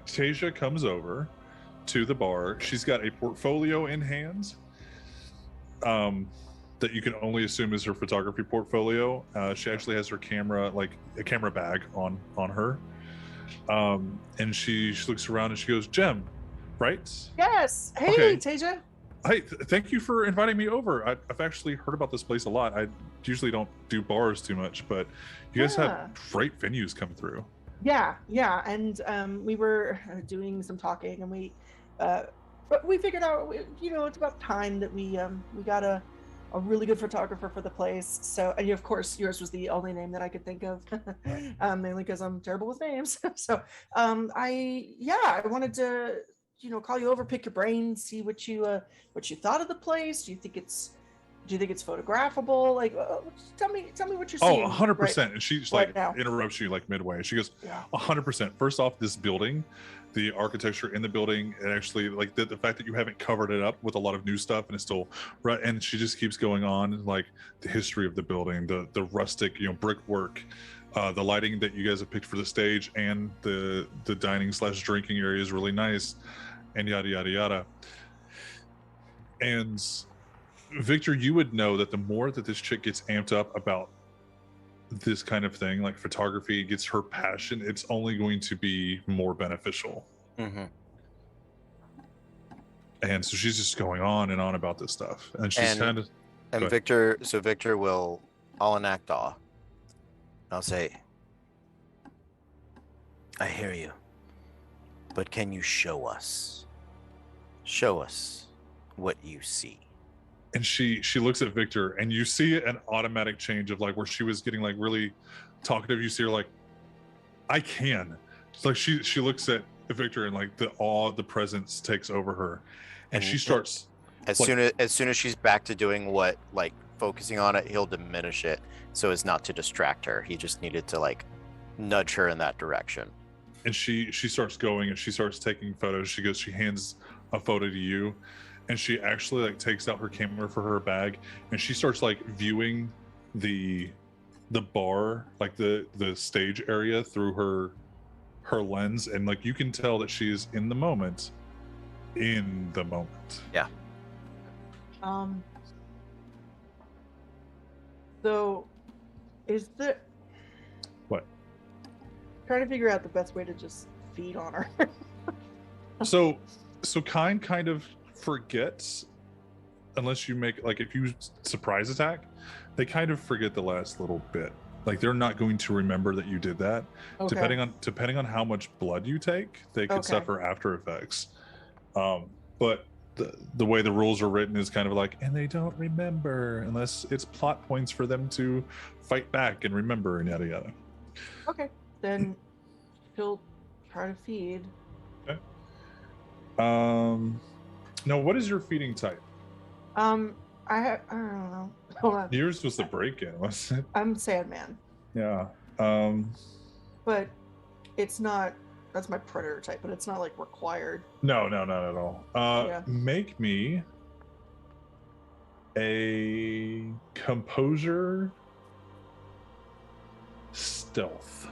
Tasia comes over to the bar. She's got a portfolio in hand that you can only assume is her photography portfolio. She actually has her camera, like a camera bag on her. And she looks around and she goes, Jem, right? Yes. Hey, Okay. Tasia. Hi, thank you for inviting me over. I've actually heard about this place a lot. I usually don't do bars too much, but you guys have great venues come through. Yeah. And we were doing some talking, and but we figured out, it's about time that we got a really good photographer for the place. So, and of course, yours was the only name that I could think of, mainly because I'm terrible with names. So, I wanted to call you over, pick your brain, see what you thought of the place. Do you think it's photographable? Like, tell me what you're seeing. 100%. And she's right like now. interrupts you like midway. She goes, Yeah. 100%. First off, this building, the architecture in the building, and actually like the fact that you haven't covered it up with a lot of new stuff and it's still right. And she just keeps going on like the history of the building, the rustic, brickwork, the lighting that you guys have picked for the stage, and the dining / drinking area is really nice, and yada yada yada. And Victor, you would know that the more that this chick gets amped up about this kind of thing, like photography, gets her passion, it's only going to be more beneficial. Mm-hmm. And so she's just going on and on about this stuff, and she's kind of. And Victor will, I'll enact awe. I'll say, I hear you, but can you show us what you see? And she looks at Victor, and you see an automatic change of like where she was getting like really talkative. You see her like, I can. It's like she looks at Victor, and like the awe, the presence takes over her, and she starts. As soon as she's back to doing what, like focusing on it, he'll diminish it so as not to distract her. He just needed to like nudge her in that direction. And she starts going, and she starts taking photos. She hands a photo to you. And she actually like takes out her camera for her bag, and she starts like viewing the bar, like the stage area through her lens, and like you can tell that she is in the moment. Yeah. So is the what? Trying to figure out the best way to just feed on her. so kind of forgets, unless you make like, if you surprise attack, they kind of forget the last little bit. Like they're not going to remember that you did that. Okay. Depending on how much blood you take, they could suffer after effects. But the way the rules are written is kind of like, and they don't remember unless it's plot points for them to fight back and remember, and yada yada. Okay, then she'll try to feed. Okay. Now, what is your feeding type? I don't know. Hold on. Yours was the break-in, wasn't it? I'm Sandman. Yeah. But it's not. That's my predator type, but it's not like required. No, not at all. Yeah. Make me a composure stealth.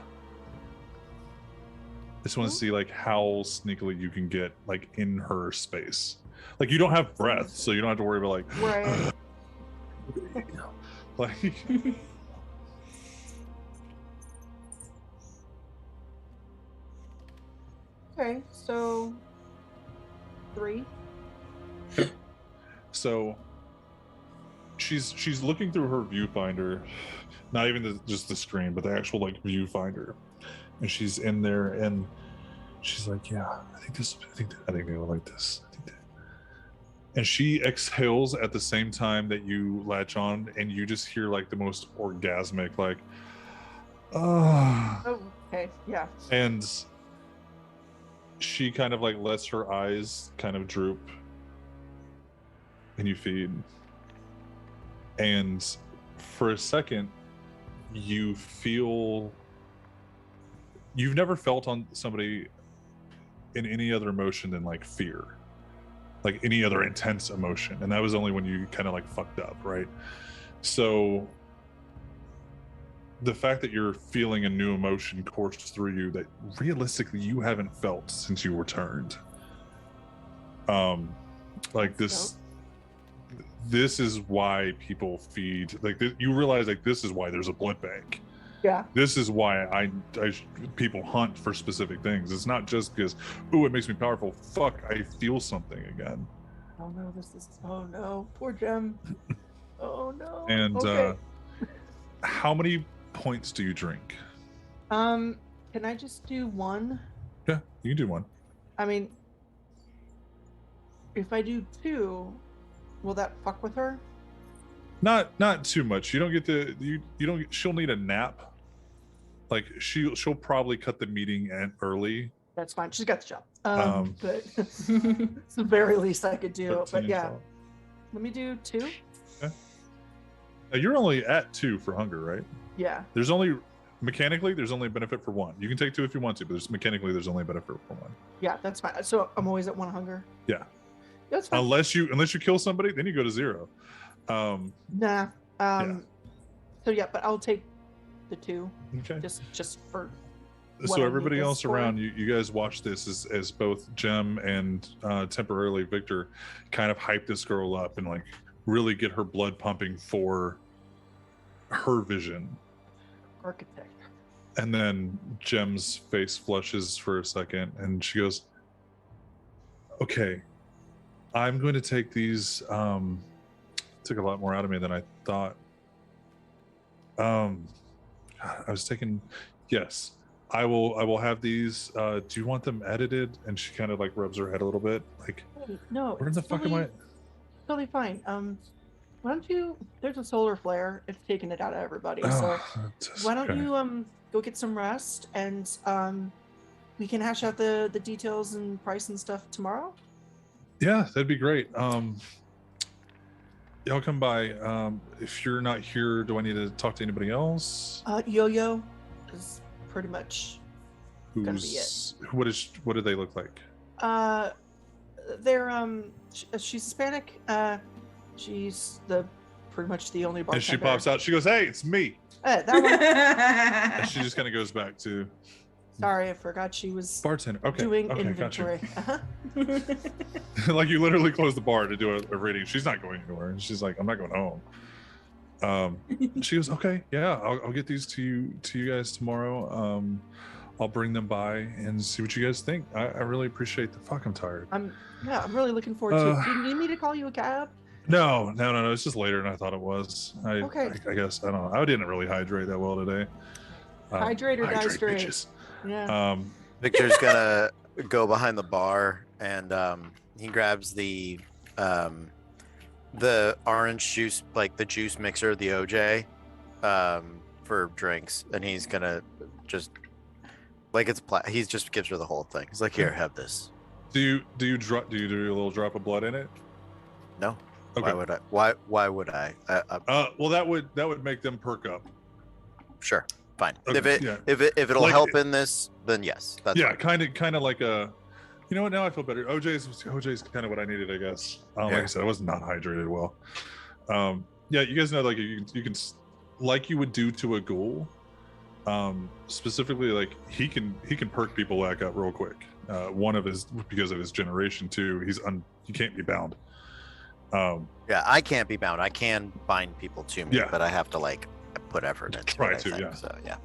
I just want to see like how sneakily you can get like in her space. Like you don't have breath, so you don't have to worry about like right. like Okay, so 3. So she's looking through her viewfinder, not even just the screen, but the actual like viewfinder, and she's in there, and she's like, yeah, I think they will like this. And she exhales at the same time that you latch on, and you just hear like the most orgasmic like, Oh, okay, yeah. And she kind of like lets her eyes kind of droop, and you feed. And for a second, you feel you've never felt on somebody in any other emotion than like fear, like any other intense emotion, and that was only when you kind of like fucked up, right? So the fact that you're feeling a new emotion course through you that realistically you haven't felt since you were turned, like this is why people feed, like you realize like this is why there's a blood bank. Yeah. This is why I people hunt for specific things. It's not just because, ooh, it makes me powerful. Fuck, I feel something again. Oh no, oh no, poor Gem. Oh no. And okay. How many points do you drink? Can I just do 1? Yeah, you can do 1. I mean, if I do 2, will that fuck with her? Not too much. You don't get to you don't. She'll need a nap. Like she'll probably cut the meeting early. That's fine. She's got the job. But it's the very least I could do. 13 But and yeah, 12. let me do 2. Now, you're only at 2 for hunger, right? Yeah. There's only mechanically there's only a benefit for 1. You can take 2 if you want to, but mechanically there's only a benefit for 1. Yeah, that's fine. So I'm always at 1 hunger. Yeah. That's fine. Unless you kill somebody, then you go to 0. Nah. Yeah. So yeah, but I'll take the 2 Okay. just for. what So I need everybody this else for. around you guys watch this as both Jem and temporarily Victor kind of hype this girl up and like really get her blood pumping for her vision. Architect. And then Jem's face flushes for a second and she goes, okay, I'm going to take these. Took a lot more out of me than I thought. I was taking, yes, I will have these. Do you want them edited? And she kind of like rubs her head a little bit like, Hey, no. where the it's fuck am I? Totally fine. Why don't you? There's a solar flare. It's taking it out of everybody. So why don't you go get some rest and we can hash out the details and price and stuff tomorrow. Yeah, that'd be great. Y'all come by. If you're not here, do I need to talk to anybody else? Yo-Yo is pretty much gonna be it. What do they look like? They're she's Hispanic. She's pretty much the only bartender. And she pops out. She goes, "Hey, it's me." That one. And she just kind of goes back to Sorry, I forgot she was bartender. Okay, doing okay, inventory. gotcha. Like you literally closed the bar to do a reading. She's not going anywhere, and she's like, "I'm not going home." She goes, "Okay, yeah, I'll get these to you guys tomorrow. I'll bring them by and see what you guys think. I really appreciate the fuck. I'm tired. I'm really looking forward to it. Do you need me to call you a cab? No. It's just later than I thought it was. Okay. I guess I don't know. I didn't really hydrate that well today. Hydrate or die straight. Bitches. Yeah. Victor's gonna go behind the bar and he grabs the orange juice, like the juice mixer, the OJ, for drinks, and he's gonna just like he just gives her the whole thing. He's like, "Here, have this." Do you do a little drop of blood in it? No. Okay. Why would I? Why would I? Well, that would make them perk up. Sure, fine. Okay, If it'll Like, help in this, then yes. That's yeah, fine. kind of like a. You know what? Now I feel better. OJ's kind of what I needed, I guess. Like I said, I was not hydrated well. Yeah, you guys know, like you can, like you would do to a ghoul. Specifically, like he can perk people back up real quick. One of his, because of his generation too. He can't be bound. Yeah, I can't be bound. I can bind people to me, Yeah. but I have to like put effort into Try it, I to, think. yeah. So yeah.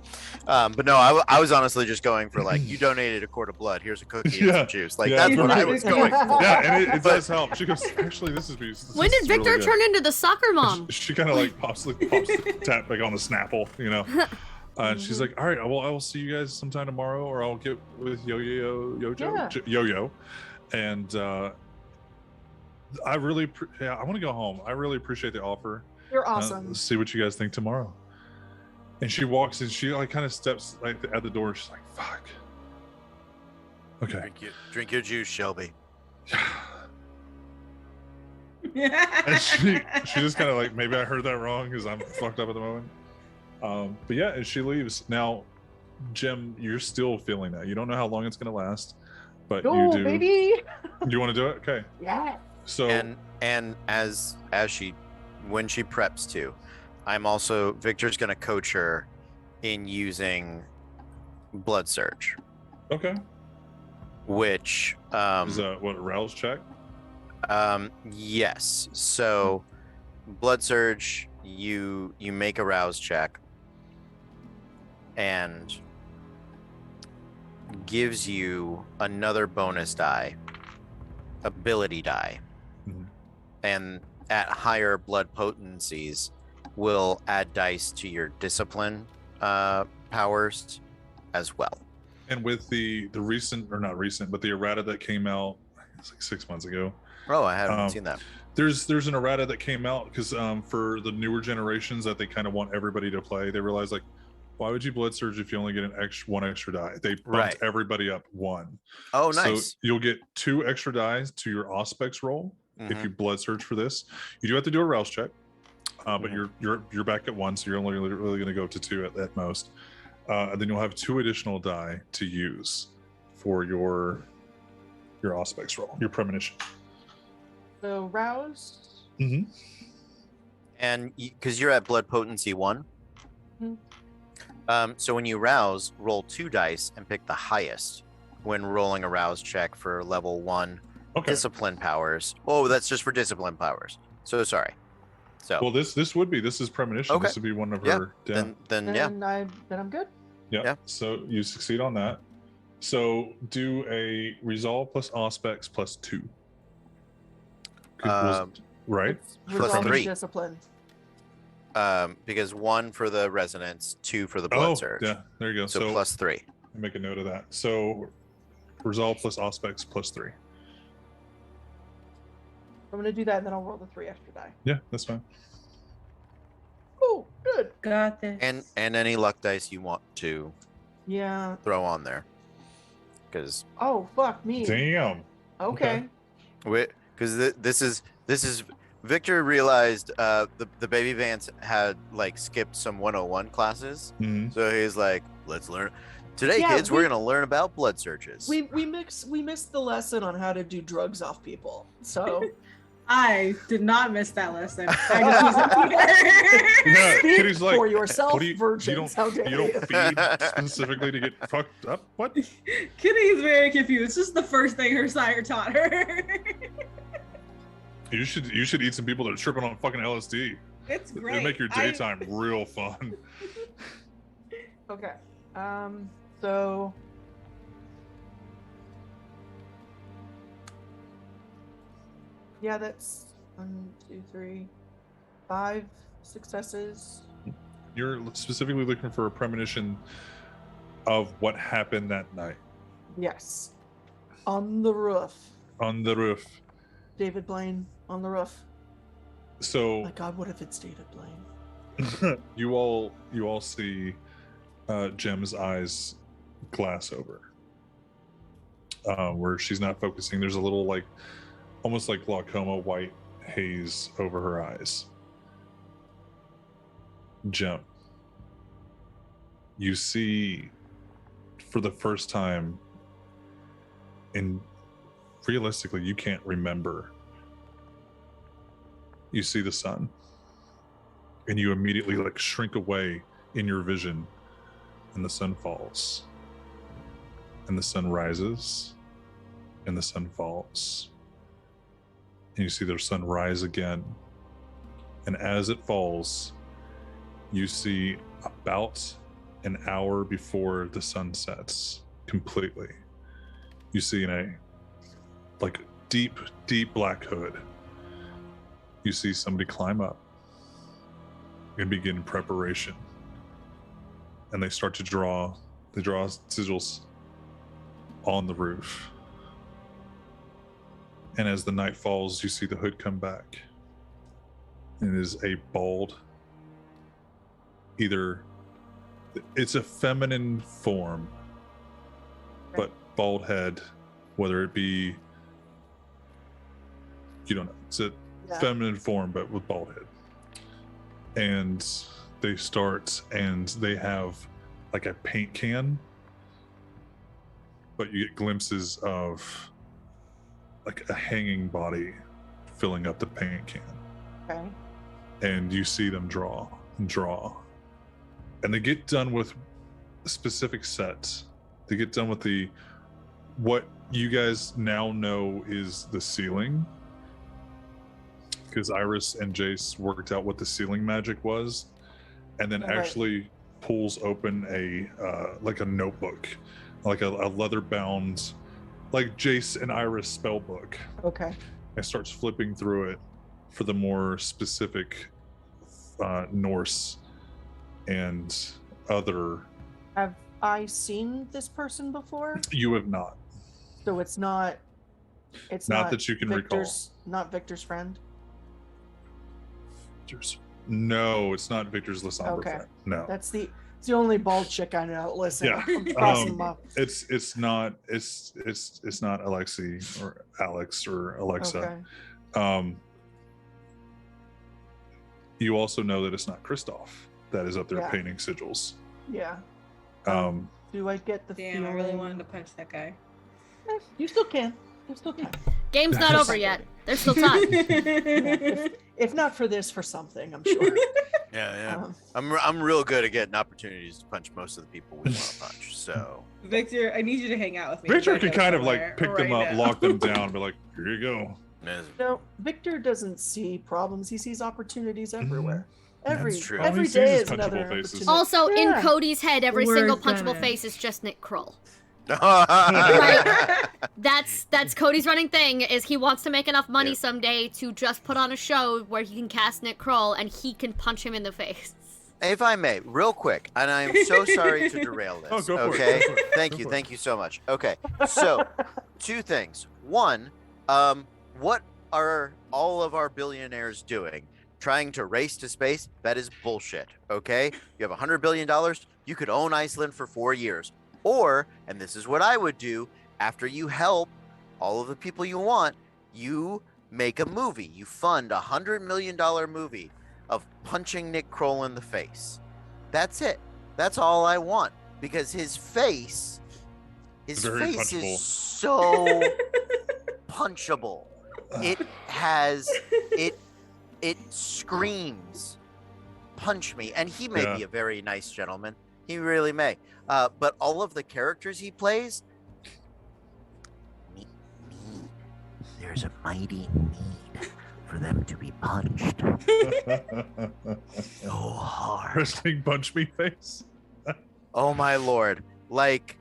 But no, I was honestly just going for like, you donated a quart of blood. Here's a cookie and Yeah, some juice. Like yeah. that's what I was going for. Yeah, and it does help. She goes, actually, this is. When did Victor really good." turn into the soccer mom? She kind of like pops the tap like on the Snapple, you know. And she's like, "All right, I will see you guys sometime tomorrow, or I'll get with Yo-Yo, and I really, I want to go home. I really appreciate the offer. You're awesome. See what you guys think tomorrow." And she walks and she like kind of steps like at the door. She's like, "Fuck." Okay. Drink your juice, Shelby. And she just kind of like, maybe I heard that wrong because I'm fucked up at the moment. But yeah, and she leaves. Now, Jem, you're still feeling that. You don't know how long it's gonna last, but you do. Baby. You want to do it? Okay. Yeah. So And as she, when she preps to, Victor's gonna coach her in using blood surge, okay. which Is that what, a rouse check? yes. So blood surge, you make a rouse check and gives you another bonus die, ability die. Mhm. And at higher blood potencies will add dice to your discipline powers as well. And with the recent, or not recent, but the errata that came out, it's like 6 months ago. Oh, I haven't seen that. There's an errata that came out because for the newer generations that they kind of want everybody to play, they realize like, Why would you blood surge if you only get one extra die? They bumped everybody up 1. Oh, nice. So you'll get 2 extra dies to your Auspex roll if you blood surge for this. You do have to do a rouse check, but you're back at 1, so you're only really going to go to 2 at most. And then you'll have 2 additional die to use for your Auspex roll, your premonition. So rouse. Mm-hmm. And because you're at blood potency 1. So when you rouse, roll 2 dice and pick the highest when rolling a rouse check for level 1 discipline powers. Oh, that's just for discipline powers. So sorry. So well, this is premonition. Okay. This would be one of her. Then I'm good. Yeah. So you succeed on that. So do a resolve plus Auspex plus 2. Right. Plus 3. Discipline. Because 1 for the resonance, 2 for the blood surge. Yeah, there you go. So plus 3. Make a note of that. So resolve plus Auspex plus 3. I'm gonna do that, and then I'll roll the 3 extra die. Yeah, that's fine. Oh, good. Got this. And any luck dice you want to throw on there. Because oh fuck me. Damn. Okay. Because this is Victor realized the baby Vance had like skipped some 101 classes, so he's like, let's learn today, kids. We're gonna learn about blood surges. We missed the lesson on how to do drugs off people. So I did not miss that lesson. I just wasn't speak Kitty's like, for yourself, You virgins. don't feed specifically to get fucked up. What? Kitty's very confused. It's just the first thing her sire taught her. You should eat some people that are tripping on fucking LSD. It's great. It'll make your daytime real fun. Okay. So yeah, that's 1, 2, 3, 5 successes. You're specifically looking for a premonition of what happened that night. Yes. On the roof. On the roof. David Blaine on the roof. So My God, what if it's David Blaine? you all see Jem's eyes glass over. Where she's not focusing. There's a little like almost like glaucoma white haze over her eyes. Jem, you see for the first time, and realistically you can't remember, you see the sun and you immediately like shrink away in your vision, and the sun falls and the sun rises and the sun falls, and you see the sun rise again, and as it falls you see about an hour before the sun sets completely, you see in a like deep black hood, you see somebody climb up and begin preparation, and they start to draw sigils on the roof. And as the night falls, you see the hood come back, and it is a bald, either it's a feminine form, but bald head, whether it be, you don't know, it's a feminine form but with bald head. And they start, and they have like a paint can, but you get glimpses of like a hanging body filling up the paint can. Okay. And you see them draw, and they get done with specific sets. They get done with what you guys now know is the ceiling, because Iris and Jace worked out what the ceiling magic was, and then actually pulls open a like a notebook, like a leather bound, like Jace and Iris spell book. Okay. And starts flipping through it for the more specific Norse and other. Have I seen this person before? You have not. So it's not that you can recall. Not Victor's friend. No, it's not Victor's Lasombra friend. No. That's the It's the only bald chick I know. Listen, Yeah. I'm crossing them up. It's not Alexi or Alex or Alexa. Okay. You also know that it's not Christoph that is up there Yeah. painting sigils. Yeah. Do I get the Damn, I feeling? really wanted to punch that guy. You still can. You still can. Game's not over yet. There's still time. If not for this, for something, I'm sure. Yeah. I'm real good at getting opportunities to punch most of the people we want to punch. So Victor, I need you to hang out with me. Victor Gotta can go kind of somewhere like pick them right up, now. lock them down, and be like, here you go. No, Victor doesn't see problems. He sees opportunities everywhere. Every That's true. All he every sees day is is another punchable faces. opportunity. Also, in Yeah. Cody's head, every We're single punchable gonna- face is just Nick Kroll. right. That's Cody's running thing. Is he wants to make enough money Yep. someday to just put on a show where he can cast Nick Kroll and he can punch him in the face. If I may, real quick, and I am so sorry to derail this. Oh, go for it, okay, go for it, thank go you, for it. thank you so much. Okay, so 2 things. One, what are all of our billionaires doing? Trying to race to space? That is bullshit. Okay, you have $100 billion. You could own Iceland for 4 years, or, and this is what I would do, after you help all of the people you want, you make a movie. You fund $100 million movie of punching Nick Kroll in the face. That's it. That's all I want, because his face Very punchable. is so punchable. It screams, punch me. And he may Yeah. be a very nice gentleman. He really may. But all of the characters he plays, me. There's a mighty need for them to be punched so hard. Wrestling punch me face. Oh my lord. Like,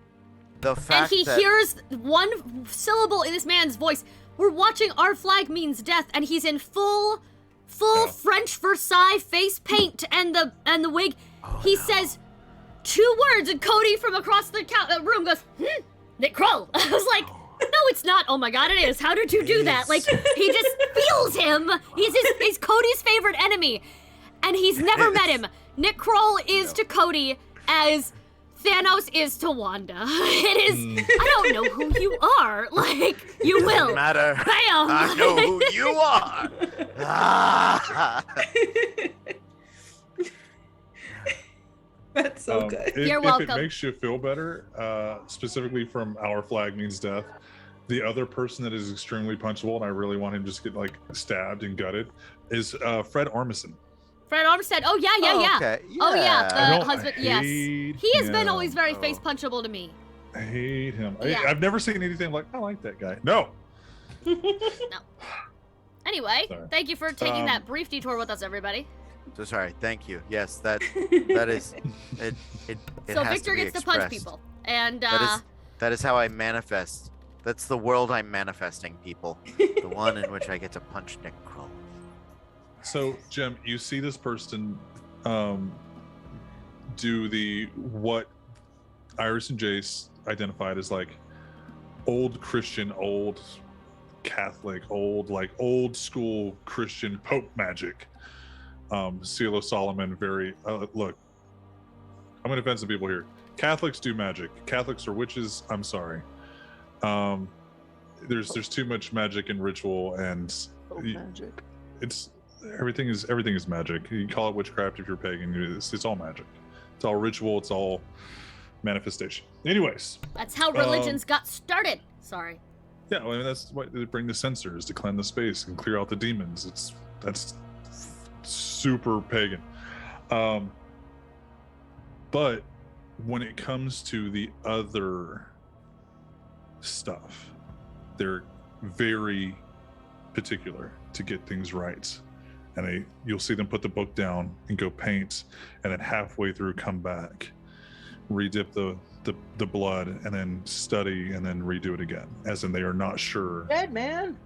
the And fact he that... hears one syllable in this man's voice. We're watching Our Flag Means Death, and he's in full Yeah. French Versailles face paint and the wig. Oh, He no. says 2 words, and Cody from across the room goes, Nick Kroll. I was like, no, it's not. Oh my god, it is. How did you do that? Like, he just feels him. He's Cody's favorite enemy, and he's never met him. Nick Kroll is to Cody as Thanos is to Wanda. It is. I don't know who you are. Like, you will. Doesn't matter. Bam. I know who you are. Ah. That's so good. You're If welcome. it makes you feel better, specifically from Our Flag Means Death, the other person that is extremely punchable, and I really want him to just get like stabbed and gutted, is Fred Armisen. Fred Armstead. Oh yeah. Okay. Oh yeah, I the don't husband. Yes, hate he has been him. always very Oh. face punchable to me. I hate him. Yeah. I've never seen anything like, I like that guy. No. Anyway, Sorry. thank you for taking Um, that brief detour with us, everybody. So sorry. Thank you. Yes, that is it. It So has Victor to be gets to punch expressed. people, and That is how I manifest. That's the world I'm manifesting, people. The one in which I get to punch Nick Kroll. So, Jim, you see this person do what Iris and Jace identified as like old Christian, old Catholic, old school Christian Pope magic. Seal of Solomon, very look. I'm gonna offend some people here. Catholics do magic. Catholics are witches. I'm sorry. There's too much magic and ritual, and Magic. it's everything is magic. You call it witchcraft if you're pagan. It's all magic. It's all ritual. It's all manifestation. Anyways, that's how religions got started. Sorry. yeah, well, I mean, that's why they bring the censors to cleanse the space and clear out the demons. That's super pagan. But when it comes to the other stuff, they're very particular to get things right. And you'll see them put the book down and go paint, and then halfway through come back, redip the blood, and then study, and then redo it again, as in they are not sure. Dead man.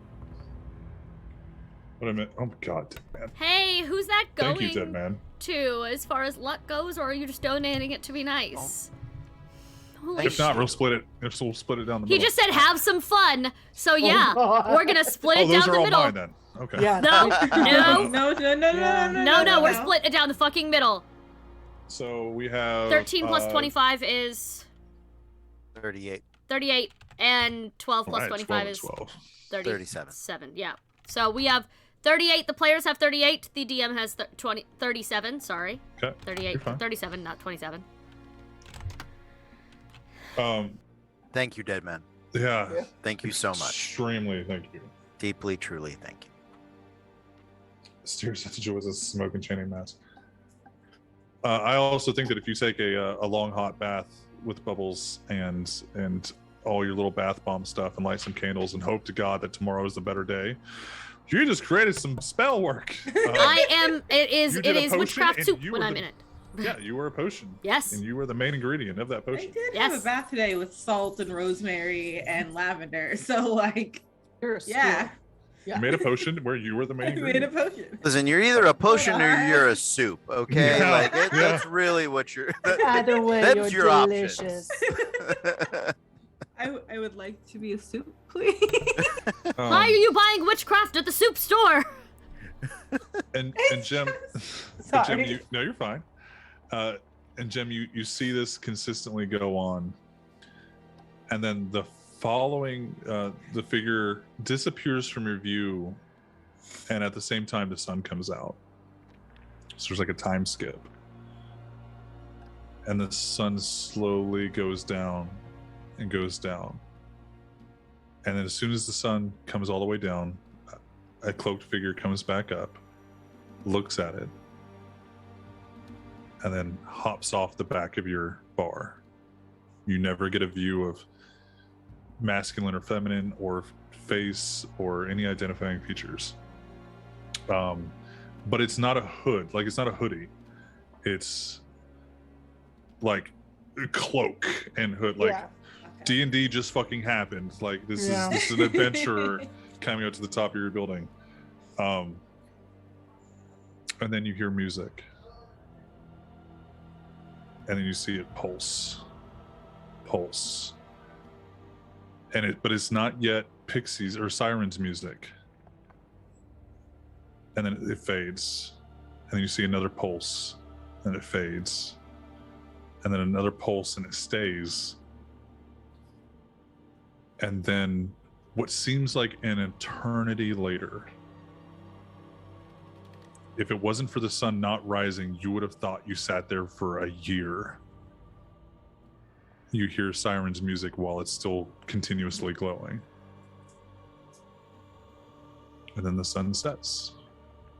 What I meant, oh my god, Dead Man. Hey, who's that going Thank you, Dead Man. to as far as luck goes, or are you just donating it to be nice? Holy If not, shit. we'll split it. If so, we'll split it down the He middle. just said have some fun. So yeah, God. we're gonna split Oh, it those down are the all middle. mine then. Okay. Yeah. No, no, No, no, we're splitting it down the fucking middle. So we have 13 plus 25 is 38. 38, and 12 plus right, 25 12, is 12. 37. Yeah. So we have 38. The players have 38. The DM has 37. Sorry. Okay. 38. You're fine. 37, not 27. Thank you, Dead Man. Yeah. Thank you so much. Extremely, thank you. Deeply, truly, thank you. Steers such a joy as a smoke and chaining mass. I also think that if you take a long hot bath with bubbles and all your little bath bomb stuff and light some candles and hope to God that tomorrow is a better day, you just created some spell work. It is you did a potion witchcraft and soup you when were I'm the- in it. Yeah, you were a potion. Yes. And you were the main ingredient of that I potion. did Yes. have a bath today with salt and rosemary and lavender. So like, You're a yeah, You made a potion where you were the main I made a ingredient. potion. Listen, you're either a potion or you're a soup, okay? Yeah, Like yeah. that's really what you're. Either way, Them's you're your delicious. options. I would like to be a soup, please. Why are you buying witchcraft at the soup store? And Jem, Sorry. no, you're fine. And Jem, you see this consistently go on, and then the following, the figure disappears from your view, and at the same time the sun comes out. So there's like a time skip, and the sun slowly goes down, and goes down, and then as soon as the sun comes all the way down, a cloaked figure comes back up, looks at it, and then hops off the back of your bar. You never get a view of masculine or feminine or face or any identifying features. But it's not a hood, like it's not a hoodie. It's like a cloak and hood, like Yeah. D&D just fucking happened. Like this Yeah. is an adventurer coming out to the top of your building. And then you hear music. And then you see it pulse. But it's not yet Pixies or Sirens music. And then it fades. And then you see another pulse, and it fades. And then another pulse, and it stays. And then what seems like an eternity later, if it wasn't for the sun not rising, you would have thought you sat there for a year. You hear Sirens music while it's still continuously glowing. And then the sun sets.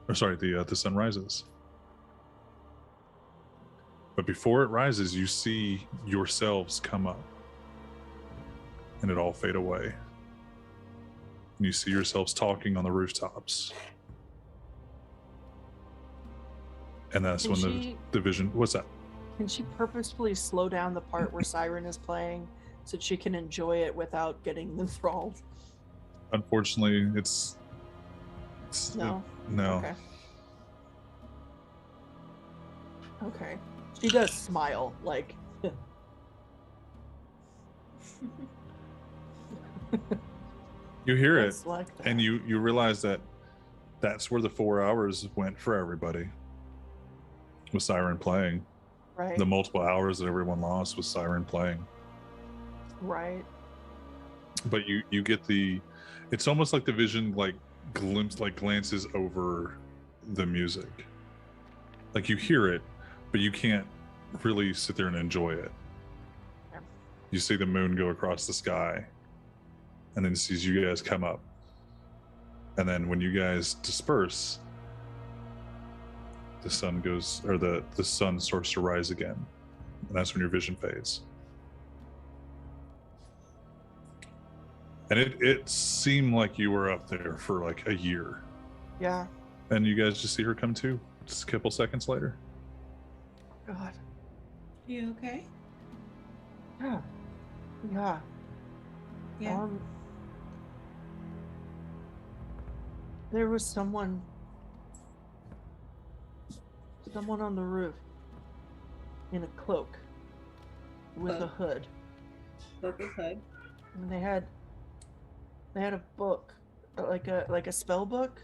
Or sorry, the sun rises. But before it rises, you see yourselves come up. And it all fade away. And you see yourselves talking on the rooftops. And that's Can when she- the vision. What's that? Can she purposefully slow down the part where Siren is playing so she can enjoy it without getting enthralled? Unfortunately, it's No. no. Okay. Okay. She does smile, like. You hear it, It's like that. and you realize that that's where the 4 hours went for everybody. With Siren playing, Right. the multiple hours that everyone lost with Siren playing. Right. But you get the, it's almost like the vision like glances over the music. Like you hear it, but you can't really sit there and enjoy it. Yeah. You see the moon go across the sky, and then sees you guys come up. And then when you guys disperse, the sun goes, or the sun starts to rise again. And that's when your vision fades. And it seemed like you were up there for like a year. Yeah. And you guys just see her come to just a couple seconds later. God. You okay? Yeah. Yeah. Yeah. There was someone on the roof in a cloak with a hood. Focus hood. And they had a book, like a spell book,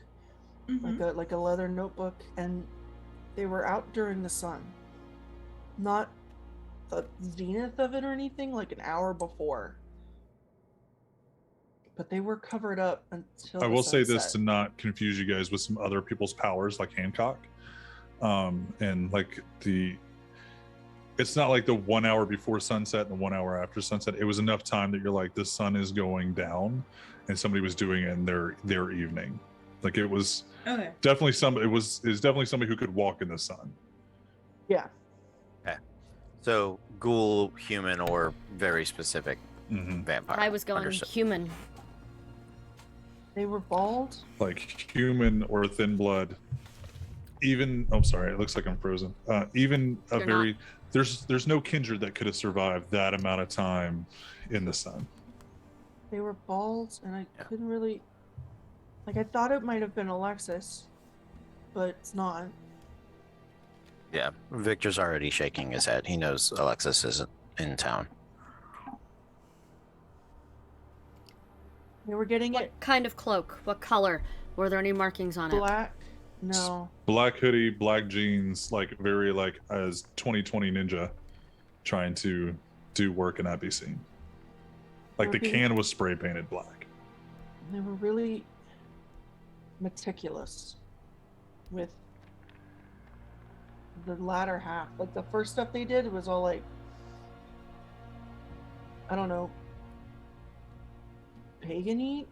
Mhm. like a leather notebook, and they were out during the sun. not the zenith of it or anything, like an hour before. But they were covered up until I will say this sunset. to not confuse you guys with some other people's powers, like Hancock, and like it's not like the 1 hour before sunset and the 1 hour after sunset. It was enough time that you're like, the sun is going down, and somebody was doing it in their evening. Like it was definitely somebody. It was definitely somebody who could walk in the sun. Yeah. Okay. So ghoul, human, or very specific Mm-hmm. vampire. I was going Understood. human. They were bald. Like human or thin blood. Even sorry, it looks like I'm frozen. Even a You're very there's no kindred that could have survived that amount of time in the sun. They were bald, and I Yeah. couldn't really. Like, I thought it might have been Alexis, but it's not. Yeah, Victor's already shaking his head. He knows Alexis isn't in town. They were getting What it kind of cloak? What color? Were there any markings on it? black. No. Black hoodie, black jeans, like very like as 2020 ninja trying to do work and not be seen. Like the Okay. can was spray painted black. They were really meticulous with the latter half. Like, the first stuff they did was all like, I don't know, pagan-y.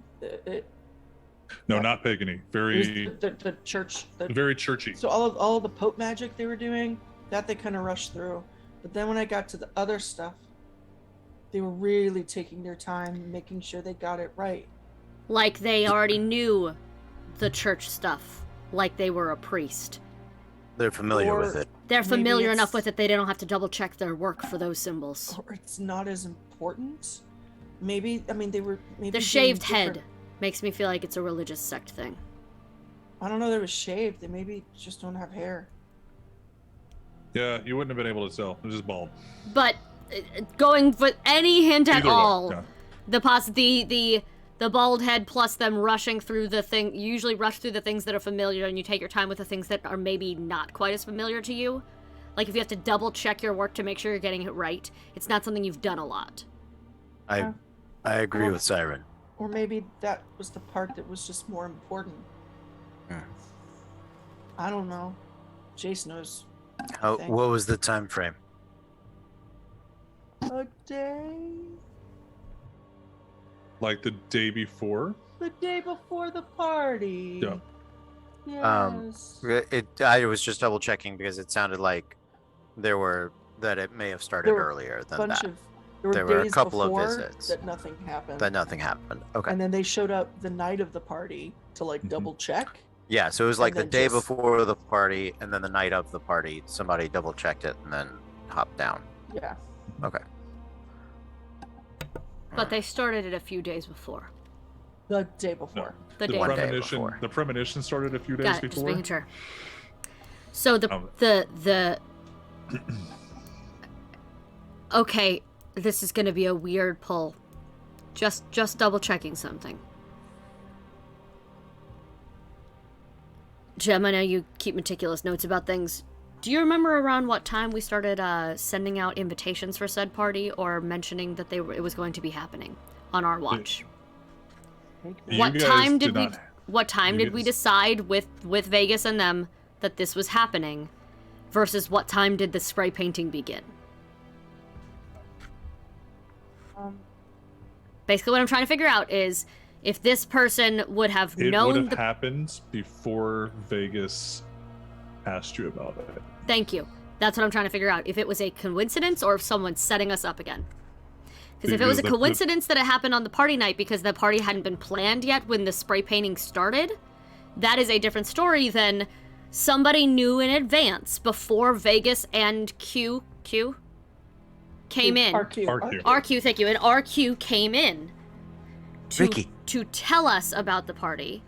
No, Yeah. not pagany. It was Very the church. very churchy. So all of the Pope magic they were doing, that they kind of rushed through. But then when I got to the other stuff, they were really taking their time, making sure they got it right. Like they already knew the church stuff. Like they were a priest. They're familiar Or- with it. They're Maybe familiar enough it's- with it they don't have to double check their work for those symbols. Or it's not as important. Maybe, I mean, they were maybe The doing shaved different- head makes me feel like it's a religious sect thing. I don't know. They was shaved. They maybe just don't have hair. Yeah, you wouldn't have been able to tell. It was just bald. But going with any hint at Either way, all, yeah. the bald head plus them rushing through the thing. You usually rush through the things that are familiar, and you take your time with the things that are maybe not quite as familiar to you. Like if you have to double check your work to make sure you're getting it right, it's not something you've done a lot. I agree with Siren. Or maybe that was the part that was just more important. Hmm. I don't know. Jace knows. How, think. what was the time frame? A day? Like the day before. The day before the party. Yeah. Yes. I was just double checking because it sounded like that it may have started There were earlier than bunch that. of There were a days couple of before visits. that nothing happened. That nothing happened. Okay. And then they showed up the night of the party to like Mhm. double check. Yeah, so it was like the then day just- before the party and then the night of the party, somebody double checked it and then hopped down. Yeah. Okay. But they started it a few days before. The day before. The The day one day before. premonition. before. The premonition started a few days Got it, just before. making sure. So Um, the okay, this is gonna be a weird pull. Just double checking something. Jem, I know you keep meticulous notes about things. Do you remember around what time we started sending out invitations for said party, or mentioning that it was going to be happening on our watch? You What guys time did not- we? What time you did we guys- decide with Vegas and them that this was happening, versus what time did the spray painting begin? Basically, what I'm trying to figure out is if this person would have It would known have the. happened before Vegas asked you about it. Thank you. That's what I'm trying to figure out. If it was a coincidence or if someone's setting us up again. Because if it was a Because the- coincidence that it happened on the party night because the party hadn't been planned yet when the spray painting started, that is a different story than somebody knew in advance before Vegas and Q came in. RQ. RQ. RQ, thank you. And RQ came in Vicky. to tell us about the party.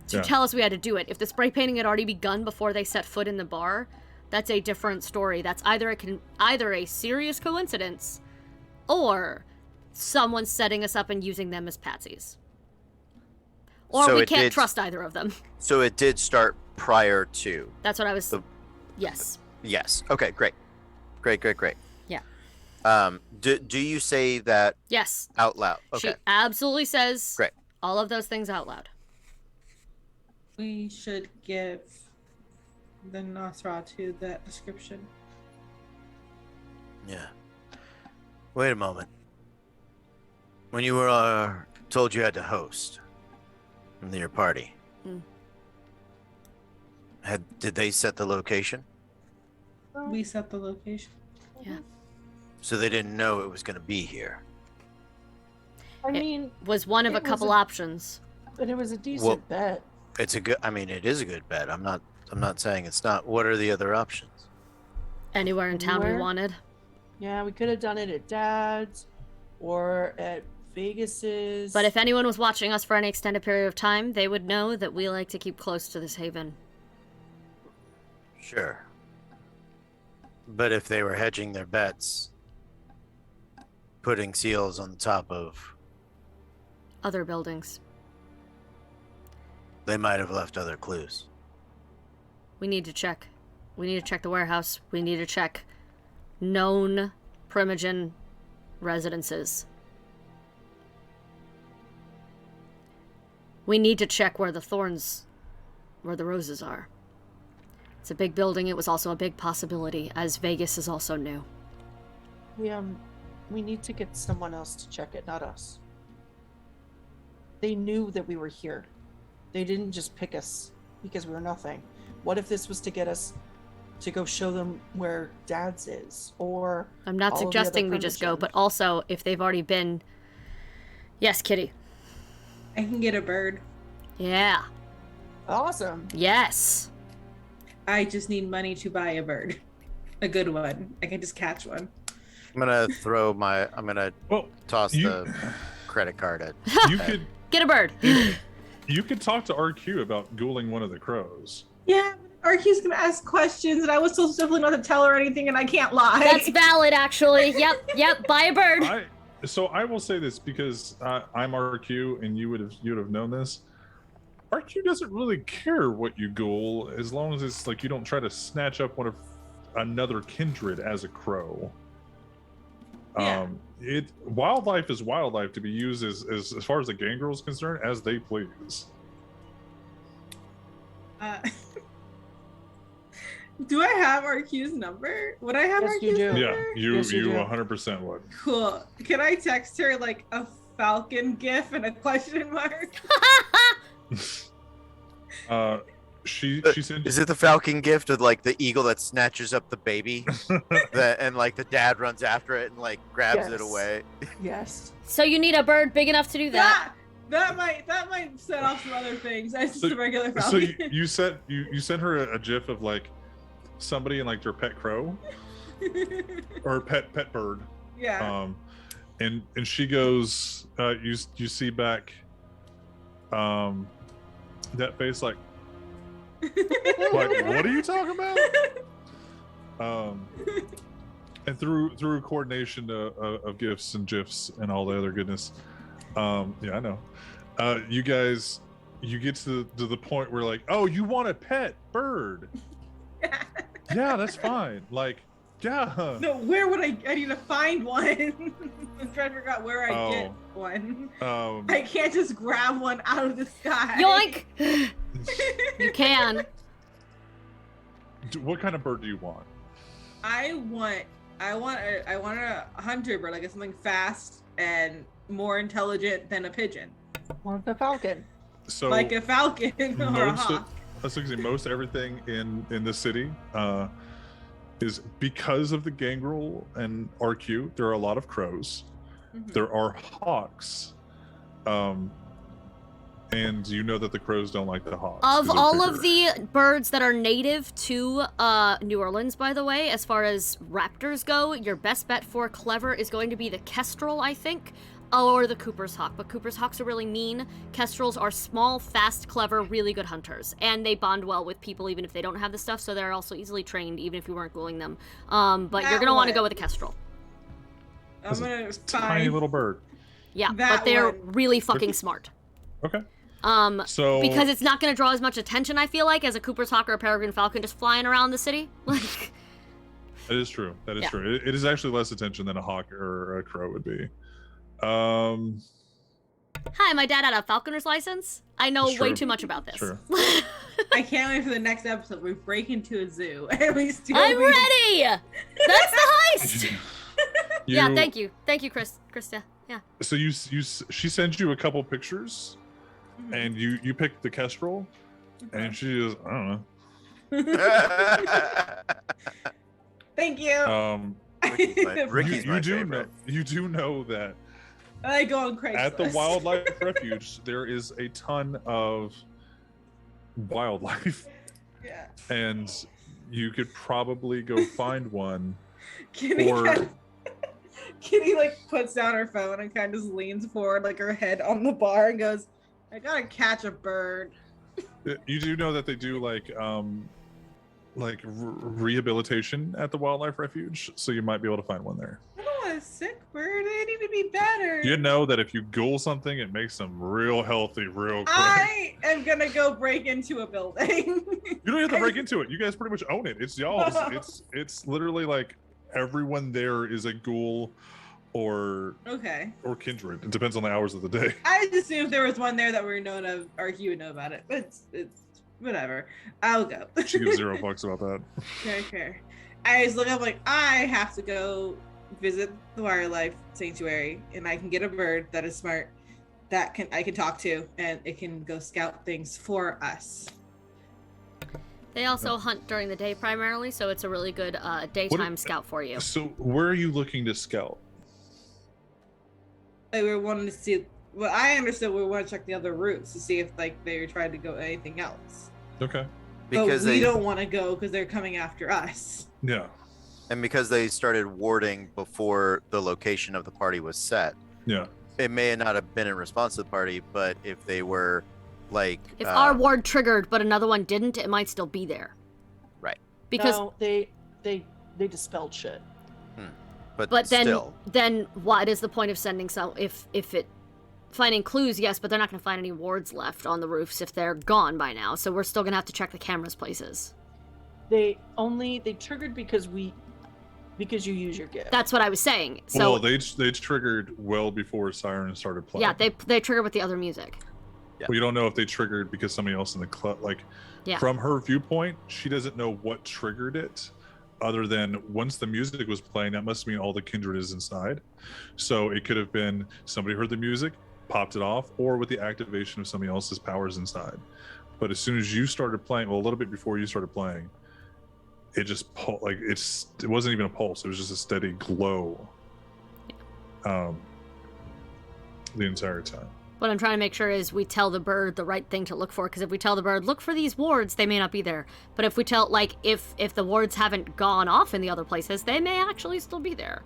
To Yeah. tell us we had to do it. If the spray painting had already begun before they set foot in the bar, that's a different story. That's either a serious coincidence or someone setting us up and using them as patsies. Or So we it can't did- trust either of them. So it did start prior to. That's what I was. The- Yes. Yes. Okay. Great. Great. Yeah. Do you say that Yes. out loud? Okay. She absolutely says Great. all of those things out loud. We should give the Nosferatu that description. Yeah. Wait a moment. When you were told you had to host your party, did they set the location? We set the location. Yeah. So they didn't know it was going to be here. I mean, Was one of a It was couple a- options. but it was a decent Well- bet. It's a good. I mean, it is a good bet. I'm not saying it's not. What are the other options? Anywhere in town we Anywhere? wanted. Yeah, we could have done it at Dad's or at Vegas's. But if anyone was watching us for any extended period of time, they would know that we like to keep close to this haven. Sure. But if they were hedging their bets, putting seals on the top of, Other buildings. they might have left other clues. We need to check. We need to check the warehouse. We need to check known Primogen residences. We need to check where the roses are. It's a big building. It was also a big possibility, as Vegas is also new. We need to get someone else to check it, not us. They knew that we were here. They didn't just pick us because we were nothing. What if this was to get us to go show them where Dad's is, or I'm not all of the suggesting other we just go, Primogen? but also if they've already been. Yes, Kitty. I can get a bird. Yeah. Awesome. Yes. I just need money to buy a bird. A good one. I can just catch one. I'm gonna Well, toss you- the credit card at. you could Get a bird. you could talk to RQ about ghouling one of the crows. Yeah, Arky's gonna ask questions, and I was so definitely not to tell her anything, and I can't lie. That's valid, actually. Yep. Buy a bird. So I will say this because I'm RQ and you would have known this. RQ doesn't really care what you ghoul as long as it's like you don't try to snatch up one of another kindred as a crow. Yeah. Wildlife is wildlife to be used as far as the gangrel is concerned as they please. Do I have RQ's number? Would I have Yes, RQ's you do. number? Yeah, you Yes, you do. 100% would. Cool. Can I text her like a falcon gif and a question mark? She said Is it the Falcon gift of like the eagle that snatches up the baby, and like the dad runs after it and like grabs it Yes. away? Yes. So you need a bird big enough to do that. That might set off some other things. That's just So- a regular so falcon. you sent her a gif of like somebody in like their pet crow or pet bird. Yeah. And she goes, you see back that face like what are you talking about? And through coordination of gifs and gifs and all the other goodness, yeah, I know. You guys, you get to the point where like, oh, you want a pet bird? Yeah, that's fine. Like, yeah. No, where would I need to find one? I'm trying to figure out where I get one. I can't just grab one out of the sky. Yoink! You can. What kind of bird do you want? I want a hunter bird, like something fast and more intelligent than a pigeon, Want the falcon. So like a falcon or a most hawk. that's actually most everything in the city is because of the gangrel and RQ. There are a lot of crows. Mhm. There are hawks. And you know that the crows don't like the hawks. Of 'cause they're all of bigger. the birds that are native to New Orleans, by the way, as far as raptors go, your best bet for clever is going to be the kestrel, I think, or the Cooper's hawk. But Cooper's hawks are really mean. Kestrels are small, fast, clever, really good hunters. And they bond well with people even if they don't have the stuff, so they're also easily trained even if you weren't ghouling them. But you're That going to want to one. go with a kestrel. I'm It's a gonna tiny find little bird. Yeah, That but they're one. really fucking smart. Okay. So Because it's not going to draw as much attention, I feel like, as a Cooper's hawk or a peregrine falcon just flying around the city. Like, That is true. That is Yeah. true. It is actually less attention than a hawk or a crow would be. Hi, my dad had a falconer's license. I know It's way true. too much about this. Sure. I can't wait for the next episode. We break into a zoo and we steal. I'm ready. That's the heist. Yeah, You- thank you, Krista. Yeah. So she sends you a couple pictures, Mhm. and you pick the kestrel, and she is I don't Thank you. know. Ricky's my You do favorite. know you do know that I go on Craigslist. at the wildlife refuge there is a ton of wildlife, Yeah. and you could probably go find one. Kitty, Or- Kitty like puts down her phone and kind of just leans forward, like her head on the bar, and goes, "I gotta catch a bird." You do know that they do rehabilitation at the wildlife refuge, so you might be able to find one there. I don't want a sick bird. They need to be better. You know that if you ghoul something, it makes them real healthy real quick. I am gonna go break into a building. You don't have to break into it. You guys pretty much own it. It's y'all's. It's literally like everyone there is a ghoul or Okay. kindred. It depends on the hours of the day. I just assumed if there was one there that we were known of, or he would know about it. But it's whatever. I'll go. She gives $0 about that. Okay. I just look up like I have to go visit the wildlife sanctuary, and I can get a bird that is smart, that I can talk to, and it can go scout things for us. They also hunt during the day primarily, so it's a really good daytime scout for you. So where are you looking to scout? Like we were wanting to see. Well, I understood we want to check the other routes to see if like they were trying to go anything else. Okay. Because but we they don't want to go because they're coming after us. Yeah. and because they started warding before the location of the party was set. Yeah. It may not have been in response to the party, but if they were like If our ward triggered but another one didn't, it might still be there. Right. Because No, they dispelled shit. but then still, what is the point of sending some if it finding clues, yes, but they're not going to find any wards left on the roofs if they're gone by now. So we're still going to have to check the cameras places. They triggered because you use your gift. That's what I was saying. So Well, they triggered well before Siren started playing. yeah, they trigger with the other music. Yeah. Well, you don't know if they triggered because somebody else in the club, Yeah. from her viewpoint, she doesn't know what triggered it, other than once the music was playing, that must mean all the kindred is inside. So it could have been somebody heard the music, popped it off, or with the activation of somebody else's powers inside. But as soon as you started playing, well, a little bit before you started playing, it just it wasn't even a pulse. It was just a steady glow. The entire time. What I'm trying to make sure is we tell the bird the right thing to look for, because if we tell the bird, look for these wards, they may not be there. But if we tell, if the wards haven't gone off in the other places, they may actually still be there.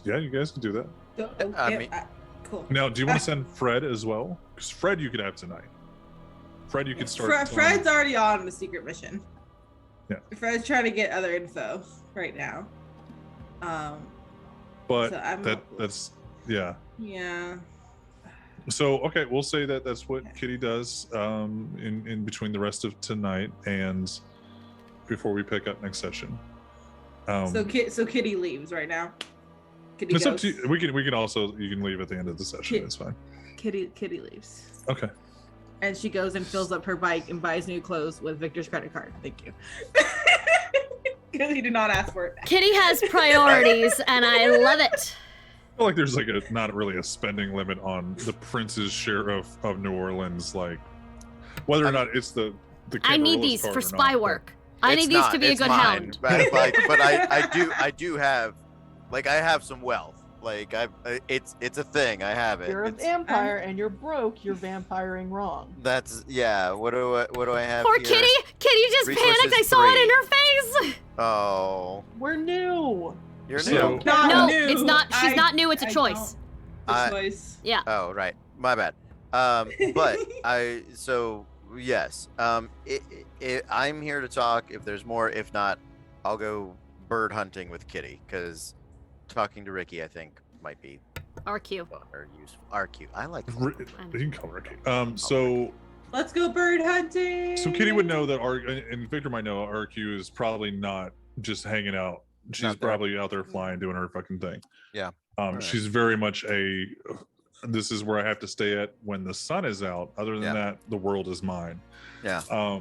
Yeah, you guys can do that. Cool. Now, do you want to send Fred as well? Because Fred you could have tonight. Fred you could start. Fred's already on the secret mission. Yeah. Fred's trying to get other info right now. But so that's yeah. Yeah. So okay, we'll say that that's what Kitty does in between the rest of tonight and before we pick up next session. So Kitty leaves right now. Kitty it's up goes. to you. We can also you can leave at the end of the session. It's fine. Kitty leaves. Okay. And she goes and fills up her bike and buys new clothes with Victor's credit card. Thank you. Because he did not ask for it. Kitty has priorities, and I love it. I feel like there's not really a spending limit on the prince's share of New Orleans, like whether or not it's the I need Camarilla these card for or spy not, work. I need these to be a good mine, hound. But I do have, like, I have some wealth. Like it's a thing. I have it. You're a It's- vampire and you're broke. You're vampiring wrong. That's yeah. What do I have? Poor here? Kitty! Kitty just Resources panicked. I saw it in 3. her face. Oh, We're new. you're So- new. Not No, new. it's not. She's not new. It's a choice. I- Choice. Yeah. Oh, right. My bad. But yes. I'm here to talk. If there's more, if not, I'll go bird hunting with Kitty because talking to Ricky, I think, might be RQ. fun or useful. RQ. I like. You can call Ricky. So Let's go bird hunting. So Kitty would know that and Victor might know RQ is probably not just hanging out. She's Not there. probably out there flying, doing her fucking thing. Yeah. Right. She's very much this is where I have to stay at when the sun is out. Other than that, the world is mine. Yeah.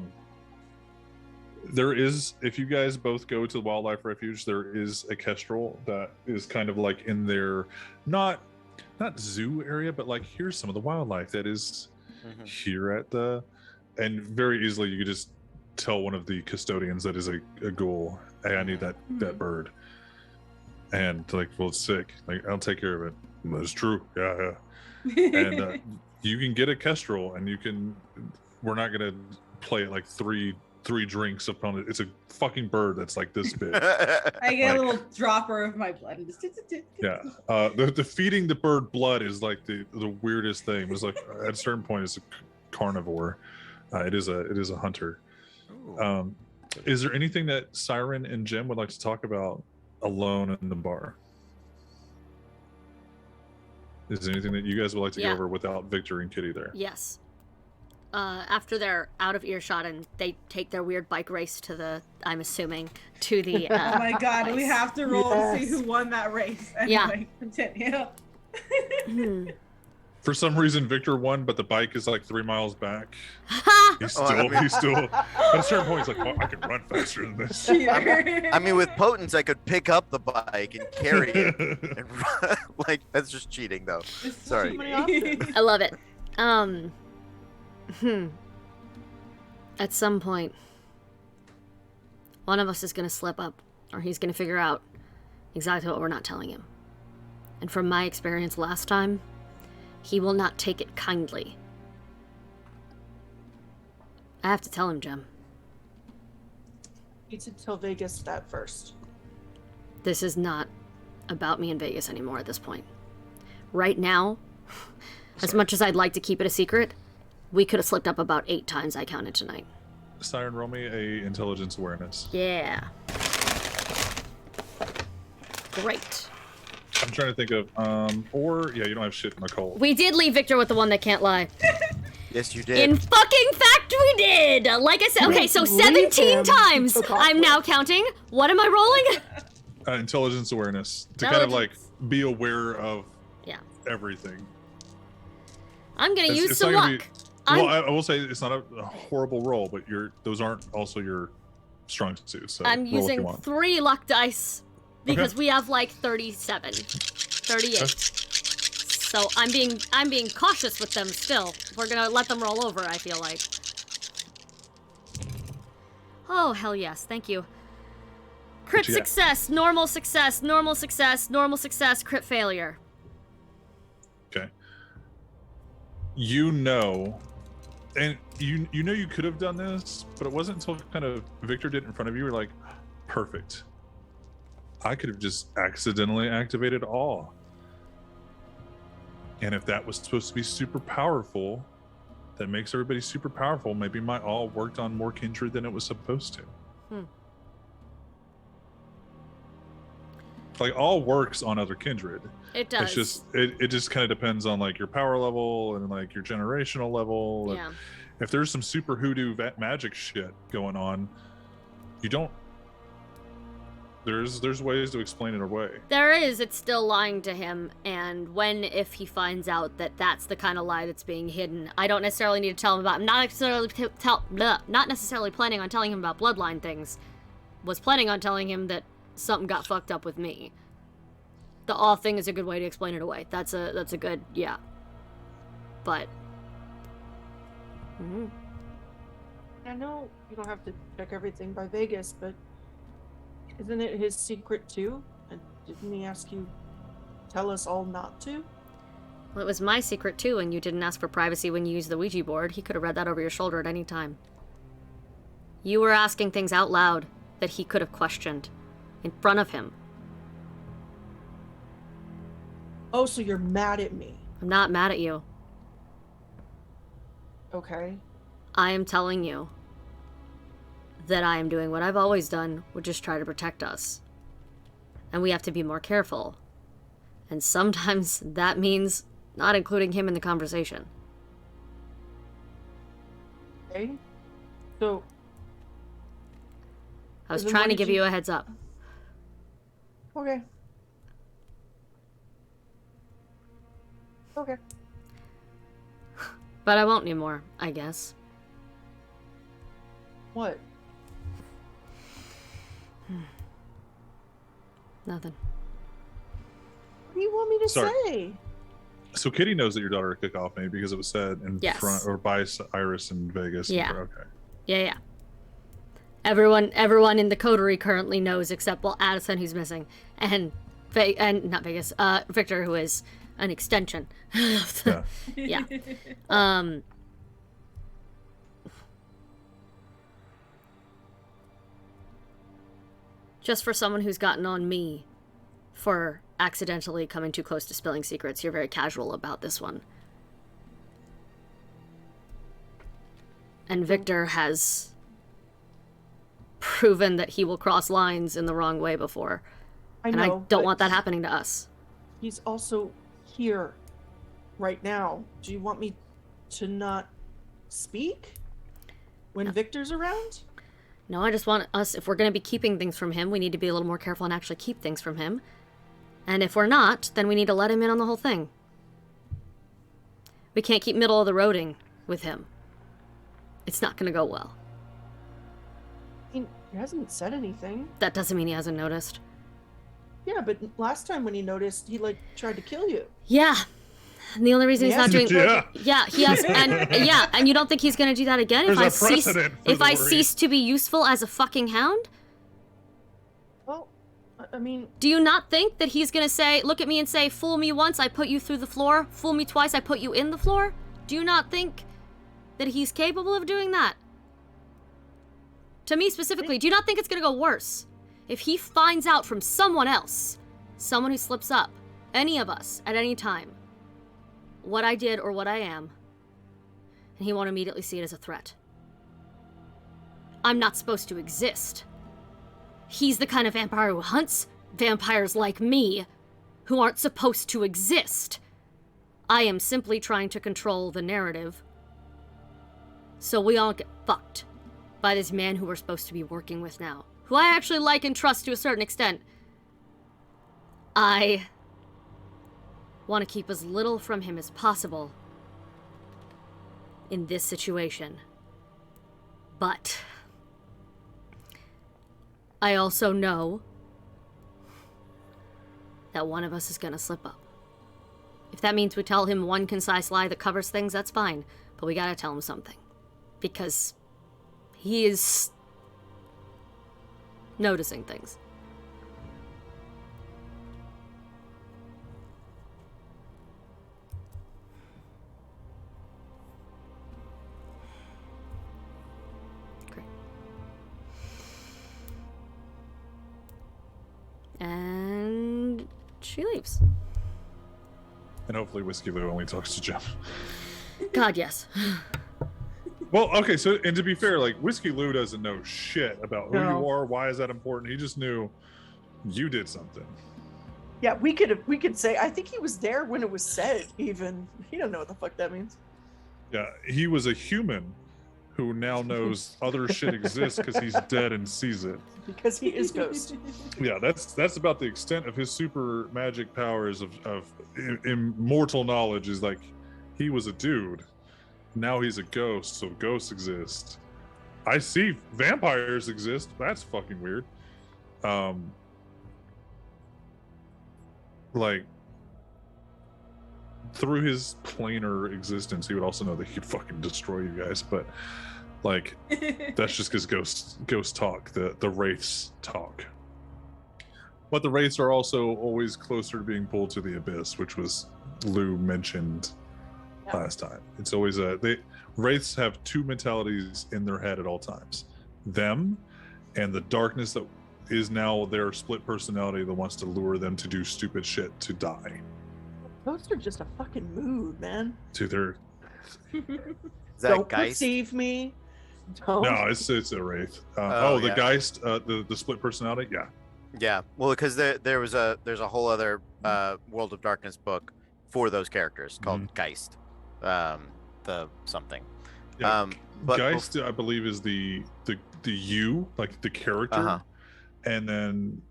There is, if you guys both go to the wildlife refuge, there is a kestrel that is kind of like in their not zoo area, but like here's some of the wildlife that is here at and very easily you could just tell one of the custodians that is a ghoul, hey, I need that bird. And like, well, it's sick. Like, I'll take care of it. That's true. Yeah. And you can get a kestrel, and we're not gonna play it like three drinks upon it. It's a fucking bird that's like this big. I get a little dropper of my blood. Yeah. The feeding the bird blood is like the weirdest thing. It was like at a certain point it's a carnivore. It is a hunter. Is there anything that Siren and Jim would like to talk about alone in the bar? Is there anything that you guys would like to go over without Victor and Kitty there? Yes. After they're out of earshot and they take their weird bike race to the, I'm assuming, to the oh my god, place. we have to roll to see who won that race. Anyway, continue. For some reason, Victor won, but the bike is like 3 miles back. He's still at a certain point, he's like, well, I can run faster than this. I mean, with Potence, I could pick up the bike and carry it. And run. Like, that's just cheating, though. Sorry. I love it. At some point, one of us is going to slip up, or he's going to figure out exactly what we're not telling him. And from my experience last time, he will not take it kindly. I have to tell him, Jem. You need to tell Vegas that first. This is not about me and Vegas anymore at this point. Right now, as much as I'd like to keep it a secret, we could have slipped up about 8 times I counted tonight. Siren, roll me a intelligence awareness. Yeah. Great. I'm trying to think of, you don't have shit in the cold. We did leave Victor with the one that can't lie. Yes, you did. In fucking fact, we did! Like I said, okay, so 17 times I'm now counting. What am I rolling? Intelligence awareness. To kind of like be aware of everything. I'm gonna use some luck. Well, I will say it's not a horrible roll, but those aren't also your strong suits. So I'm using 3 luck dice because we have like 37, 38. Okay. So I'm being cautious with them still. We're gonna let them roll over, I feel like. Oh, hell yes, thank you. Crit success, normal success, normal success, normal success, crit failure. Okay. You know, and you know you could have done this, but it wasn't until kind of Victor did it in front of you. You're like, perfect. I could have just accidentally activated awe. And if that was supposed to be super powerful, that makes everybody super powerful, maybe my awe worked on more kindred than it was supposed to. Like, all works on other kindred. It does. It's just it just kind of depends on like your power level and like your generational level. Yeah. If there's some super hoodoo magic shit going on, you don't. There's ways to explain it away. There is. It's still lying to him, and if he finds out that that's the kind of lie that's being hidden, I don't necessarily need to tell him about. I'm not necessarily planning on telling him about bloodline things. Was planning on telling him that something got fucked up with me. The awe thing is a good way to explain it away. That's a good But. I know you don't have to check everything by Vegas, but isn't it his secret too? And didn't he ask you, tell us all not to? Well, it was my secret too, and you didn't ask for privacy when you used the Ouija board. He could have read that over your shoulder at any time. You were asking things out loud that he could have questioned in front of him. Oh, so you're mad at me? I'm not mad at you. Okay. I am telling you that I am doing what I've always done, which is try to protect us. And we have to be more careful. And sometimes that means not including him in the conversation. Okay. So. I was Then trying what to did give you a heads up. Okay. Okay. But I won't anymore, I guess. What? Nothing. What do you want me to Sorry. say? So Kitty knows that your daughter kicked off maybe because it was said in Yes. front or by Iris in Vegas. Yeah. Okay. Yeah. Everyone in the coterie currently knows except, well, Addison, who's missing, and not Vegas, Victor, who is an extension. Yeah. Yeah. Just for someone who's gotten on me for accidentally coming too close to spilling secrets, you're very casual about this one. And Victor has proven that he will cross lines in the wrong way before. I And know, I don't but want that happening to us. He's also here right now. Do you want me to not speak when Victor's around? No, I just want us, if we're going to be keeping things from him, we need to be a little more careful and actually keep things from him. And if we're not, then we need to let him in on the whole thing. We can't keep middle of the roading with him. It's not going to go well. He hasn't said anything. That doesn't mean he hasn't noticed. Yeah, but last time when he noticed, he tried to kill you. Yeah. And the only reason he's not doing Yeah. he has and you don't think he's gonna do that again There's a precedent for if the I worry. cease to be useful as a fucking hound? Well, I mean, Do you not think that he's gonna look at me and say, fool me once, I put you through the floor, fool me twice, I put you in the floor? Do you not think that he's capable of doing that? To me specifically, do you not think it's gonna go worse? If he finds out from someone else, someone who slips up, any of us, at any time, what I did or what I am, and he won't immediately see it as a threat. I'm not supposed to exist. He's the kind of vampire who hunts vampires like me, who aren't supposed to exist. I am simply trying to control the narrative, so we all get fucked by this man who we're supposed to be working with now, who I actually like and trust to a certain extent. I want to keep as little from him as possible in this situation. But I also know that one of us is going to slip up. If that means we tell him one concise lie that covers things, that's fine. But we got to tell him something. Because he is noticing things. Great. And she leaves. And hopefully Whiskey Lou only talks to Jim. God, yes. Well, okay, so, and to be fair, like, Whiskey Lou doesn't know shit about who No. you are, why is that important. He just knew you did something. yeah, we could say, I think he was there when it was said, even. He don't know what the fuck that means. Yeah, he was a human who now knows other shit exists because he's dead and sees it. Because he is Ghost. Yeah, that's about the extent of his super magic powers of immortal knowledge. Is like, he was a dude. Now he's a ghost, so ghosts exist. I see vampires exist. That's fucking weird. Like, through his planar existence, he would also know that he could fucking destroy you guys. But like, that's just because ghosts talk. The wraiths talk. But the wraiths are also always closer to being pulled to the abyss, which was Lou mentioned last time. It's always wraiths have two mentalities in their head at all times: them and the darkness that is now their split personality that wants to lure them to do stupid shit to die. Ghosts are just a fucking mood, man. To their Is that Don't Geist? perceive me. Don't. no, it's a wraith. Oh, the yeah. Geist, the split personality. Yeah, Yeah, well, because there's a whole other World of Darkness book for those characters called Geist, the something. Yeah. But Geist, I believe, is the you, like the character, and then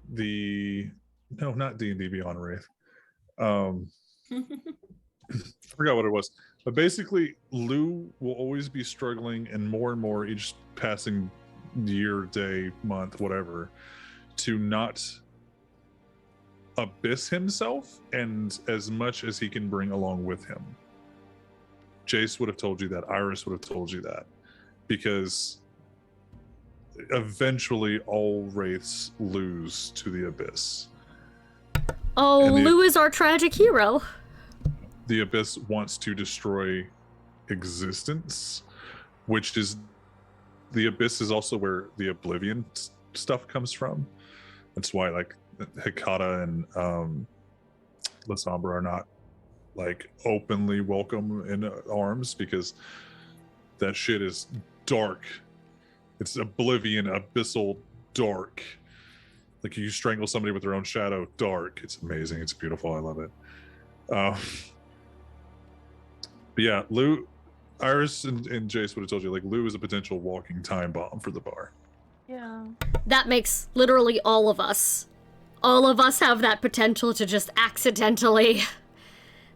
not D&D Beyond Wraith. I forgot what it was, but basically, Lou will always be struggling, and more each passing year, day, month, whatever, to not abyss himself and as much as he can bring along with him. Jace would have told you that. Iris would have told you that, because eventually all wraiths lose to the abyss. Oh, Lou is our tragic hero. The abyss wants to destroy existence, which is the abyss is also where the oblivion stuff comes from. That's why like Hecata and Lasombra are not like openly welcome in arms, because that shit is dark. It's oblivion, abyssal, dark. Like you strangle somebody with their own shadow, dark. It's amazing. It's beautiful. I love it. But yeah, Lou, Iris, and Jace would have told you, like, Lou is a potential walking time bomb for the bar. Yeah. That makes literally all of us. All of us have that potential to just accidentally.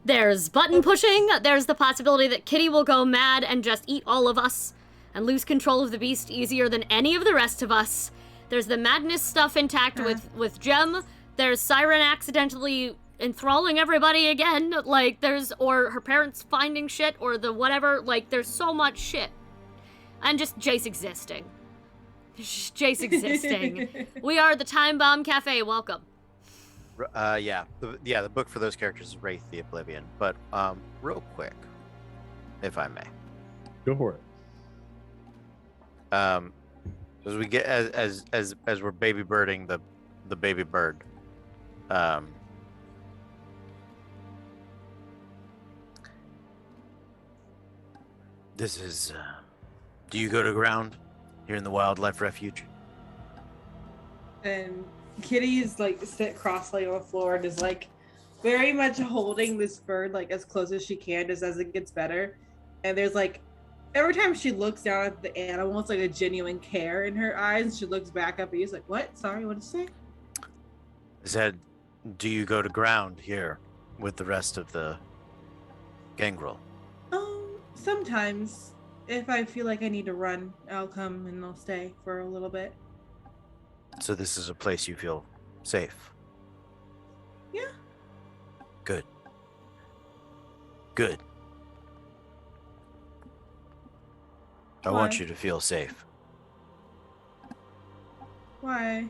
There's button pushing, there's the possibility that Kitty will go mad and just eat all of us and lose control of the beast easier than any of the rest of us. There's the madness stuff intact with Gem. There's Siren accidentally enthralling everybody again, like or her parents finding shit, or the whatever, like there's so much shit. And just Jace existing. Jace existing. We are the Time Bomb Cafe, welcome. The book for those characters is Wraith the Oblivion, but real quick, if I may. Go for it. As we get as we're baby birding the baby bird, this is do you go to ground here in the wildlife refuge? And Kitty is like sit cross-legged on the floor and is like very much holding this bird like as close as she can, just as it gets better. And there's like every time she looks down at the animal, it's like a genuine care in her eyes. She looks back up at you, it's like, what? Sorry, what did you say? I said, do you go to ground here with the rest of the gangrel? Sometimes. If I feel like I need to run, I'll come and I'll stay for a little bit. So this is a place you feel safe? Yeah. Good. I want you to feel safe. Why?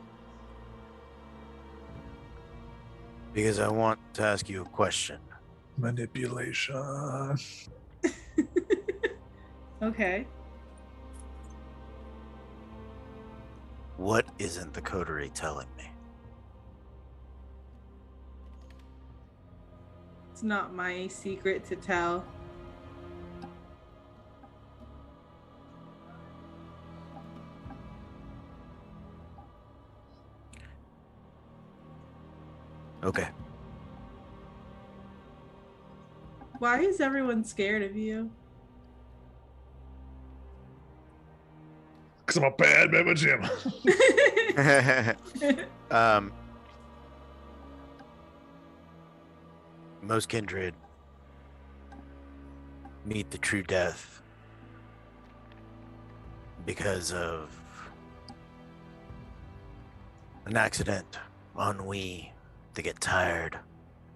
Because I want to ask you a question. Manipulation. Okay. What isn't the coterie telling me? It's not my secret to tell. Okay. Why is everyone scared of you? Because I'm a bad member, Jim. Most kindred meet the true death because of an accident, ennui. They get tired,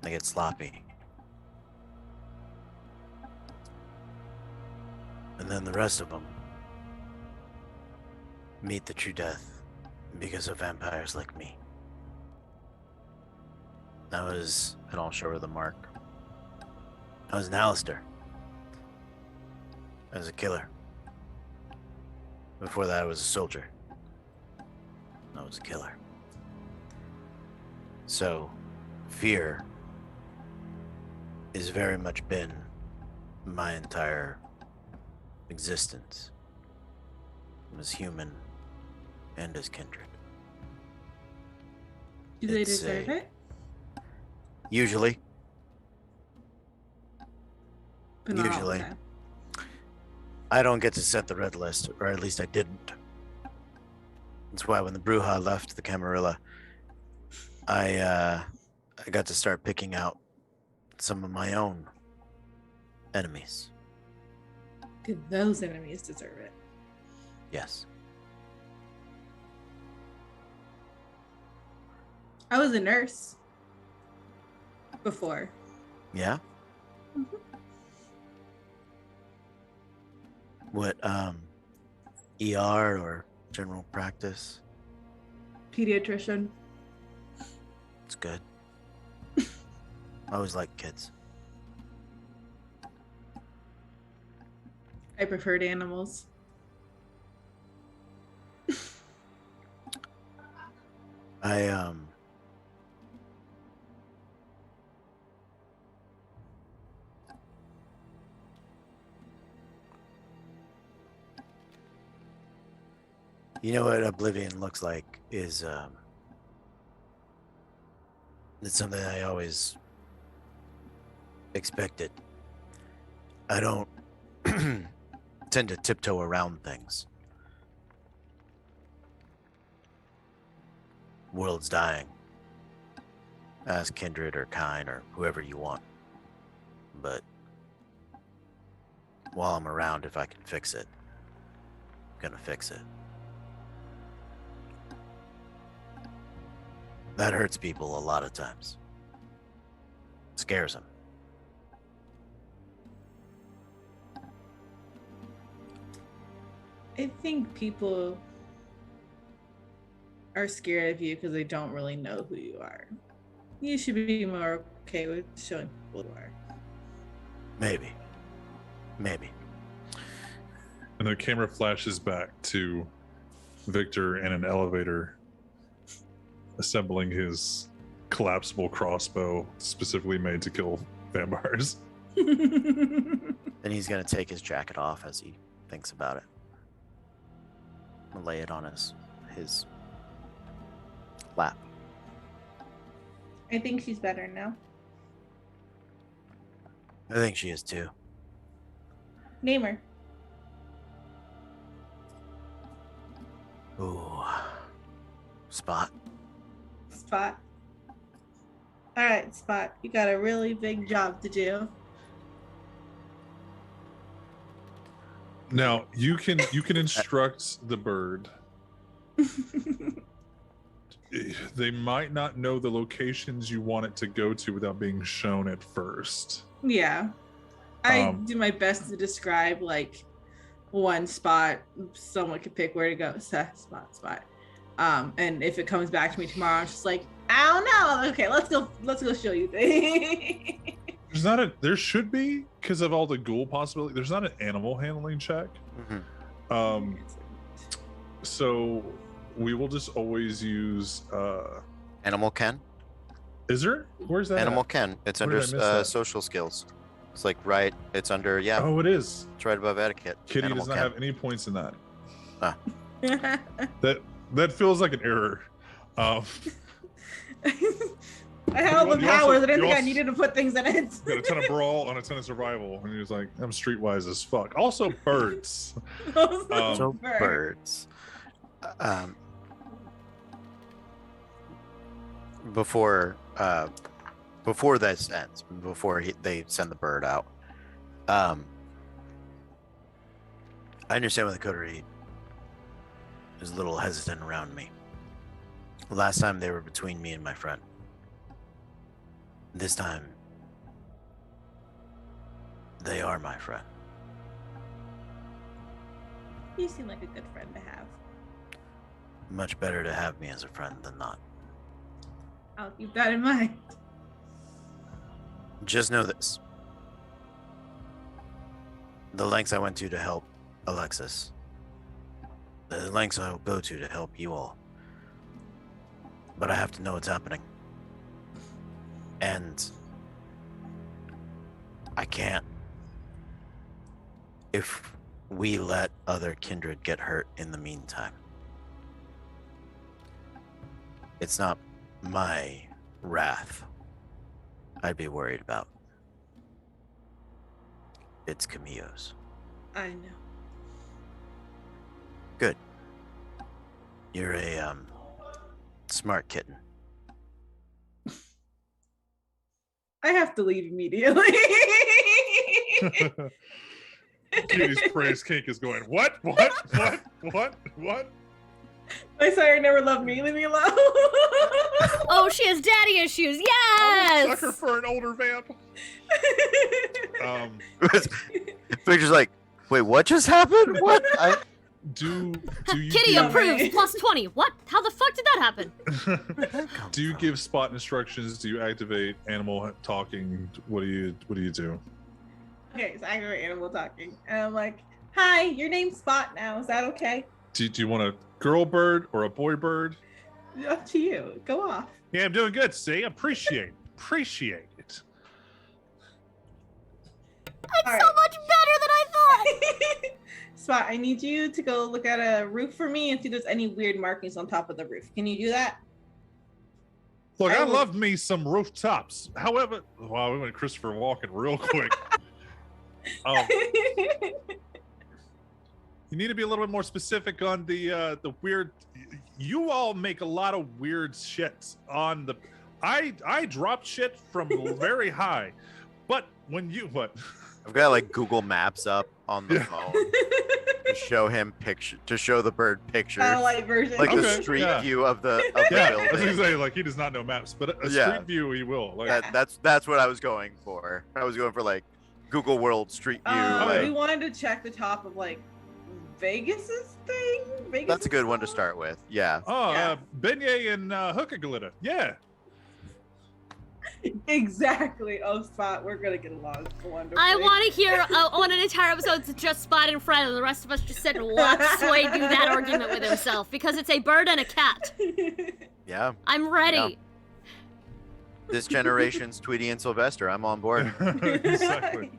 they get sloppy. And then the rest of them meet the true death because of vampires like me. I was an all-show of the mark. I was an Alistair. I was a killer. Before that, I was a soldier. I was a killer. So, fear has very much been my entire existence as human and as kindred. Do they deserve it? Usually. But not all the Usually. time. I don't get to set the red list, or at least I didn't. That's why when the Bruja left the Camarilla, I got to start picking out some of my own enemies. Did those enemies deserve it? Yes. I was a nurse before. Yeah? Mhm. What, ER or general practice? Pediatrician. It's good. I always like kids. I preferred animals. I, you know what Oblivion looks like is, it's something I always expected. I don't tend to tiptoe around things. World's dying. Ask Kindred or Kine or whoever you want. But while I'm around, if I can fix it, I'm gonna fix it. That hurts people a lot of times. Scares them. I think people are scared of you because they don't really know who you are. You should be more okay with showing people who you are. Maybe. Maybe. And the camera flashes back to Victor in an elevator assembling his collapsible crossbow specifically made to kill vampires. And he's gonna take his jacket off as he thinks about it. And lay it on his lap. I think she's better now. I think she is too. Name her. Ooh. Spot. Spot. All right, Spot. You got a really big job to do. Now you can instruct the bird. They might not know the locations you want it to go to without being shown at first. Yeah. I do my best to describe like one spot. Someone could pick where to go. Spot. And if it comes back to me tomorrow, I'm just like, I don't know. Okay, let's go show you things. There should be, because of all the ghoul possibility, there's not an animal handling check. Mm-hmm. So we will just always use Animal Ken? is there? Where's that? Animal at? Ken. It's Where under did I miss that? social skills. It's like right. It's under Oh, it is. It's right above etiquette. Kitty Animal does not Ken. have any points in that. Ah. That feels like an error. I had all the You also- powers. I didn't you think I also- needed to put things in it. Got a ton of brawl on a ton of survival, and he was like, "I'm streetwise as fuck." Also, birds. So Bird. birds. Before this ends, before they send the bird out, I understand why the coterie is a little hesitant around me. Last time they were between me and my friend. This time, they are my friend. You seem like a good friend to have. Much better to have me as a friend than not. I'll keep that in mind. Just know this. The lengths I went to help Alexis. The lengths I will go to help you all. But I have to know what's happening. And I can't. If we let other kindred get hurt in the meantime. It's not my wrath I'd be worried about. It's Camille's. I know. Good. You're a smart kitten. I have to leave immediately. Kitty's praise kink is going, what? My sire never loved me. Leave me alone. Oh, she has daddy issues. Yes. Sucker for an older vamp. Victor's like, wait, what just happened? What? Do you Kitty give, approves. Plus 20. What? How the fuck did that happen? do you give Spot instructions? Do you activate animal talking? What do you do? Okay, so I hear animal talking, and I'm like, "Hi, your name's Spot now. Is that okay?" Do you want a girl bird or a boy bird? Up to you. Go off. Yeah, I'm doing good. See, appreciate it. It's All so right. much better than I thought. Spot, I need you to go look at a roof for me and see if there's any weird markings on top of the roof. Can you do that? Look, I I will- love me some rooftops. However, wow, we went Christopher Walken real quick. You need to be a little bit more specific on the weird. You all make a lot of weird shit on the. I drop shit from very high, but when you what? I've got like Google Maps up on the phone to show him to show the bird pictures, Satellite version. like the Okay, street yeah. view of the Yeah, I was building. gonna say like he does not know maps, but a Yeah. street view he will. Like That's what I was going for. I was going for like Google World Street View. like, We wanted to check the top of like Vegas's thing. Vegas. that's a good one to start with. Yeah. oh, Yeah. beignet and hookah glitter. Yeah. Exactly. Oh, Spot, we're gonna get along wonderfully. I want to hear on an entire episode to just Spot and Fred, and the rest of us just sit and watch Sway do that argument with himself because it's a bird and a cat. Yeah. I'm ready. Yeah. This generation's Tweety and Sylvester. I'm on board. Exactly.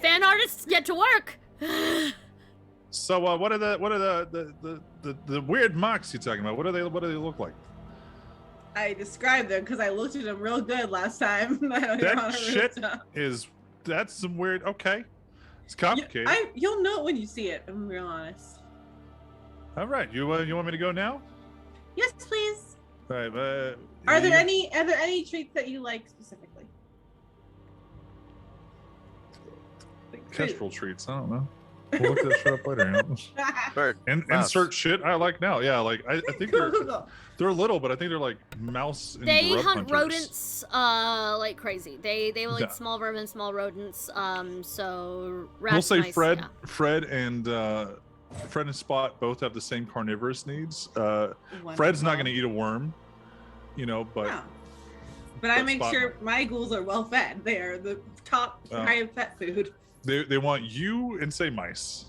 Fan artists get to work. So what are the weird marks you're talking about? What do they look like? I described them because I looked at them real good last time. That shit that's some weird. Okay, it's complicated. You'll know it when you see it. I'm real honest. All right, you want me to go now? Yes, please. All right. Are there any treats that you like specifically? Like food. kestrel treats? I don't know. We'll look that shit up later. You know? Bird. Insert Mouse. shit I like now. Yeah, like I think they're little, but I think they're like mouse. And They grub hunt hunters. rodents like crazy. They will eat Yeah. small vermin, small rodents. So We'll rats, say mice, Fred, yeah. Fred and Spot both have the same carnivorous needs. Fred's not going to eat a worm, but No. But I But make Spot sure my ghouls are well fed. They are the top Oh. high pet food. they want you and say mice.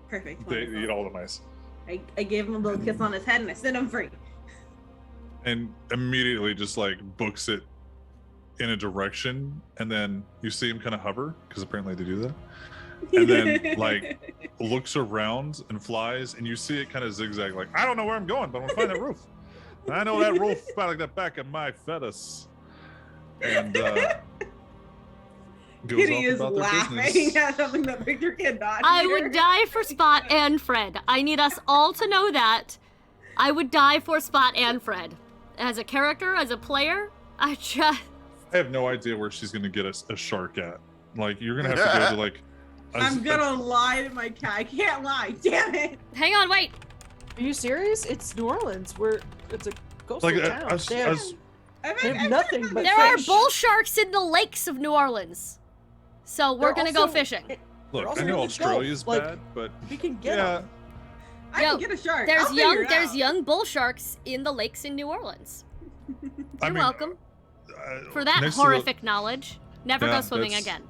Perfect. They Wonderful. eat all the mice. I gave him a little kiss on his head and I set him free. And immediately just like books it in a direction, and then you see him kind of hover because apparently they do that, and then like looks around and flies, and you see it kind of zigzag like, I don't know where I'm going, but I'm gonna find that roof. And I know that roof by like the back of my feathers. And goes Kitty off is about their laughing business. at something that Victor cannot I hear. would die for Spot and Fred. I need us all to know that. I would die for Spot and Fred. As a character, as a player, I have no idea where she's gonna get a shark at. Like you're gonna have to go to like I'm gonna lie to my cat. I can't lie. Damn it. Hang on, wait. Are you serious? It's New Orleans. It's a coastal like town. They have, they have nothing but There are fish. bull sharks in the lakes of New Orleans. So we're They're gonna go also- fishing. they're look. also I know in the Australia's Gulf. Like, bad, but we can get yeah. them. I Yo, can get a shark. There's I'll figure young it there's out. young bull sharks in the lakes in New Orleans. I You're mean, welcome for that next to the- horrific knowledge. Never Yeah, go swimming that's- again.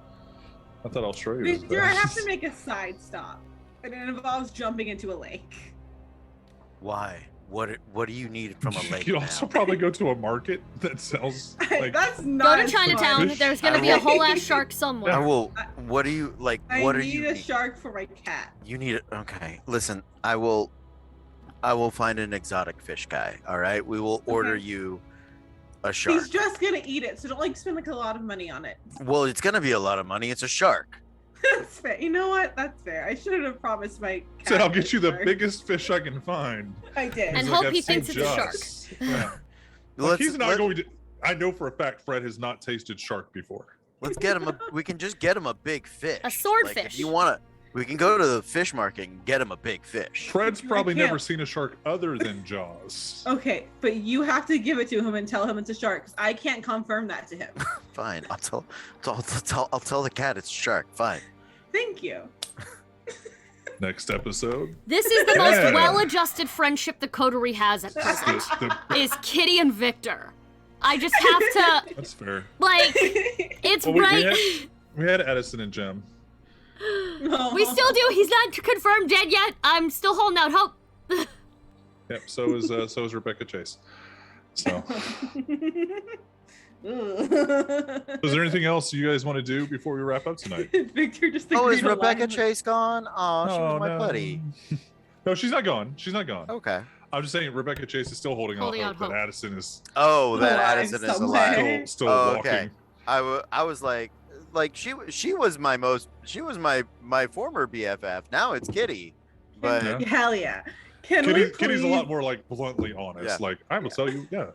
I thought Australia was Victor, I bad. have to make a side stop. And it involves jumping into a lake. Why? What do you need from a lake You'd now? also probably go to a market that sells like That's Go not to as Chinatown. fish. There's gonna I be a will- whole ass shark somewhere. I will. What do you like? I What are need you? a shark for my cat. You need it. Okay. Listen, I will find an exotic fish guy. All right. We will order Okay. you a shark. He's just gonna eat it, so don't spend a lot of money on it. Well, it's gonna be a lot of money. It's a shark. That's fair. You know what? That's fair. I shouldn't have promised my cat. Said I'll get you the shark. biggest fish I can find. I did. And He's hope "I've he seen thinks it's a shark." Jaws." Yeah. Like, Let's, he's not let, going to. I know for a fact Fred has not tasted shark before. let's get him we can just get him a big fish. A Like, swordfish. if you want to, we can go to the fish market and get him a big fish. Fred's I probably can't. never seen a shark other than Jaws. Okay, but you have to give it to him and tell him it's a shark, 'cause I can't confirm that to him. Fine, I'll tell the cat it's a shark. Fine. Thank you. Next episode. This is the Yeah. most well-adjusted friendship the coterie has at present. Is Kitty and Victor. I just have to, That's fair. like, it's Well, we right. We had Edison and Jem. No. We still do. He's not confirmed dead yet. I'm still holding out hope. Yep. So is Rebecca Chase. So, is there anything else you guys want to do before we wrap up tonight? Victor just Oh, is agreed to Rebecca lie. Chase gone? Oh, she was my buddy. No, she's not gone. She's not gone. Okay. I'm just saying Rebecca Chase is still holding Holding out out hope hope. that Addison is Oh, that Alive Addison is somewhere. alive. still Oh, walking. okay. I was like she was my former BFF. Now it's Kitty. But Yeah. Hell yeah. Can we please, Kitty's a lot more like bluntly honest. Yeah. Like I will tell you, yeah.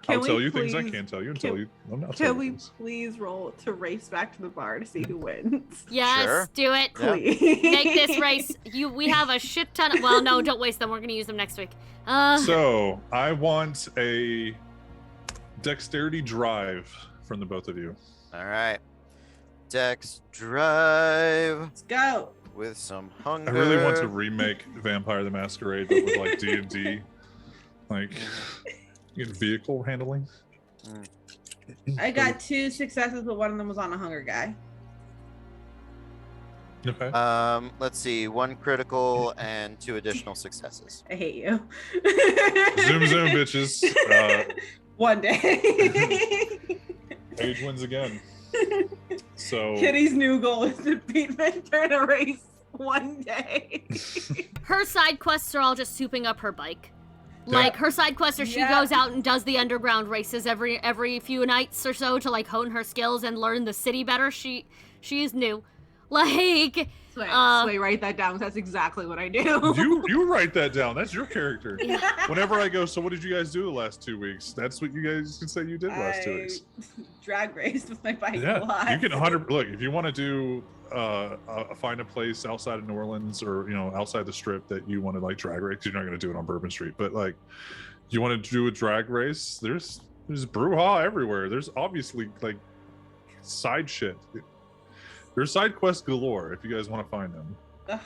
Can I'll we tell you things I please- can't tell you and can- tell you. I'm not Can telling we you things. please roll to race back to the bar to see who wins? Yes, Sure. do it. Yeah. Please. Make this race. We have a shit ton of, well, no, don't waste them. We're going to use them next week. So I want a dexterity drive from the both of you. all right. Dex drive Let's go. with some hunger. I really want to remake Vampire the Masquerade, but with like D&D, like vehicle handling. I got 2 successes, but one of them was on a hunger guy. Okay. Let's see, 1 critical and 2 additional successes. I hate you. Zoom, zoom, bitches. One day. Age wins again. So Kitty's new goal is to beat Victor in a race one day. Her side quests are all just souping up her bike. Like, her side quests are she Yeah. goes out and does the underground races every few nights or so to, like, hone her skills and learn the city better. She is new. Like, Sway, write that down. 'Cause that's exactly what I do. you write that down. That's your character. yeah. Whenever I go, so what did you guys do the last 2 weeks? That's what you guys can say you did the last 2 weeks. Drag raced with my bike a Yeah, lot. you can 100. Look, if you want to do find a place outside of New Orleans or outside the Strip that you want to like drag race, you're not going to do it on Bourbon Street, but like you want to do a drag race. There's brouhaha everywhere. There's obviously like side shit. There's side quests galore if you guys want to find them. Ugh.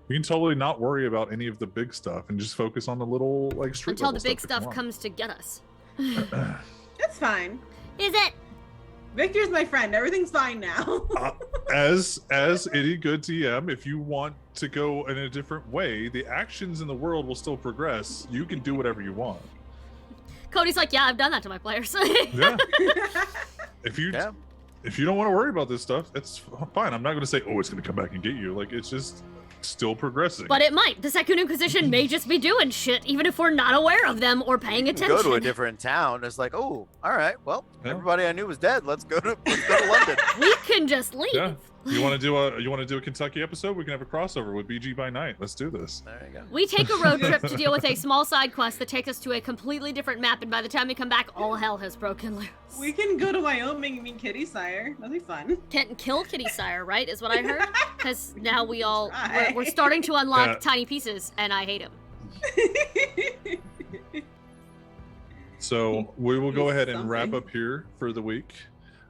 You can totally not worry about any of the big stuff and just focus on the little like street Until level the big if you stuff want. comes to get us. That's fine. Is it? Victor's my friend. Everything's fine now. As any good DM, if you want to go in a different way, the actions in the world will still progress. You can do whatever you want. Cody's like, yeah, I've done that to my players. Yeah. If you Yeah. if you don't want to worry about this stuff, it's fine. I'm not going to say, oh, it's going to come back and get you. Like it's just still progressing. But it might. The Second Inquisition may just be doing shit, even if we're not aware of them or paying attention. Go to a different town. It's like, oh, all right. Well, Yeah. everybody I knew was dead. Let's go to London. We can just leave. Yeah. You want to do a Kentucky episode? We can have a crossover with BG by night. Let's do this. There you go. We take a road trip to deal with a small side quest that takes us to a completely different map, and by the time we come back, all hell has broken loose. We can go to Wyoming and meet Kitty Sire. That'd be fun. Can't kill Kitty Sire, right? Is what I heard. Because now we're Try. starting to unlock Yeah. tiny pieces, and I hate him. So we will go He's ahead and wrap something. up here for the week.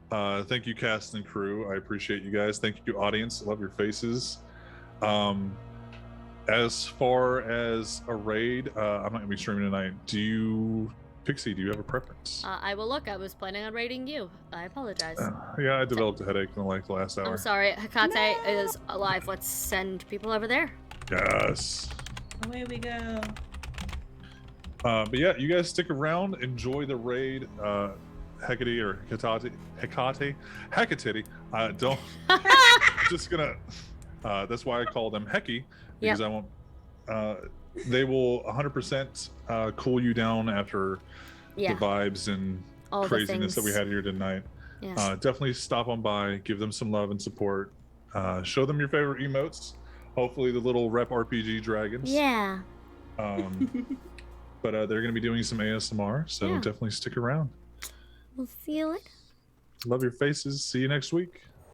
Thank you, cast and crew. I appreciate you guys. Thank you, audience. Love your faces. As far as a raid, I'm not gonna be streaming tonight. Pixie, do you have a preference? I will look. I was planning on raiding you. I apologize. Yeah, I developed a headache in like the last hour. I'm sorry. Hekate is alive. Let's send people over there. Yes. Away we go. But yeah, you guys stick around. Enjoy the raid. Hecate or Hecate. Don't. Just gonna. That's why I call them Hecky because I won't. They will 100% cool you down after Yeah. the vibes and All the craziness that we things. had here tonight. Yeah. Definitely stop on by, give them some love and support. Show them your favorite emotes. Hopefully the little rep RPG dragons. Yeah. But they're going to be doing some ASMR, so Yeah. definitely stick around. We'll see you later. Love your faces. See you next week.